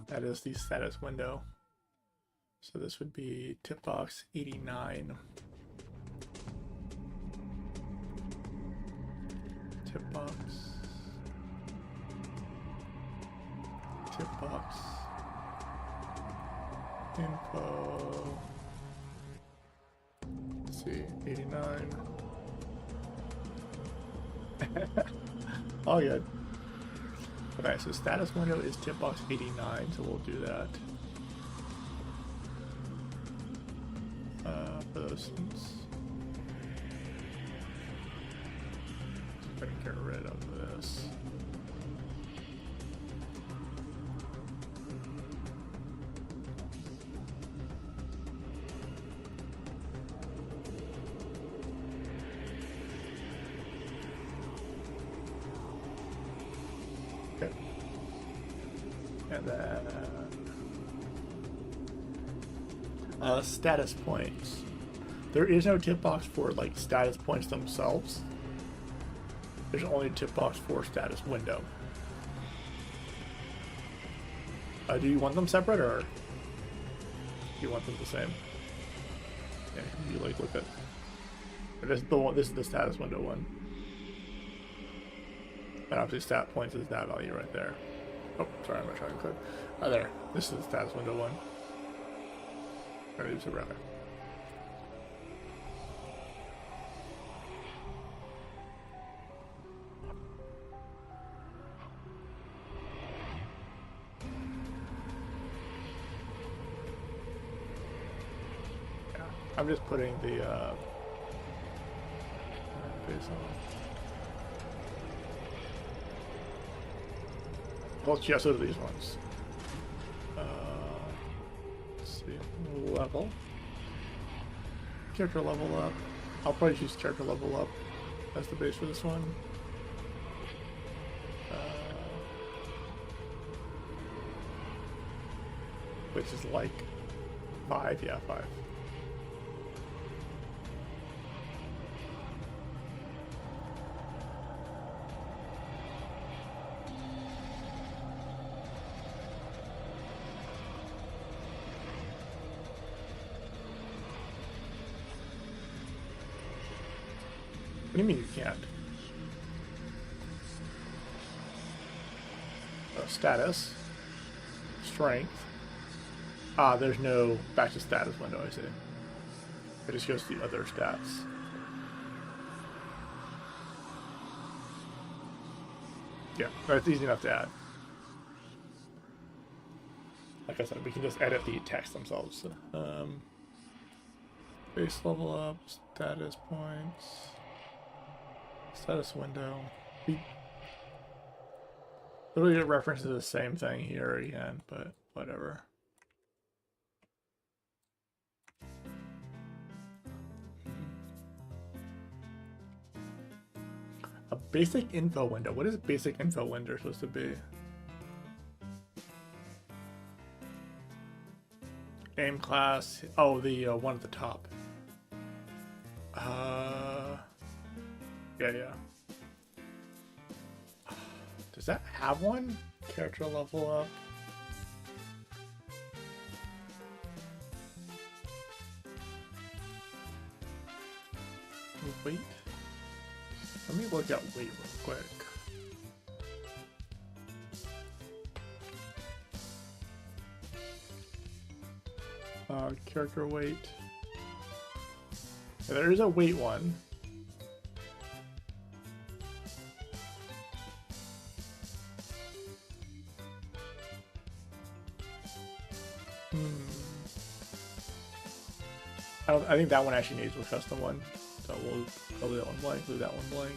That is the status window. So this would be tip box 89. Tip box. Tip box. Info. Let's see, 89. All good. Okay, so status window is tip box 89, so we'll do that. For those things. If I can get rid of this. Okay. And then status points. There is no tip box for like status points themselves. There's only a tip box for status window. Do you want them separate or do you want them the same? Yeah, you like look at this is the one. This is the status window one. And obviously stat points is that value right there. Oh, sorry, I'm not trying to click. There. This is the status window one. It's around there. Yeah, I'm just putting the base on. Well, yes, those are these ones. Let's see. Level. Character level up. I'll probably use character level up as the base for this one. Which is like 5, yeah, 5. do you mean you can't? Status. Strength. Ah, there's no back to status window, I see. It just goes to the other stats. Yeah, that's easy enough to add. Like I said, we can just edit the text themselves. Base level up, status points, status window. We literally get references to the same thing here again, but whatever. A basic info window. What is basic info window supposed to be? Aim class. Oh, the one at the top. Yeah. Does that have one? Character level up. Wait. Let me look at weight real quick. Character weight. Yeah, there is a weight one. I think that one actually needs a custom one. So we'll leave that one blank, leave that one blank.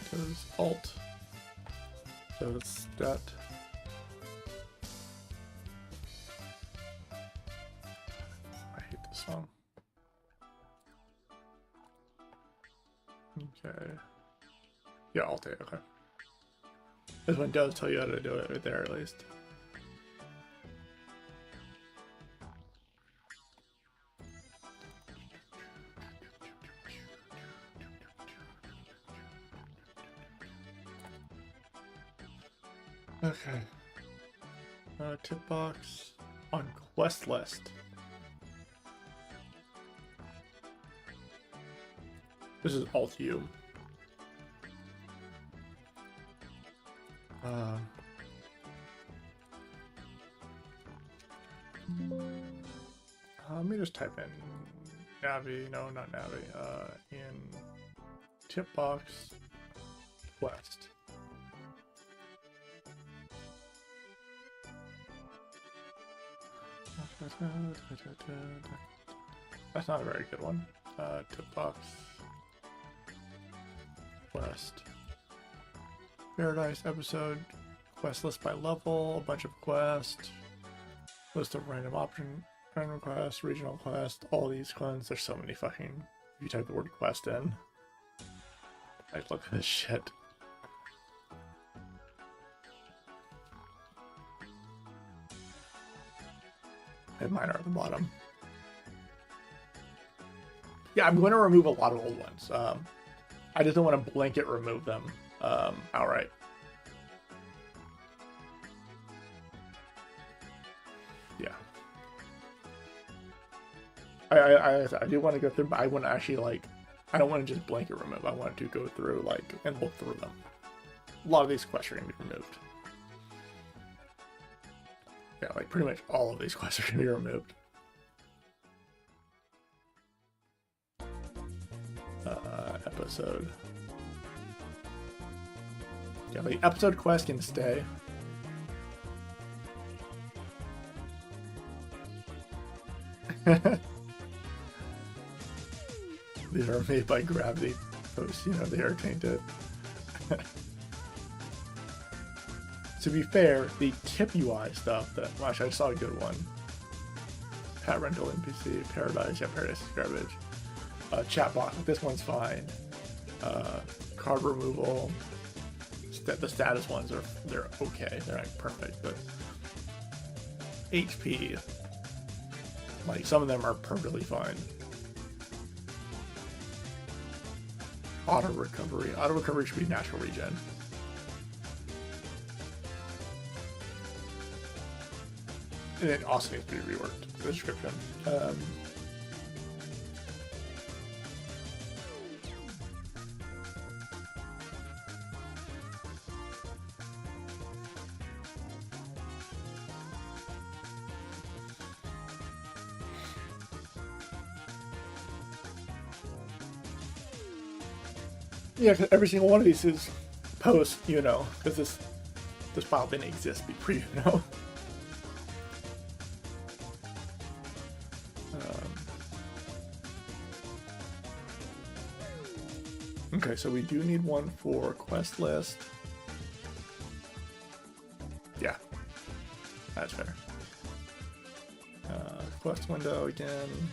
Does alt. Does stat. I hate this song. Okay. Yeah, alt A, okay. This one does tell you how to do it right there at least. Okay. Tip box on quest list. This is Alt U. Let me just type in Navi. No, not Navi. In tip box quest. That's not a very good one. Tip box quest. Paradise episode. Quest list by level. A bunch of quests. List of random quests, regional quest. All these ones. There's so many fucking. If you type the word quest in. Like, look at this shit. And mine are at the bottom. Yeah, I'm going to remove a lot of old ones. I just don't want to blanket remove them outright. Yeah. I do want to go through, but I want to actually, like, I don't want to just blanket remove. I want to go through, like, and look through them. A lot of these quests are going to be removed. Yeah, like pretty much all of these quests are going to be removed. Episode. Yeah, the episode quest can stay. These are made by Gravity Post, you know, they are tainted. To be fair, the tip UI stuff that, well, actually I saw a good one. Pet rental NPC, Paradise, yeah, Paradise is garbage. Chatbot, this one's fine. Card removal, the status ones they're okay, they're not perfect, but HP, like some of them are perfectly fine. Auto recovery should be natural regen. And it also needs to be reworked, the description. Yeah, 'cause every single one of these is post, you know, because this file didn't exist before, you know. Okay, so we do need one for quest list. Yeah, that's fair. Quest window again.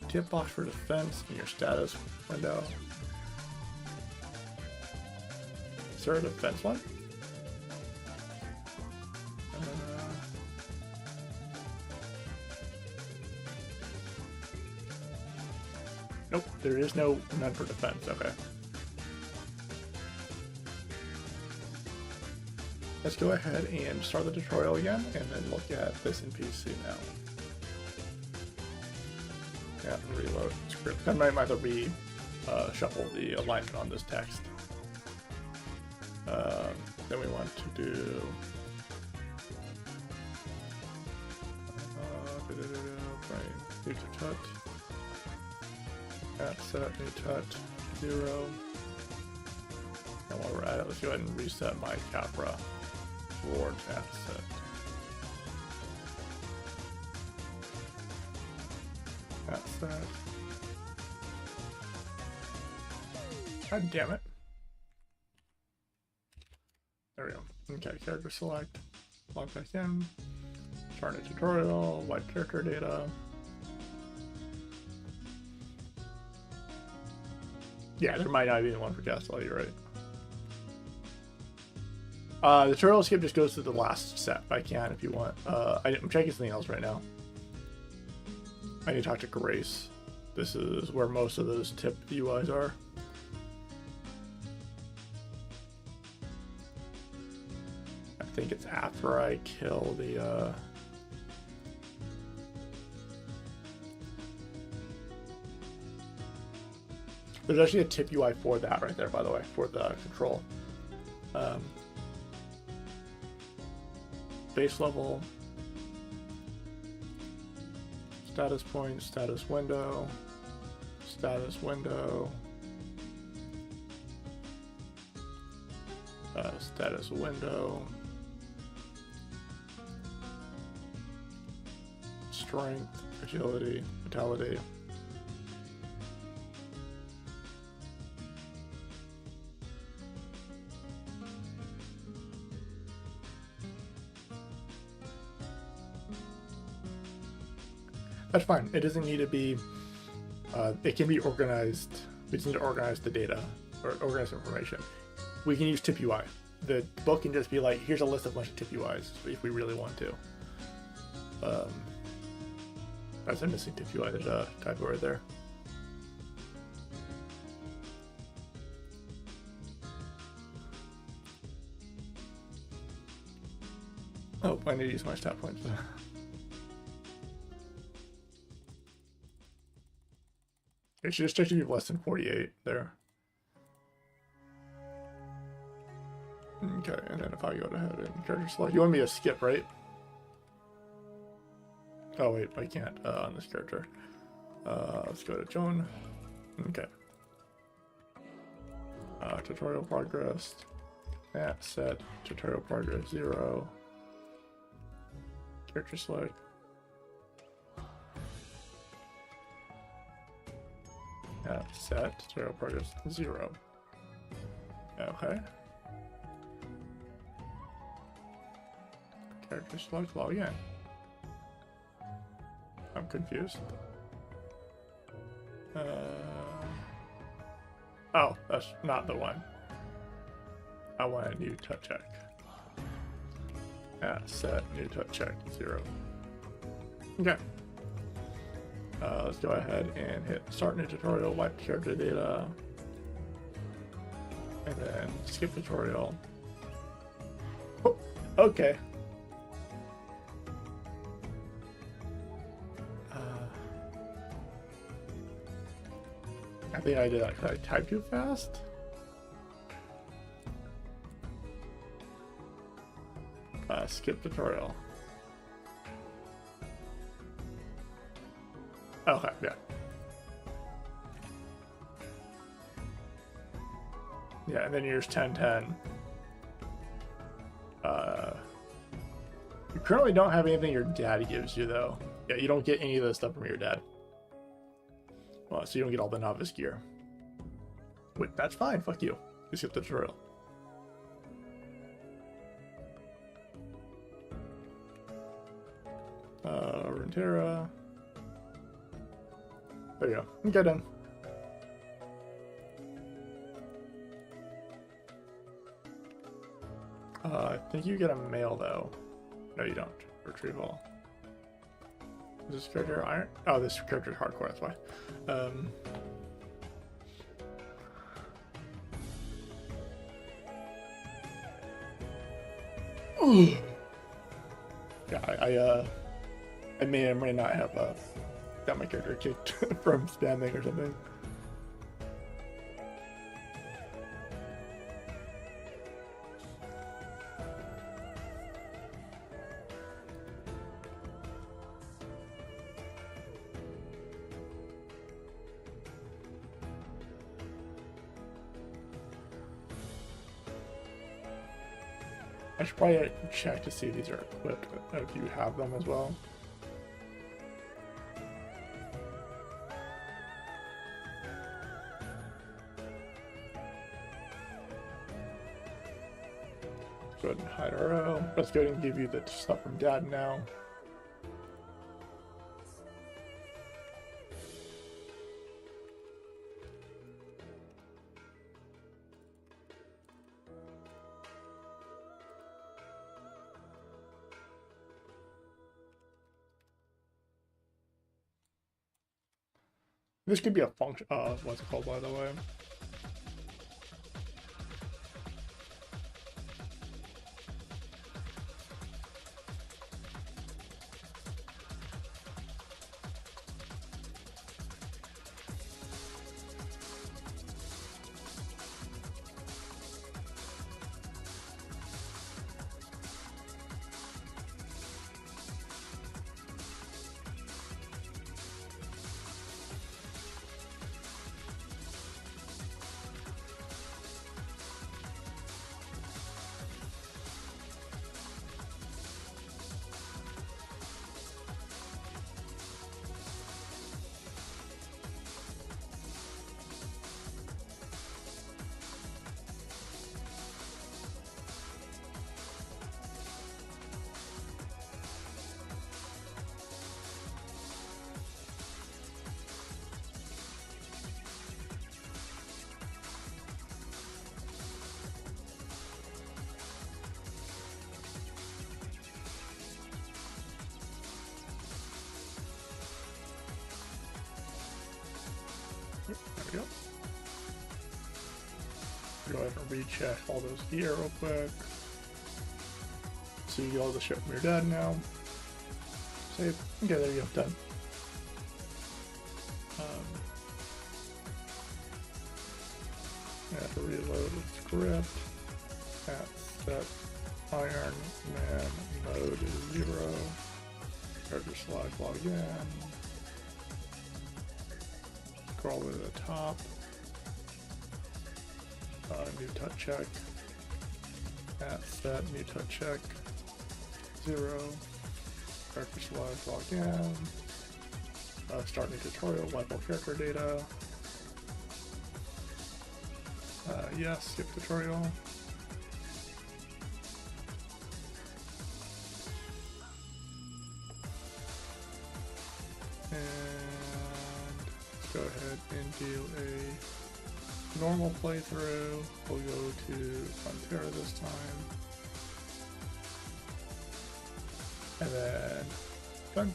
Tip box for defense in your status window. Is there a defense one? Nope, there is none for defense. Okay. Let's go ahead and start the tutorial again, and then look at this NPC now. Yeah, reload script. I might have to shuffle the alignment on this text. Then we want to do new to tut. Set new tut 0. And while we're at it, let's go ahead and reset my Capra rewards asset. That's that. God damn it. There we go. Okay, character select. Log back in. Start a tutorial. Wipe character data. Yeah, there might not be one for Castle, you're right. The tutorial skip just goes to the last step. I can if you want. I'm checking something else right now. I need to talk to Grace. This is where most of those tip UIs are. I think it's after I kill the There's actually a tip UI for that right there, by the way, for the control. Base level, status point, status window, status window, status window, strength, agility, vitality. That's fine. It doesn't need to be, it can be organized. We just need to organize the data or organize information. We can use tip UI. The book can just be like, here's a list of a bunch of tip UIs if we really want to. That's a missing tip UI. There's a typo right there. Oh, I need to use my stat points. It should just check to be less than 48 there. Okay, and then if I go ahead and character select, you want me to skip, right? Oh wait, I can't on this character. Let's go to Joan. Okay. Tutorial progress. Set tutorial progress 0. Character select. Set tutorial progress 0. Okay. Character select, log in. I'm confused. Oh, that's not the one. I want a new tut check. Set new tut check 0. Okay. Let's go ahead and hit start new tutorial, wipe character data, and then skip tutorial. Oh, okay. I think I did that because I typed too fast. Skip tutorial. Okay, yeah. Yeah, and then here's 1010. You currently don't have anything your dad gives you, though. Yeah, you don't get any of the stuff from your dad. Well, so you don't get all the novice gear. Wait, that's fine. Fuck you. You skip the tutorial. Runeterra. There you go. Okay, done. I think you get a mail, though. No, you don't. Retrieval. Is this character iron? Oh, this character's hardcore, that's why. Yeah, I may or may not have got my character kicked from spamming or something. I should probably check to see if these are equipped, if you have them as well. Go ahead and hide RO. Let's go ahead and give you the stuff from Dad now. This could be a function. What's it called, by the way? There we go. Go ahead and recheck all those gear real quick. So you get all the shit from your dad now. Save. Okay, there you go. Done. I have to reload the script. Set Iron Man mode is 0. Character select log in. Scroll to the top. New touch check. Set new touch check. 0. Character select log in. Start new tutorial. Wipe all character data. Yes, skip tutorial. And let's go ahead and do a normal playthrough. We'll go to Runeterra this time. And then done.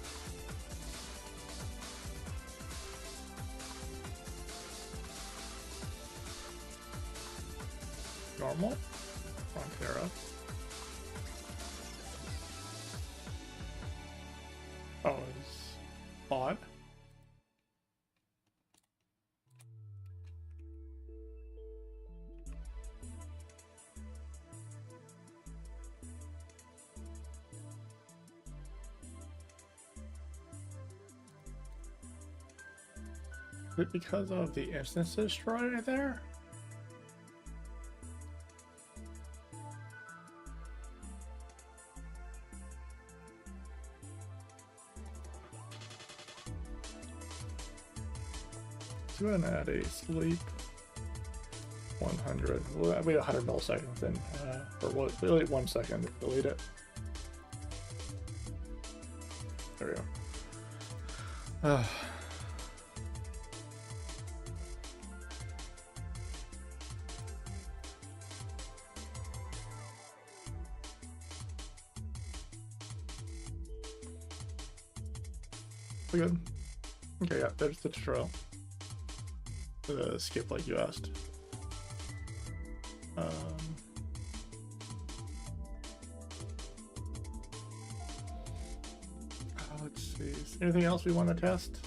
Normal, Runeterra. Oh, it's odd. Is it because of the instance destroyer there? Let's go ahead and add a sleep 100. We'll wait 100 milliseconds then, or we'll wait 1 second to delete it. There we go. We good? Okay, yeah, there's the tutorial. Skip like you asked. Let's see. Anything else we want to test?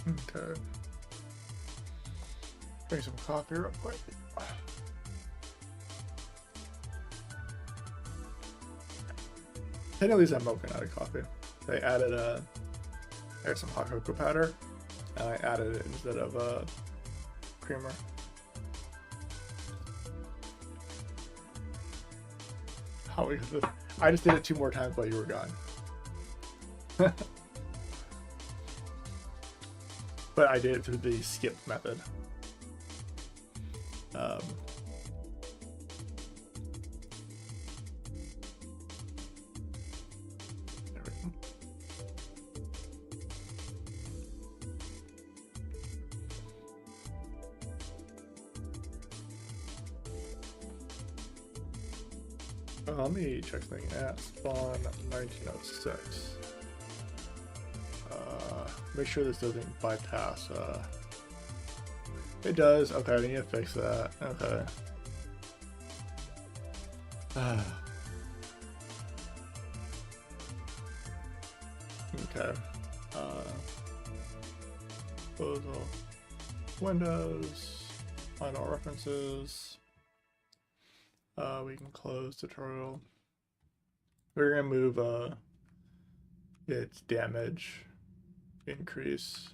Okay. Drink some coffee real quick. Technically, I'm mocha, not a coffee. They added I got some hot cocoa powder, and I added it instead of creamer. How we? I just did it 2 more times while you were gone. But I did it through the skip method. There we go. Let me check something at spawn 1906. Make sure this doesn't bypass. It does. Okay, I need to fix that. Okay. Okay. Proposal. Windows. Find all references. We can close tutorial. We're gonna move its damage increase.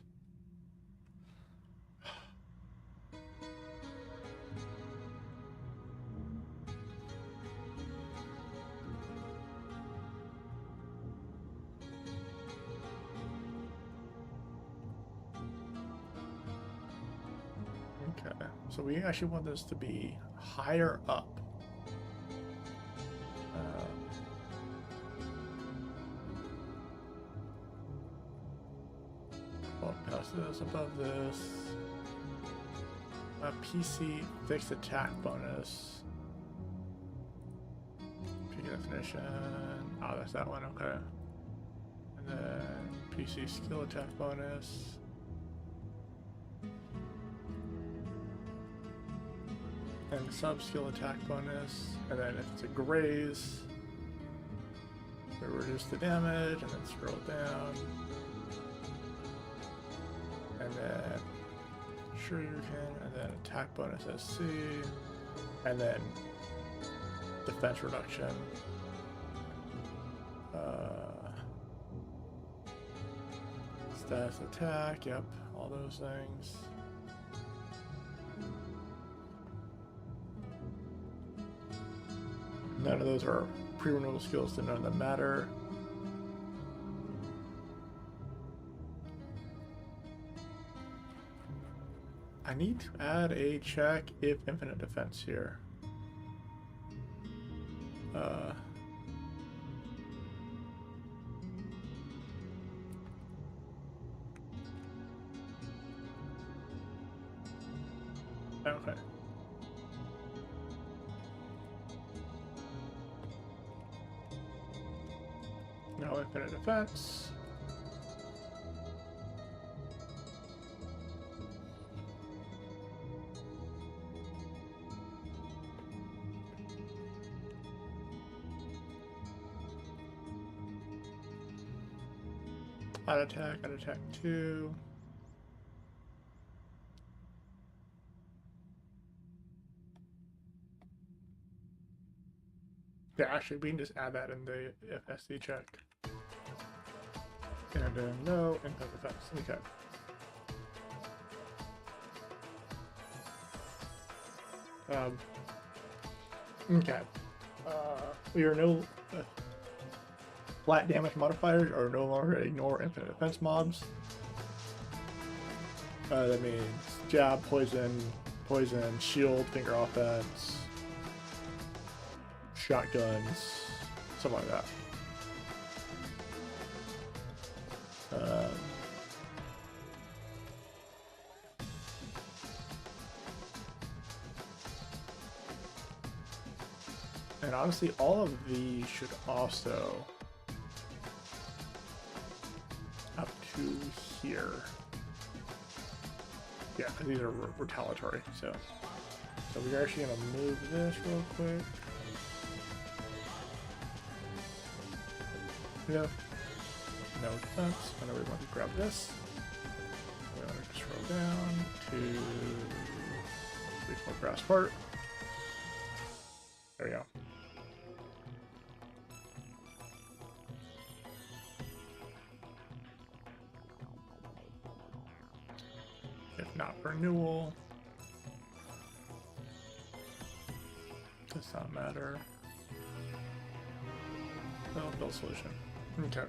Okay, so we actually want this to be higher up. Past this, above this. PC fixed attack bonus. Peak definition. Oh, that's that one. Okay. And then PC skill attack bonus. And sub skill attack bonus. And then if it's a graze, we reduce the damage, and then scroll down. And then sure you can, and then attack bonus SC, and then defense reduction. Status attack, yep, all those things. None of those are pre-renewal skills, so none of them matter. I need to add a check if infinite defense here. Okay. No infinite defense. Auto attack 2. Yeah, actually, we can just add that in the FSC check. And then no infinite defense. Okay. Okay. We are no flat damage modifiers are no longer ignore infinite defense mobs. That means jab, poison, shield, finger offense, shotguns, something like that. And honestly, all of these should also up to here. Yeah, because these are retaliatory. So we're actually gonna move this real quick. Yeah. No defense. Whenever we want to grab this, we want to scroll down to 3-4 grass part. There we go. If not renewal, does not matter. No, build solution. Okay.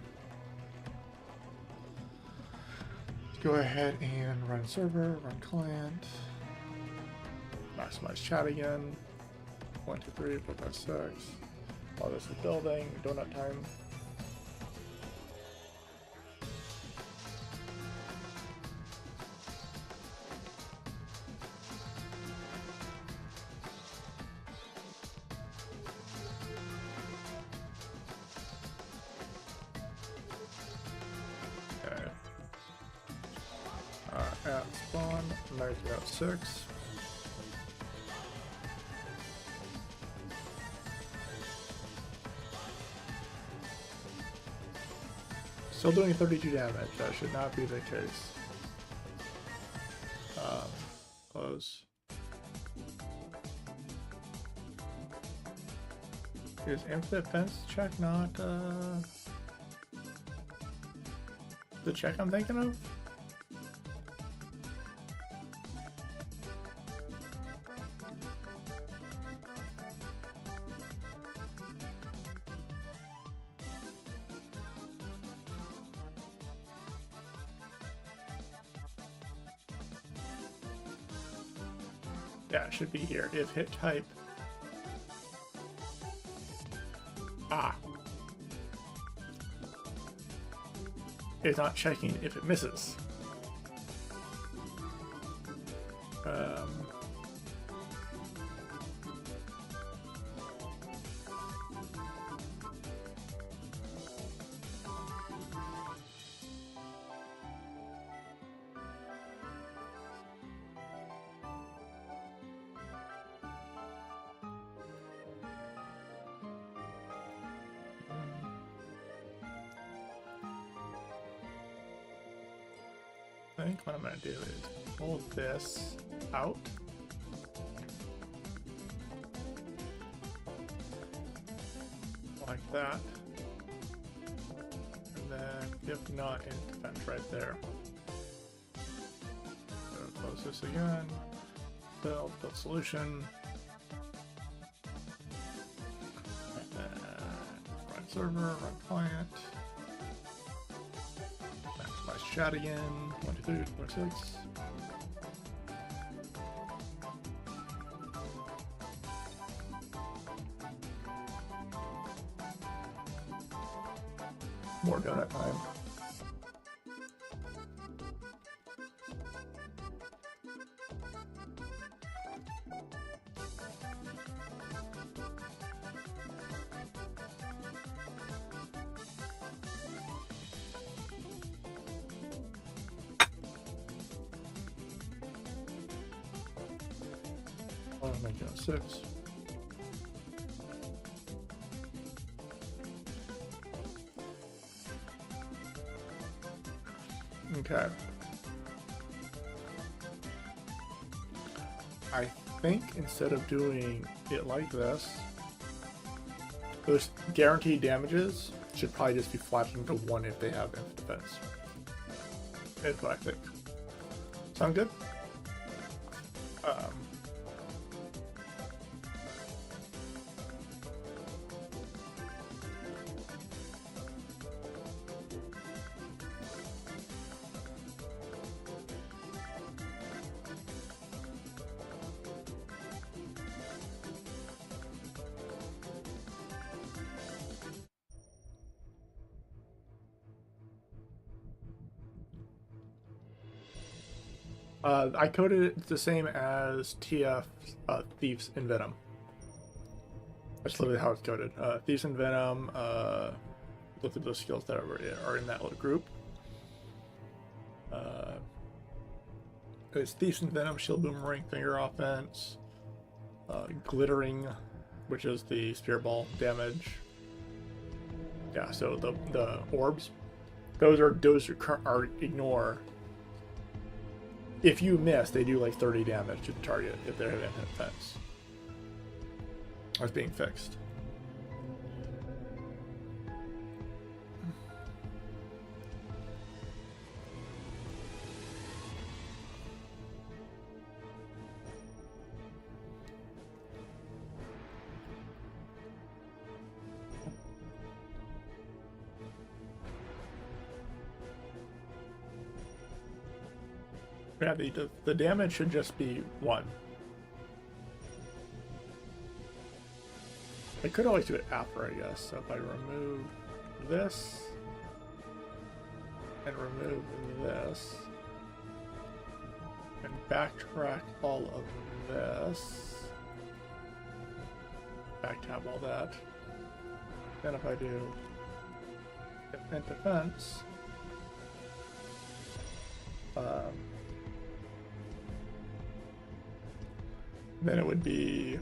Let's go ahead and run server, run client, maximize chat again. 1, 2, 3, 4, 5, 6. While this is building, donut time. Okay. At spawn, make it 6. Still doing 32 damage. That should not be the case. Close. Is infinite defense check not the check I'm thinking of? Yeah, it should be here. If hit type. It's not checking if it misses. I think what I'm going to do is pull this out. Like that. And then, if not, in defense right there. So close this again. Build solution. And then run server, run client. Maximize chat again. 1, 2, 3, 4, 6. More donut time. 1906. Okay. I think instead of doing it like this, those guaranteed damages should probably just be flattened to 1 if they have infinite defense. That's what I think. Sound good? I coded it the same as TF Thieves in Venom. That's literally how it's coded. Thieves in Venom, look at those skills that are in that little group. It's Thieves in Venom, Shield Boomerang, Finger Offense, Glittering, which is the Spirit Ball damage. Yeah, so the orbs, those are ignore. If you miss, they do like 30 damage to the target if they have infinite defense. That's being fixed. Yeah, the damage should just be 1. I could always do it after, I guess. So if I remove this and remove this and backtrack all of this, backtab all that, then if I do infinite defense, then it would be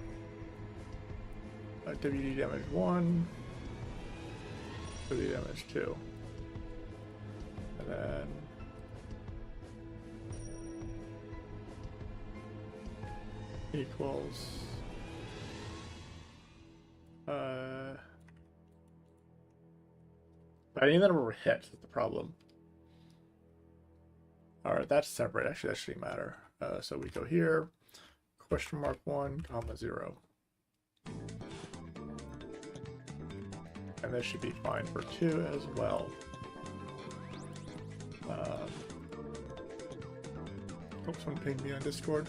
WD damage 1, WD damage 2, and then equals but any of them were hit is the problem. Alright, that's separate. Actually, that shouldn't matter. So we go here. Question mark 1, comma 0. And this should be fine for 2 as well. Someone pinged me on Discord.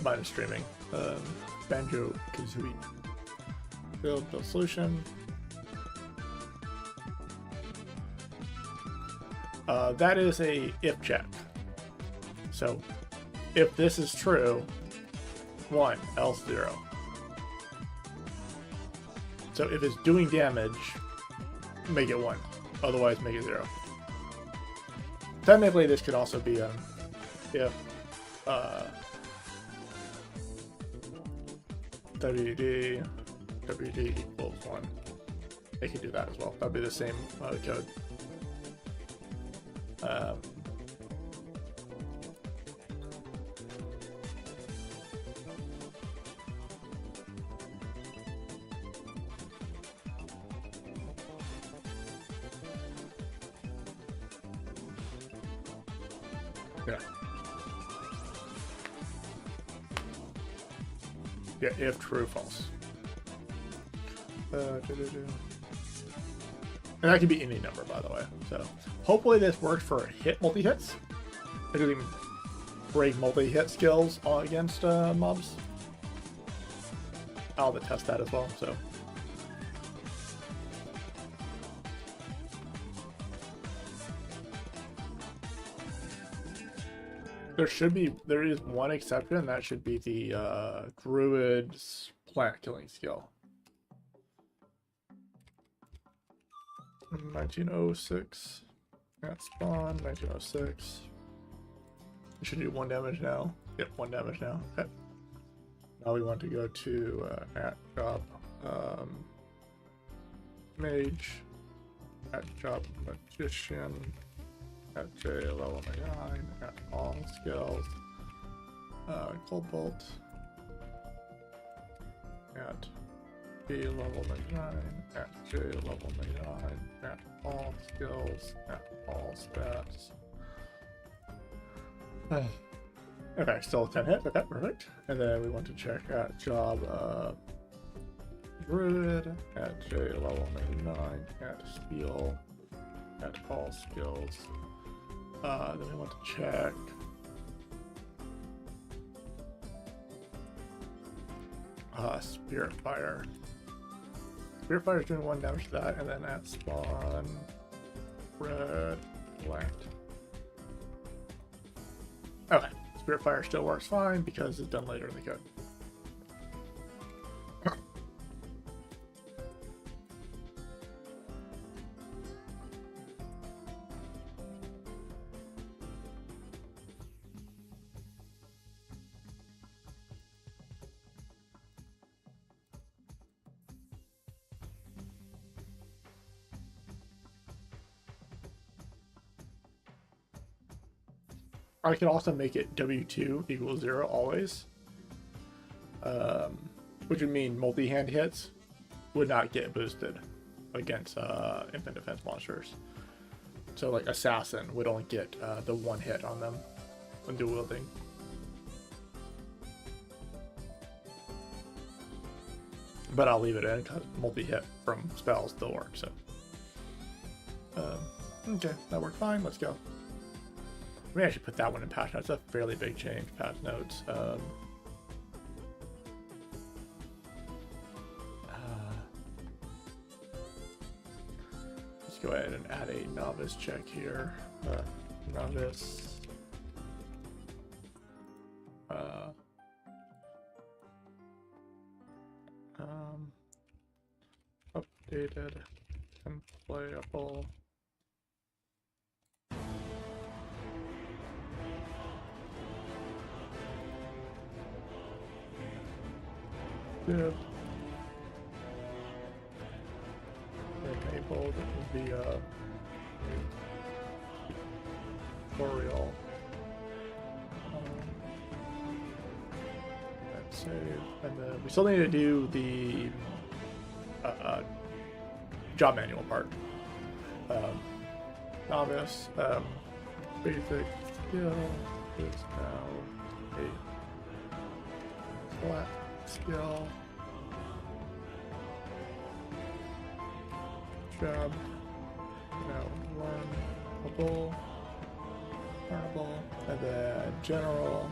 Mine is streaming. Banjo Kazooie. Build solution. That is a if check. So if this is true, 1, else 0. So if it's doing damage, make it 1. Otherwise, make it 0. Technically, this could also be if WD equals 1. They could do that as well. That'd be the same code. Yeah, if true, false. And that could be any number, by the way. So hopefully this works for multi-hits. It doesn't even break multi-hit skills against mobs. I'll test that as well, so. There is one exception, and that should be the Druid's plant killing skill. 1906. That's spawn, 1906. You should do 1 damage now. Yep, 1 damage now. Okay. Now we want to go to at job mage, at job magician, at J level 9, at all skills, cobalt, at B level 99, at J level 99, at all skills, at all stats. Okay, still 10 hit. Okay, perfect. And then we want to check at job druid, at J level 99, at steel, at all skills. Then we want to check Spirit Fire. Spirit Fire is doing 1 damage to that, and then at spawn, red, white. Okay, Spirit Fire still works fine because it's done later in the code. I can also make it W2 equals 0 always, which would mean multi-hand hits would not get boosted against infinite defense monsters. So like Assassin would only get the 1 hit on them when dual wielding. But I'll leave it in because multi-hit from spells still work. So okay, that worked fine. Let's go. We actually put that one in patch notes. That's a fairly big change. Patch notes. Let's go ahead and add a novice check here. Novice. Updated and playable. Enabled the tutorial. Let's save, and then we still need to do the job manual part. Novice, basic skill is now a flat skill. Job. Now learnable, and then general.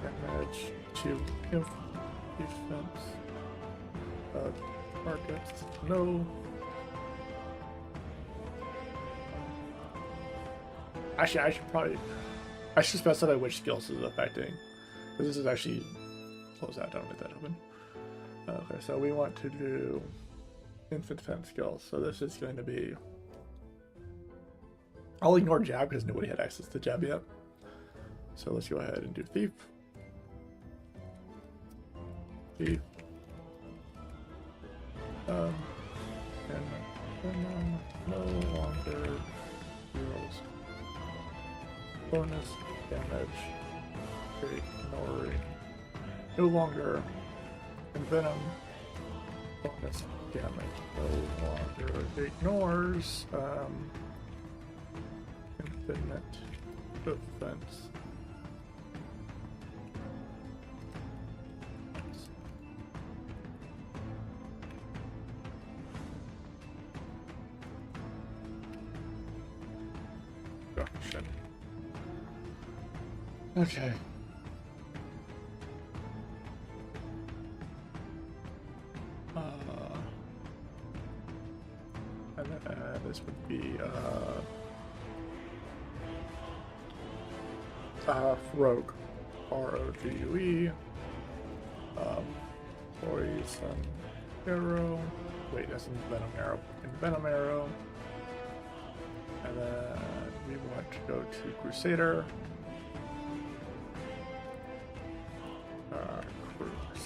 Damage to defense. Targets. No. Actually, I should specify which skills this is affecting. This is actually, close that down, get that open. Okay, so we want to do infant defense skills. So this is going to be, I'll ignore jab because nobody had access to jab yet. So let's go ahead and do thief. Thief. And no longer deals bonus damage. Ignoring. No longer envenom bonus damage. No longer ignores infinite defense. Okay. And then this would be Rogue, R-O-G-U-E, Poison Arrow. Wait, that's in Venom Arrow. In Venom Arrow, and then we want to go to Crusader.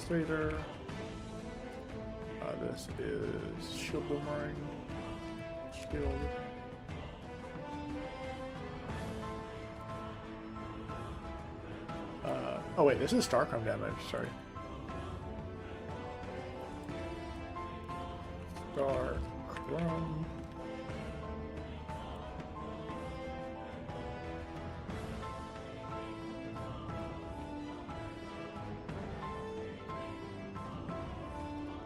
Devastator. This is Shield Boomerang. Shield. Oh wait, this is Starcrum damage, sorry. Starcrum.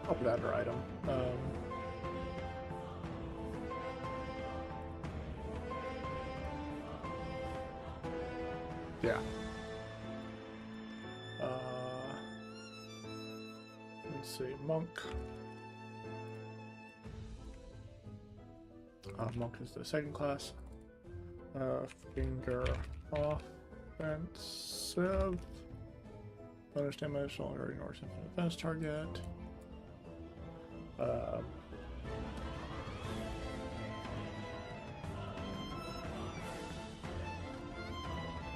I'll put that under item. Yeah. Let's see, Monk. Monk is the second class. Finger offensive. Bonus damage, no longer ignores an defense target.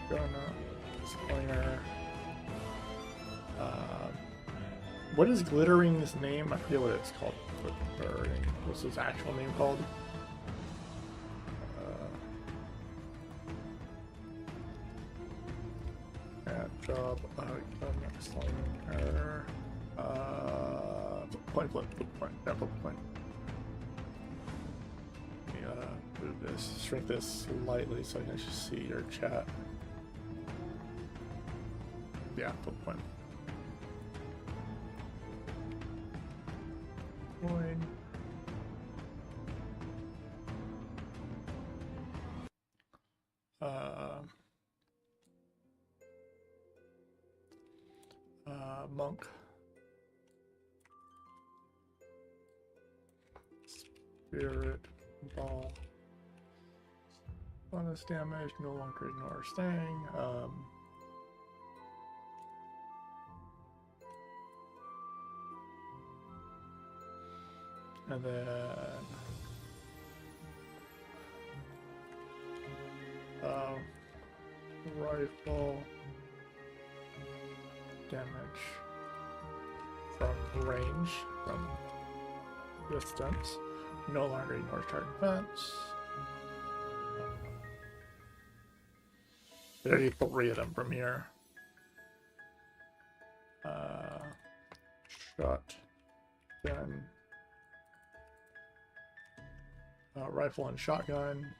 Gonna Slinger. What is Glittering's name? I forget what it's called. Glittering. What's his actual name called? Job. Slinger. Point flip. Point. Yeah, flip point. Let me move this. Shrink this slightly so I can actually see your chat. Yeah, flip point. Coin. Monk. Spirit Ball. Bonus damage, no longer ignore staying. And then rifle damage from range, from distance, no longer ignores target defense. There's 3 of them from here. Shotgun. Rifle and shotgun,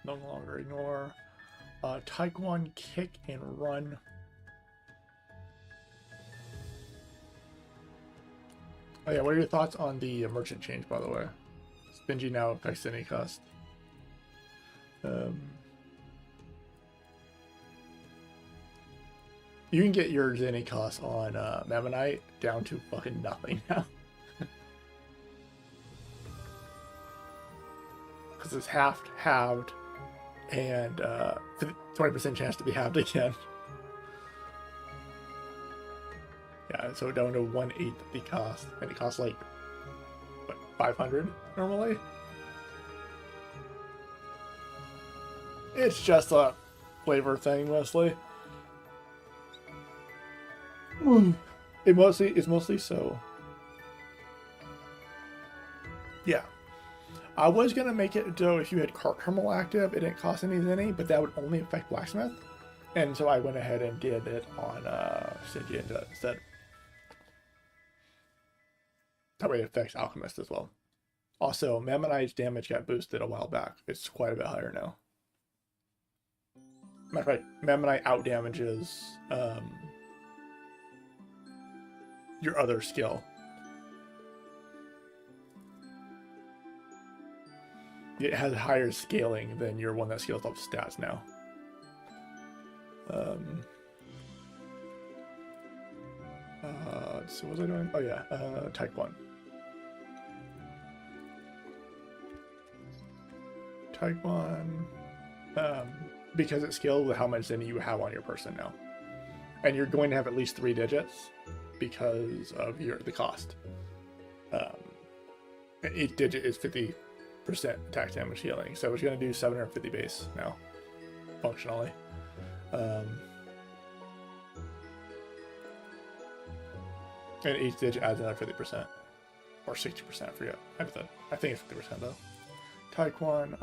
no longer ignore. Taekwon, kick and run. Oh yeah, what are your thoughts on the merchant change, by the way? Stingy now affects any cost. You can get your Zenny cost on Memmonite down to fucking nothing now. Because it's halved, and 20% chance to be halved again. Yeah, so down to 1/8 of the cost, and it costs like, what, 500 normally? It's just a flavor thing, mostly. It's mostly so. Yeah. I was gonna make it so if you had Cart Terminal active, it didn't cost any, but that would only affect Blacksmith. And so I went ahead and did it on Stingy instead. That way it affects Alchemist as well. Also, Memmonite's damage got boosted a while back. It's quite a bit higher now. Matter of fact, Memmonite outdamages your other skill. It has higher scaling than your one that scales up stats now. So what was I doing? Oh yeah, Taekwon. Because it's scaled with how much Zenny you have on your person now. And you're going to have at least 3 digits because of the cost. 8 digit is 50% attack damage healing, so it's going to do 750 base now, functionally. And each stitch adds another 50%. Or 60%, I forget. I think it's 50% though. Taekwon,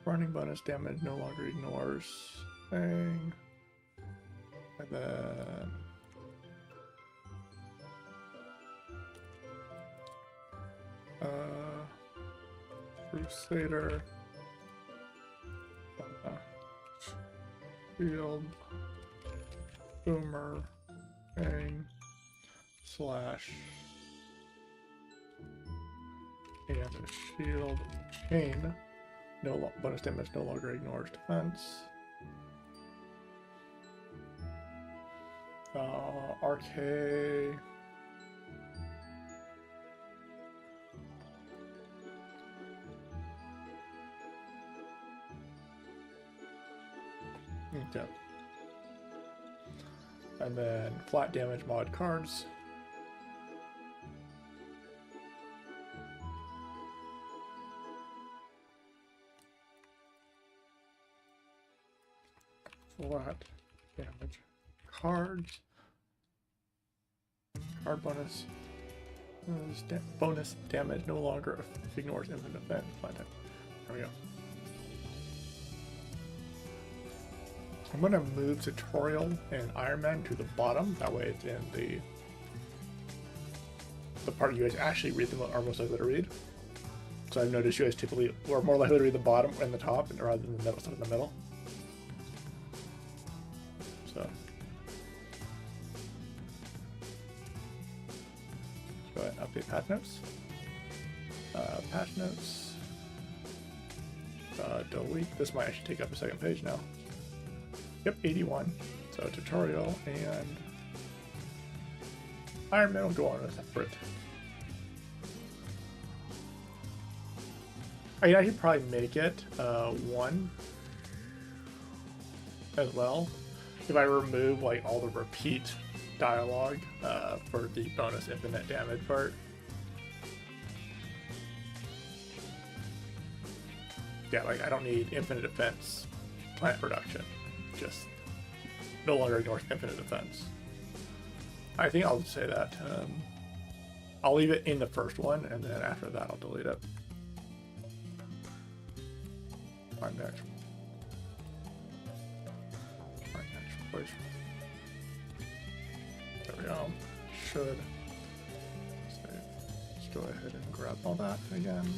running bonus damage no longer ignores thing. And then Crusader, Shield, Boomer, Bang, Slash, and Shield Chain. No bonus damage no longer ignores defense. RK. Okay. And then flat damage mod cards. Flat damage cards. Card bonus. Bonus damage no longer ignores infinite defense. Flat damage. There we go. I'm gonna move tutorial and Iron Man to the bottom. That way it's in the part you guys actually read are most likely to read. So I've noticed you guys typically are more likely to read the bottom and the top rather than the middle, stuff in the middle. So go ahead and update patch notes. Patch notes. Delete. This might actually take up a second page now. Yep, 81. So tutorial and Iron Man will go on a separate. I should probably make it 1 as well. If I remove like all the repeat dialogue for the bonus infinite damage part. Yeah, like I don't need infinite defense plant production. Just no longer ignores infinite defense. I think I'll say that. I'll leave it in the first one, and then after that I'll delete it. My next place. There we go. Should save. Let's go ahead and grab all that again.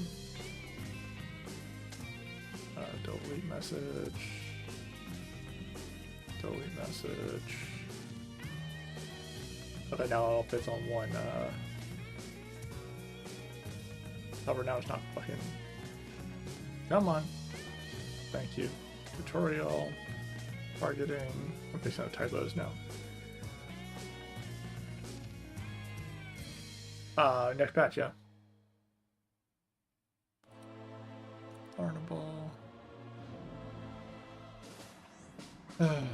Delete message. Delete message. Okay, now it all fits on one. However, now it's not fucking. Come on. Thank you. Tutorial. Targeting. I'm fixing out typos now. Next patch, yeah. Carnival. And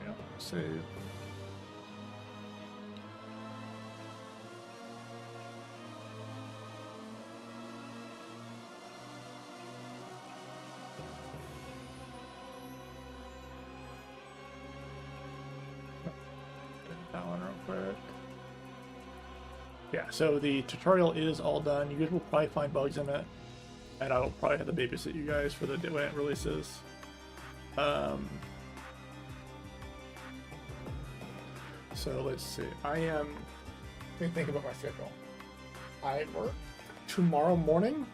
yeah, save. That one real quick. Yeah, so the tutorial is all done. You guys will probably find bugs in it, and I'll probably have to babysit you guys for the day when it releases. So let's see. Let me think about my schedule. I work tomorrow morning,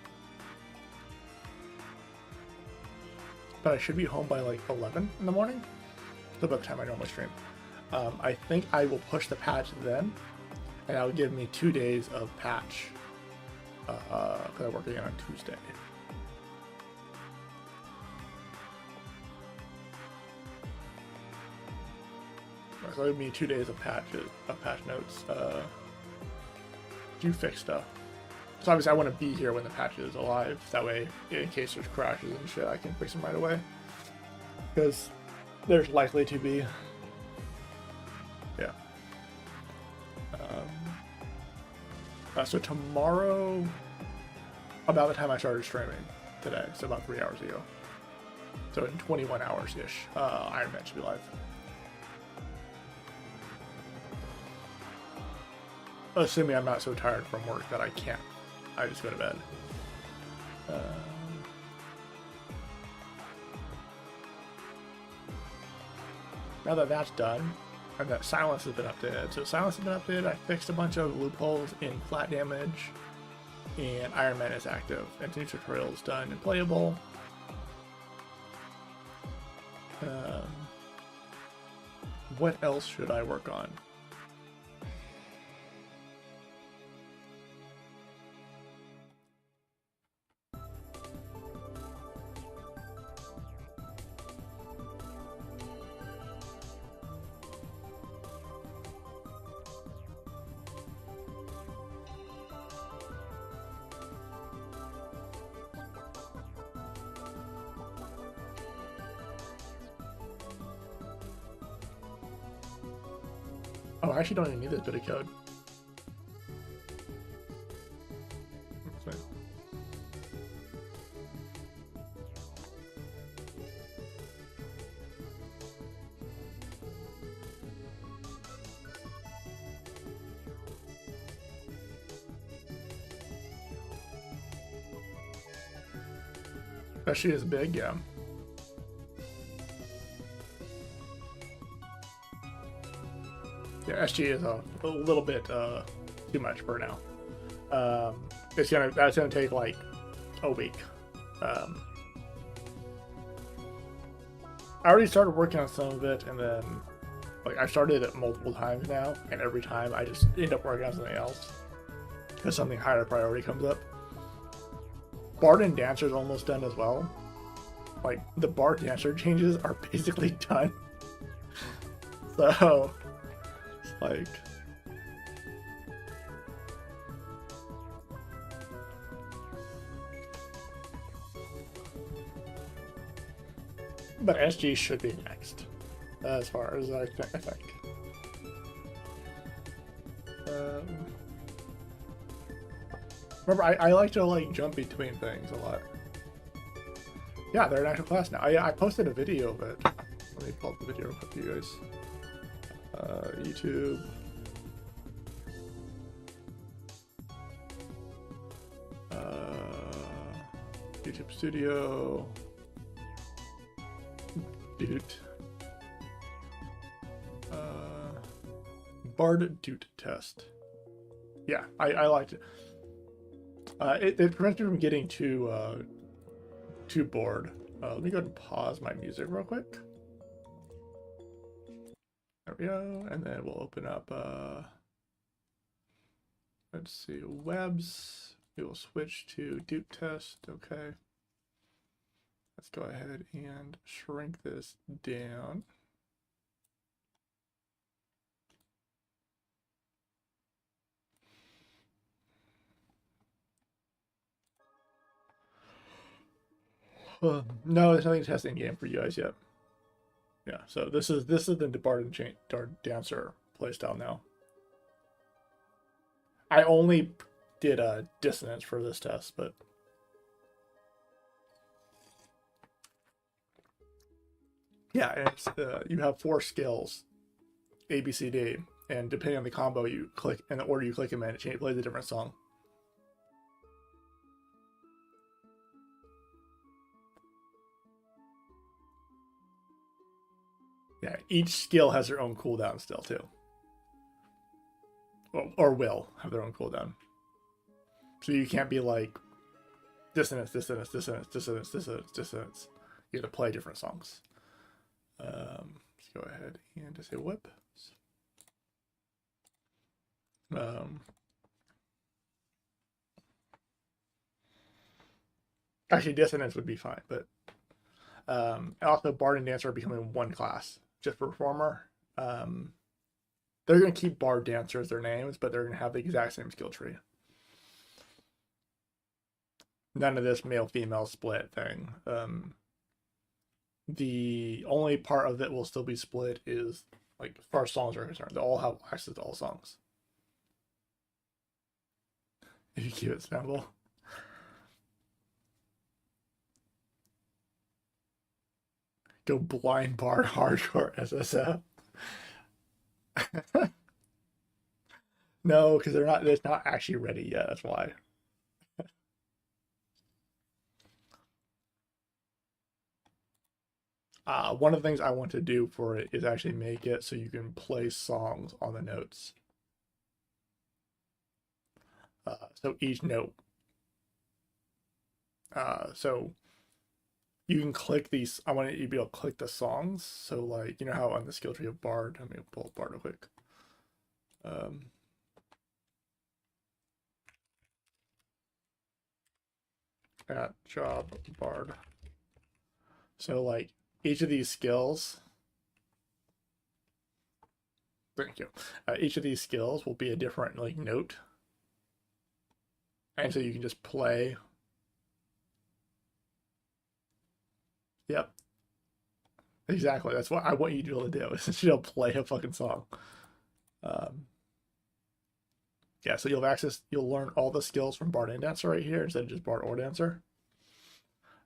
but I should be home by like 11 in the morning. The book time I normally stream. I think I will push the patch then, and that will give me 2 days of patch, because I work again on Tuesday. So it'll be 2 days of patch notes to fix stuff. So obviously I want to be here when the patch is alive. That way, in case there's crashes and shit, I can fix them right away. Because there's likely to be. So tomorrow, about the time I started streaming today, so about 3 hours ago. So in 21 hours-ish, Iron Man should be live. Assuming I'm not so tired from work that I can't. I just go to bed. Now that that's done, and that Silence has been updated. So Silence has been updated, I fixed a bunch of loopholes in flat damage, and Iron Man is active, and new tutorial is done and playable. What else should I work on? Oh, I actually don't even need this bit of code. She is big, yeah. Yeah, SG is a little bit too much for now. That's gonna take like a week. I already started working on some of it, and then like I started it multiple times now, and every time I just end up working on something else because something higher priority comes up. Bard and Dancer is almost done as well. Like the Bard Dancer changes are basically done. So it's like but SG should be next, as far as I think. Remember, I like to like jump between things a lot. Yeah, they're an actual class now. I posted a video of it. Let me pull up the video real quick for you guys. YouTube. YouTube Studio. Doot. Bard Doot test. Yeah, I liked it. It prevents me from getting too bored. Let me go ahead and pause my music real quick. There we go, and then we'll open up. Let's see, webs. We will switch to Doot test. Okay. Let's go ahead and shrink this down. No, there's nothing testing game for you guys yet. Yeah, so this is the Bard and Dancer playstyle now. I only did a dissonance for this test, but yeah, it's you have 4 skills, A, B, C, D, and depending on the combo you click and the order you click them in, it plays a different song. Yeah, each skill has their own cooldown still too. Or will have their own cooldown. So you can't be like dissonance, dissonance, dissonance, dissonance, dissonance, dissonance. You have to play different songs. Let's go ahead and just say whip. Actually, dissonance would be fine, but also Bard and Dancer are becoming one class. Just Performer. They're going to keep Bard Dancer as their names, but they're going to have the exact same skill tree. None of this male-female split thing. The only part of it will still be split is, like, as far as songs are concerned. They all have access to all songs. if you keep it simple. Go blind bard hardcore SSF. No, because it's not actually ready yet. That's why. One of the things I want to do for it is actually make it so you can play songs on the notes. So each note. So you can click these. I want you to be able to click the songs. So like, you know how on the skill tree of Bard, let me pull up Bard real quick. At job Bard. So like each of these skills, thank you. Each of these skills will be a different like note, and so you can just play. Yep, exactly. That's what I want you to be able to do. Is just play a fucking song. Yeah, so you'll have access. You'll learn all the skills from Bard and Dancer right here instead of just Bard or Dancer.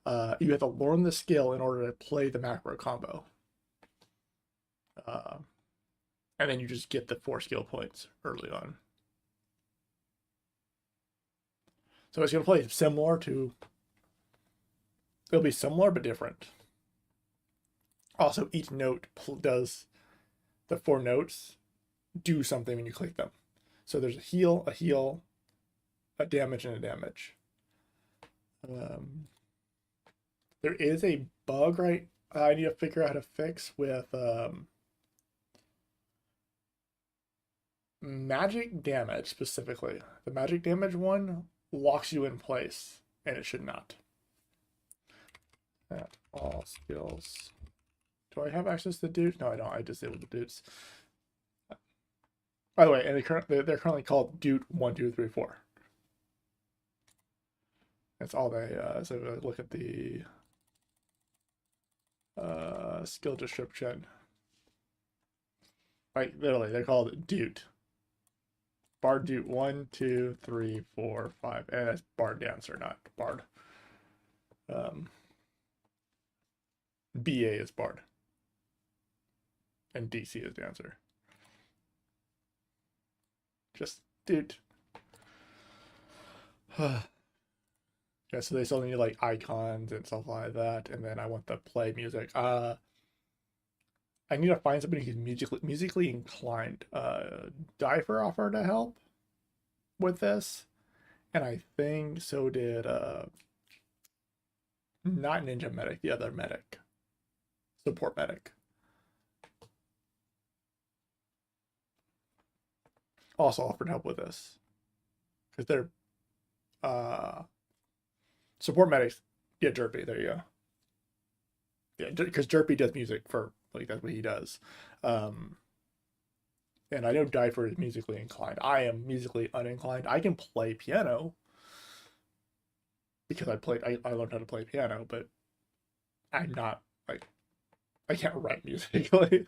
You have to learn the skill in order to play the macro combo. And then you just get the 4 skill points early on. So it's going to play similar to... It'll be similar but different. Also, each note does... The 4 notes do something when you click them. So there's a heal, a damage, and a damage. There is a bug, right? I need to figure out how to fix with magic damage specifically. The magic damage one locks you in place, and it should not. At all skills. Do I have access to dudes? No, I don't. I disabled the dudes. By the way, and they're currently called Dude 1, 2, 3, 4. That's all they. So look at the skill description. Right, literally, they're called Dude. Bard Dude 1, 2, 3, 4, 5, and that's Bard Dancer, not Bard. BA is Bard, and DC is Dancer. Just Dude. Yeah, so they still need like icons and stuff like that, and then I want the play music. I need to find somebody who's musically inclined. Difer offered to help with this, and I think so did not Ninja Medic, the other medic, support medic. Also offered help with this because they're support medics. Yeah, Derpy. There you go. Yeah, because Derpy does music for like that's what he does. And I know Difer is musically inclined. I am musically uninclined. I can play piano because I learned how to play piano, but I'm not like I can't write music. Like,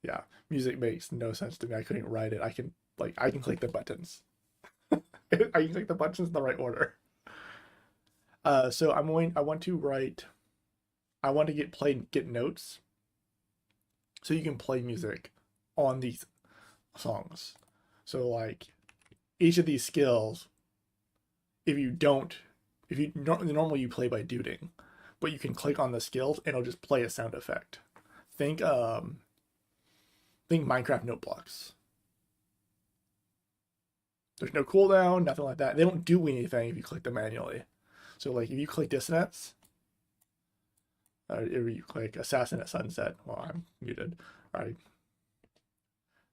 yeah, music makes no sense to me. I couldn't write it. I can click the buttons. I can click the buttons in the right order. So I want to get notes so you can play music on these songs. So like each of these skills, if you normally you play by duding, but you can click on the skills and it'll just play a sound effect. Think Minecraft note blocks. There's no cooldown, nothing like that. They don't do anything if you click them manually. So like if you click Dissonance, if you click Assassin at Sunset, well, I'm muted. Right?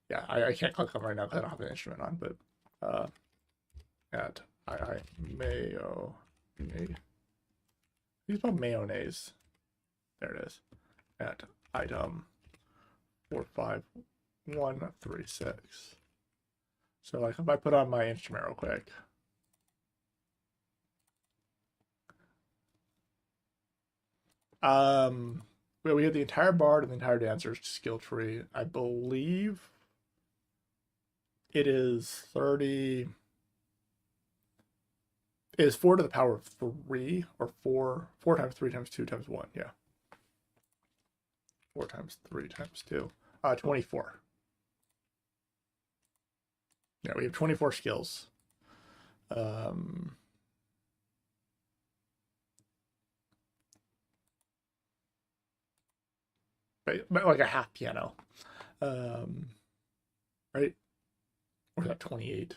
Yeah, I can't click them right now because I don't have an instrument on, but at mayo use about mayonnaise. There it is. At item 45136. So like if I put on my instrument real quick. Well, we have the entire bard and the entire dancer's skill tree. I believe It is 30. It is 4 to the power of 3, or 4 times 3 times 2 times 1. Yeah. 4 times 3 times 2. 24. Yeah, we have 24 skills. Um, but like a half piano. Right? Or is that 28?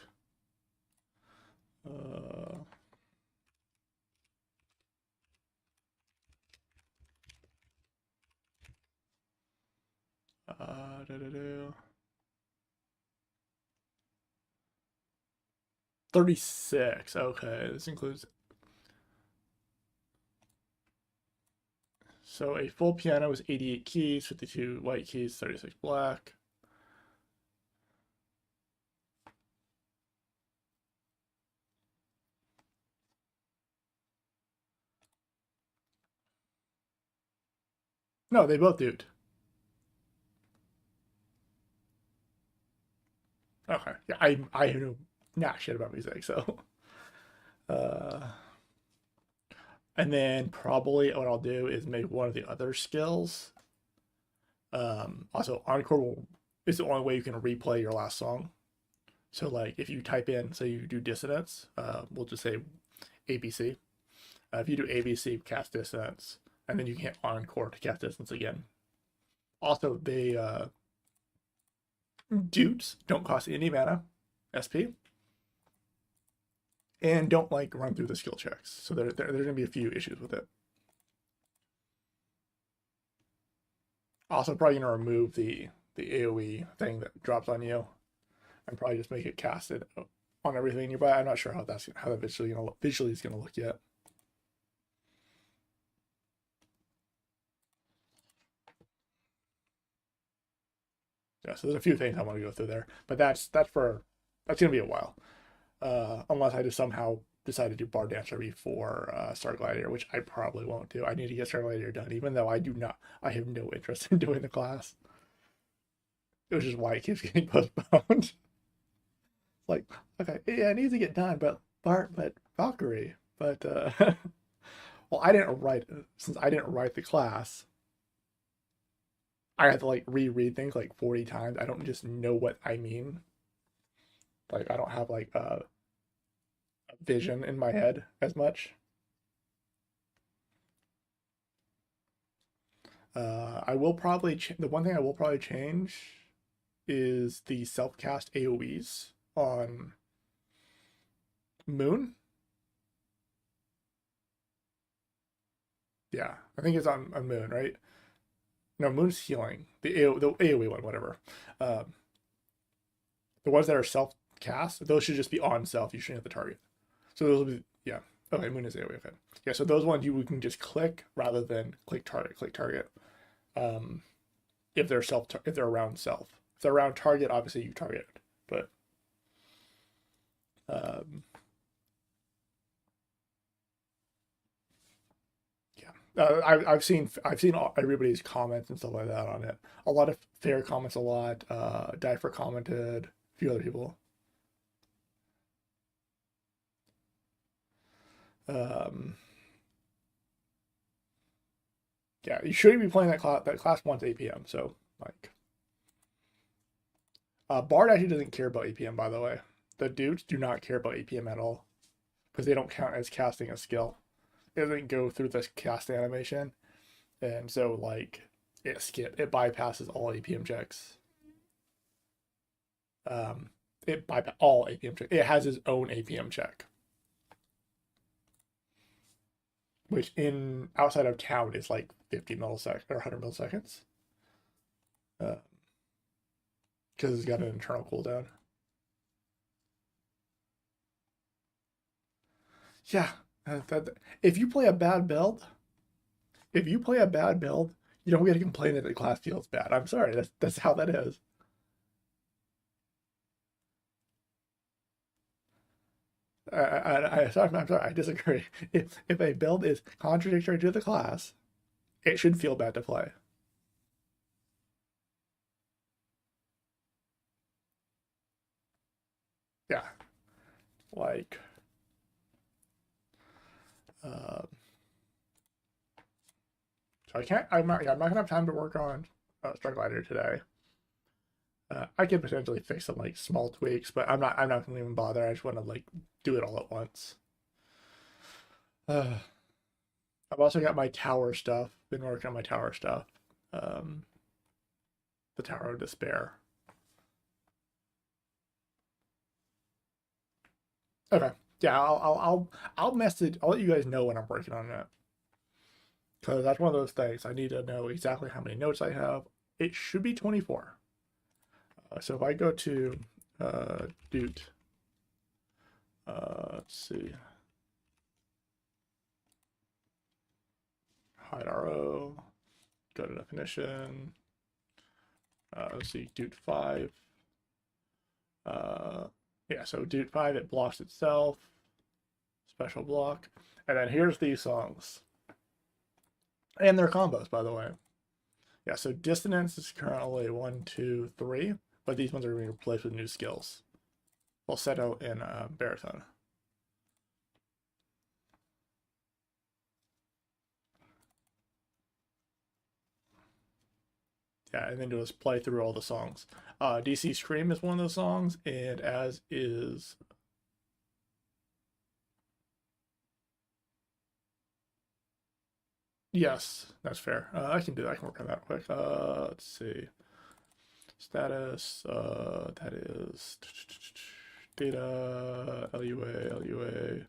Uh, da, da, da. 36. Okay, this includes. So a full piano is 88 keys, 52 white keys, 36 black. No, they both do. Okay, yeah, I know not shit about music, so. Uh, and then probably what I'll do is make one of the other skills. Also, Encore is the only way you can replay your last song. So, like, if you type in, so you do dissonance, we'll just say ABC. If you do ABC, cast dissonance, and then you can hit Encore to cast dissonance again. Also, they dupes don't cost any mana, SP, and don't like run through the skill checks. So there's going to be a few issues with it. Also, probably going to remove the AOE thing that drops on you, and probably just make it casted on everything you buy. I'm not sure how that visually is going to look yet. Yeah, so there's a few things I want to go through there, but that's gonna be a while, unless I just somehow decide to do Bar Dancer before Star Gladiator, which I probably won't do. I need to get Star Gladiator done, even though I have no interest in doing the class, which is why it keeps getting postponed. Like, okay, yeah, it needs to get done, but Valkyrie, but well, since I didn't write the class. I have to like reread things like 40 times. I don't just know what I mean. Like I don't have like a vision in my head as much. I will probably the one thing I will probably change is the self-cast AoEs on Moon. Yeah, I think it's on Moon, right? No, Moon's healing. The AoE one, whatever. Um, the ones that are self-cast, those should just be on self. You shouldn't hit the target. So those will be, yeah. Okay, Moon is AoE. Okay. Yeah, so those ones you can just click rather than click target. Click target. Um, if they're around self. If they're around target, obviously you target. But um, yeah, I've seen everybody's comments and stuff like that on it. A lot of fair comments, a lot. Difer commented, a few other people. Um, yeah, you shouldn't be playing that class. That class wants APM, so like, Bard actually doesn't care about APM, by the way. The dudes do not care about APM at all because they don't count as casting a skill. It doesn't go through this cast animation, and so like it bypasses all APM checks. It bypass all APM checks. It has its own APM check, which in outside of town is like 50 milliseconds or 100 milliseconds, because it's got an internal cooldown. Yeah, if you play a bad build, you don't get to complain that the class feels bad. I'm sorry, that's how that is. I'm sorry, I disagree. If a build is contradictory to the class, it should feel bad to play. like so I can't. I'm not gonna have time to work on Strike Glider today. I could potentially fix some like small tweaks, but I'm not gonna even bother. I just want to like do it all at once. I've also got my tower stuff. Been working on my tower stuff. Um, the Tower of Despair. Okay. Yeah, I'll message. I'll let you guys know when I'm working on that, because that's one of those things. I need to know exactly how many notes I have. It should be 24. So if I go to Doot, let's see, hide RO, go to definition. Let's see, Doot 5. Yeah, so Doot 5, it blocks itself. Special block. And then here's these songs. And their combos, by the way. Yeah, so Dissonance is currently 1, 2, 3, but these ones are being replaced with new skills. Falsetto and baritone. Yeah, and then just play through all the songs. DC Scream is one of those songs, and as is yes, that's fair. I can do that. I can work on that quick. Let's see. Status. That is data. LUA.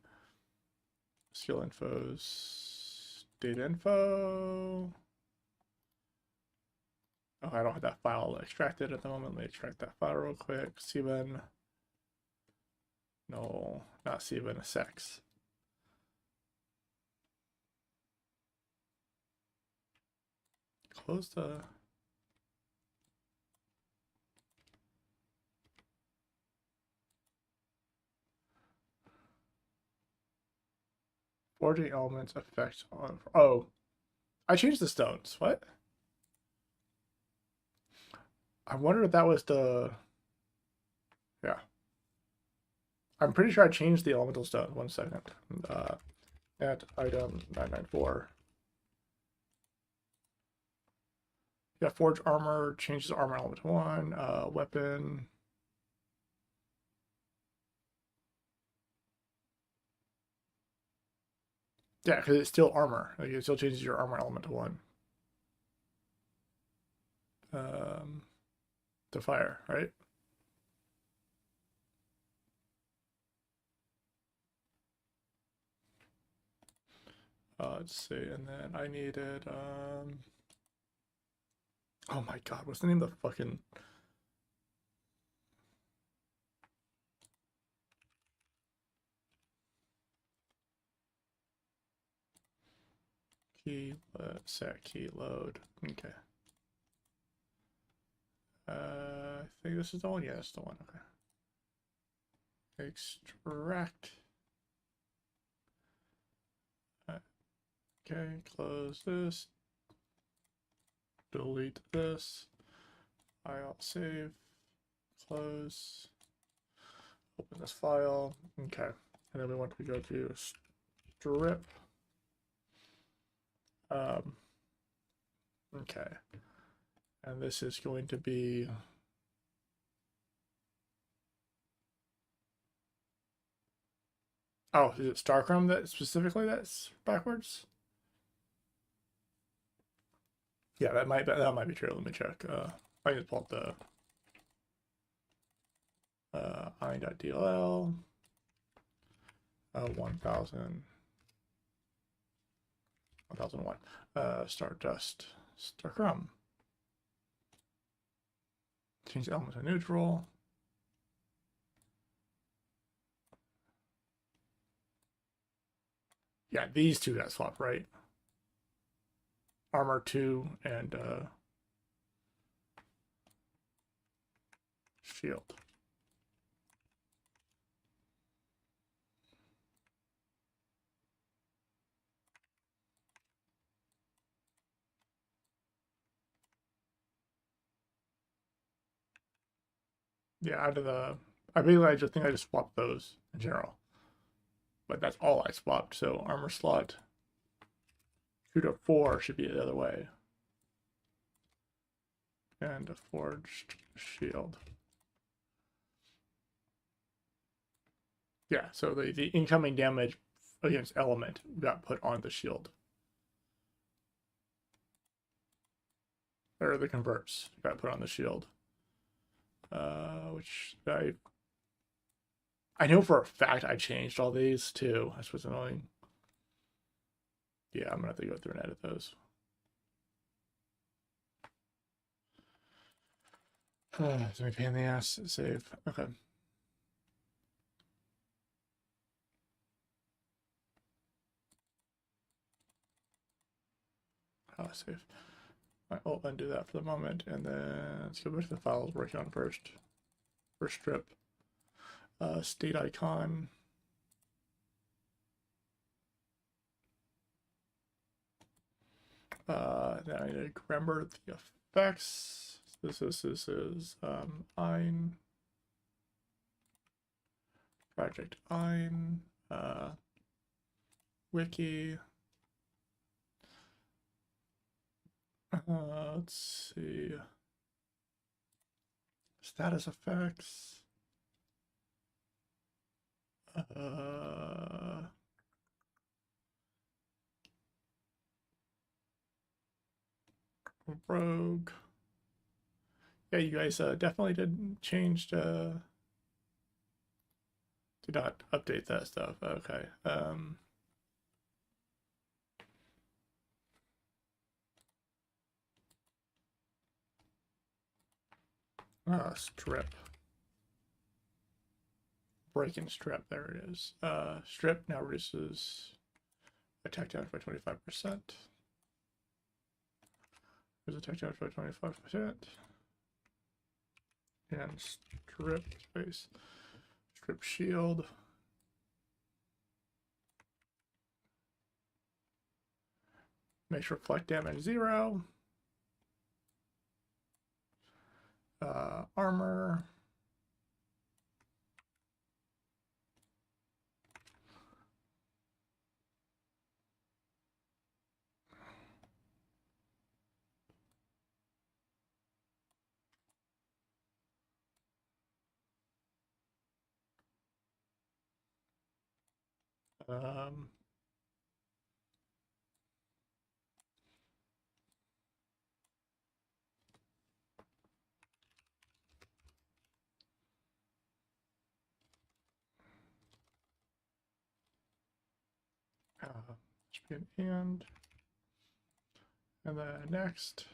Skill infos. Data info. Oh, I don't have that file extracted at the moment. Let me extract that file real quick. Cben. No, not Cben. Sex. Close the. Forging elements effect on. Oh, I changed the stones. What? I wonder if that was the. Yeah. I'm pretty sure I changed the elemental stone. 1 second. At item 994. Yeah, forge armor changes armor element to 1. Weapon. Yeah, because it's still armor. Like, it still changes your armor element to 1. To fire, right? Let's see, and then I needed oh my god, what's the name of the fucking key set key load. Okay. I think this is the one. Yeah, that's the one. Okay. Extract. Okay, close this. Delete this. File save. Close. Open this file. Okay. And then we want to go to strip. Okay. And this is going to be oh, is it Starchrome that specifically that's backwards? Yeah, that might be true. Let me check. I need to pull up the i.dll 1000 1001 Stardust Starchrome. Change the element to neutral. Yeah, these two got swapped, right? Armor 2 and shield. Yeah, out of the I just think I just swapped those in general. but that's all I swapped. So armor slot 2 to 4 should be the other way. And a forged shield. Yeah, so the incoming damage against element got put on the shield. Or the converts got put on the shield. Which I know for a fact I changed all these too. That's what's annoying. Yeah, I'm gonna have to go through and edit those. It's gonna be a pain in the ass. Save. Okay. Save. I'll undo that for the moment, and then let's go back to the file I was working on first. First strip. State icon. Then I need to remember the effects. This is Ein. Project Ein. Wiki. Let's see. Status effects. Rogue. Yeah, you guys definitely did change did not update that stuff. Okay. Strip. Break and strip, there it is. Strip now reduces attack damage by 25%. There's attack damage by 25%. And strip space. Strip shield. Makes reflect damage 0. Armor. Should be an and then next.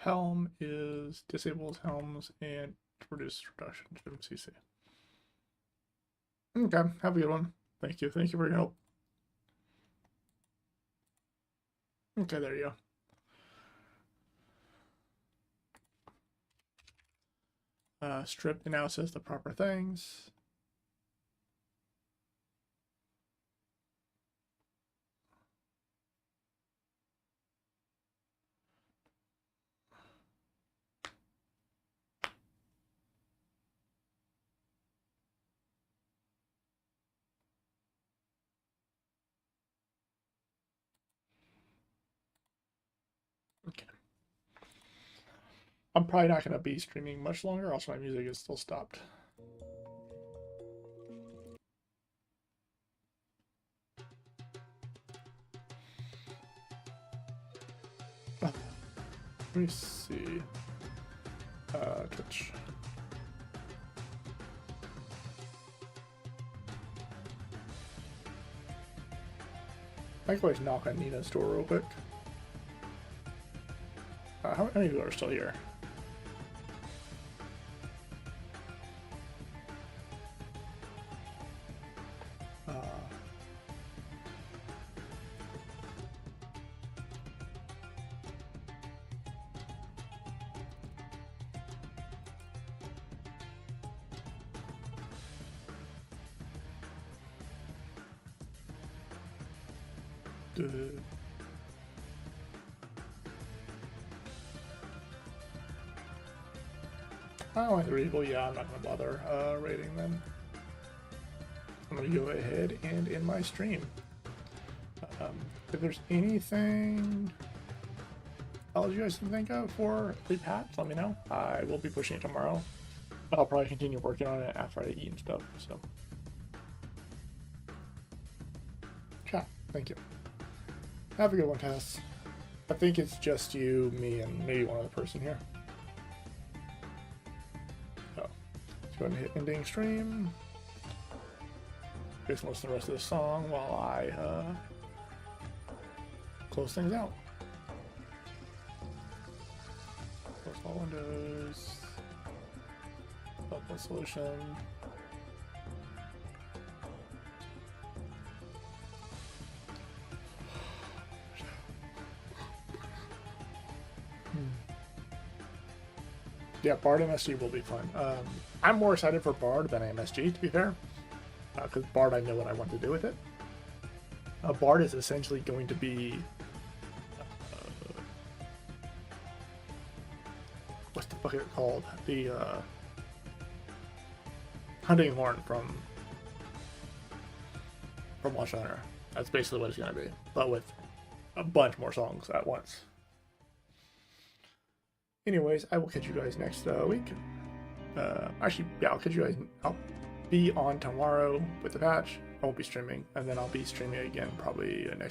Helm is disables helms and reduces reduction to MCC. Okay, have a good one. Thank you. Thank you for your help. Okay, there you go. Strip now says the proper things. Okay. I'm probably not going to be streaming much longer. Also, my music is still stopped. Let me see. Twitch. I can always knock on Nina's door real quick. How many people are still here? I don't like the Regal. Yeah, I'm not going to bother rating them. I'm going to go ahead and end my stream. If there's anything else you guys can think of for the patch, let me know. I will be pushing it tomorrow. I'll probably continue working on it after I eat and stuff. So, chat. Thank you. Have a good one, Tess. I think it's just you, me, and maybe one other person here. So, let's go ahead and hit ending stream. Just listen to the rest of the song while I close things out. Close all windows. Upload solution. Yeah, Bard MSG will be fun. I'm more excited for Bard than MSG, to be fair. Because Bard, I know what I want to do with it. Bard is essentially going to be... what's the fuck is it called? The Hunting Horn from Monster Hunter. That's basically what it's going to be. But with a bunch more songs at once. Anyways, I will catch you guys next week. Actually, yeah, I'll catch you guys. I'll be on tomorrow with the patch. I won't be streaming, and then I'll be streaming again probably next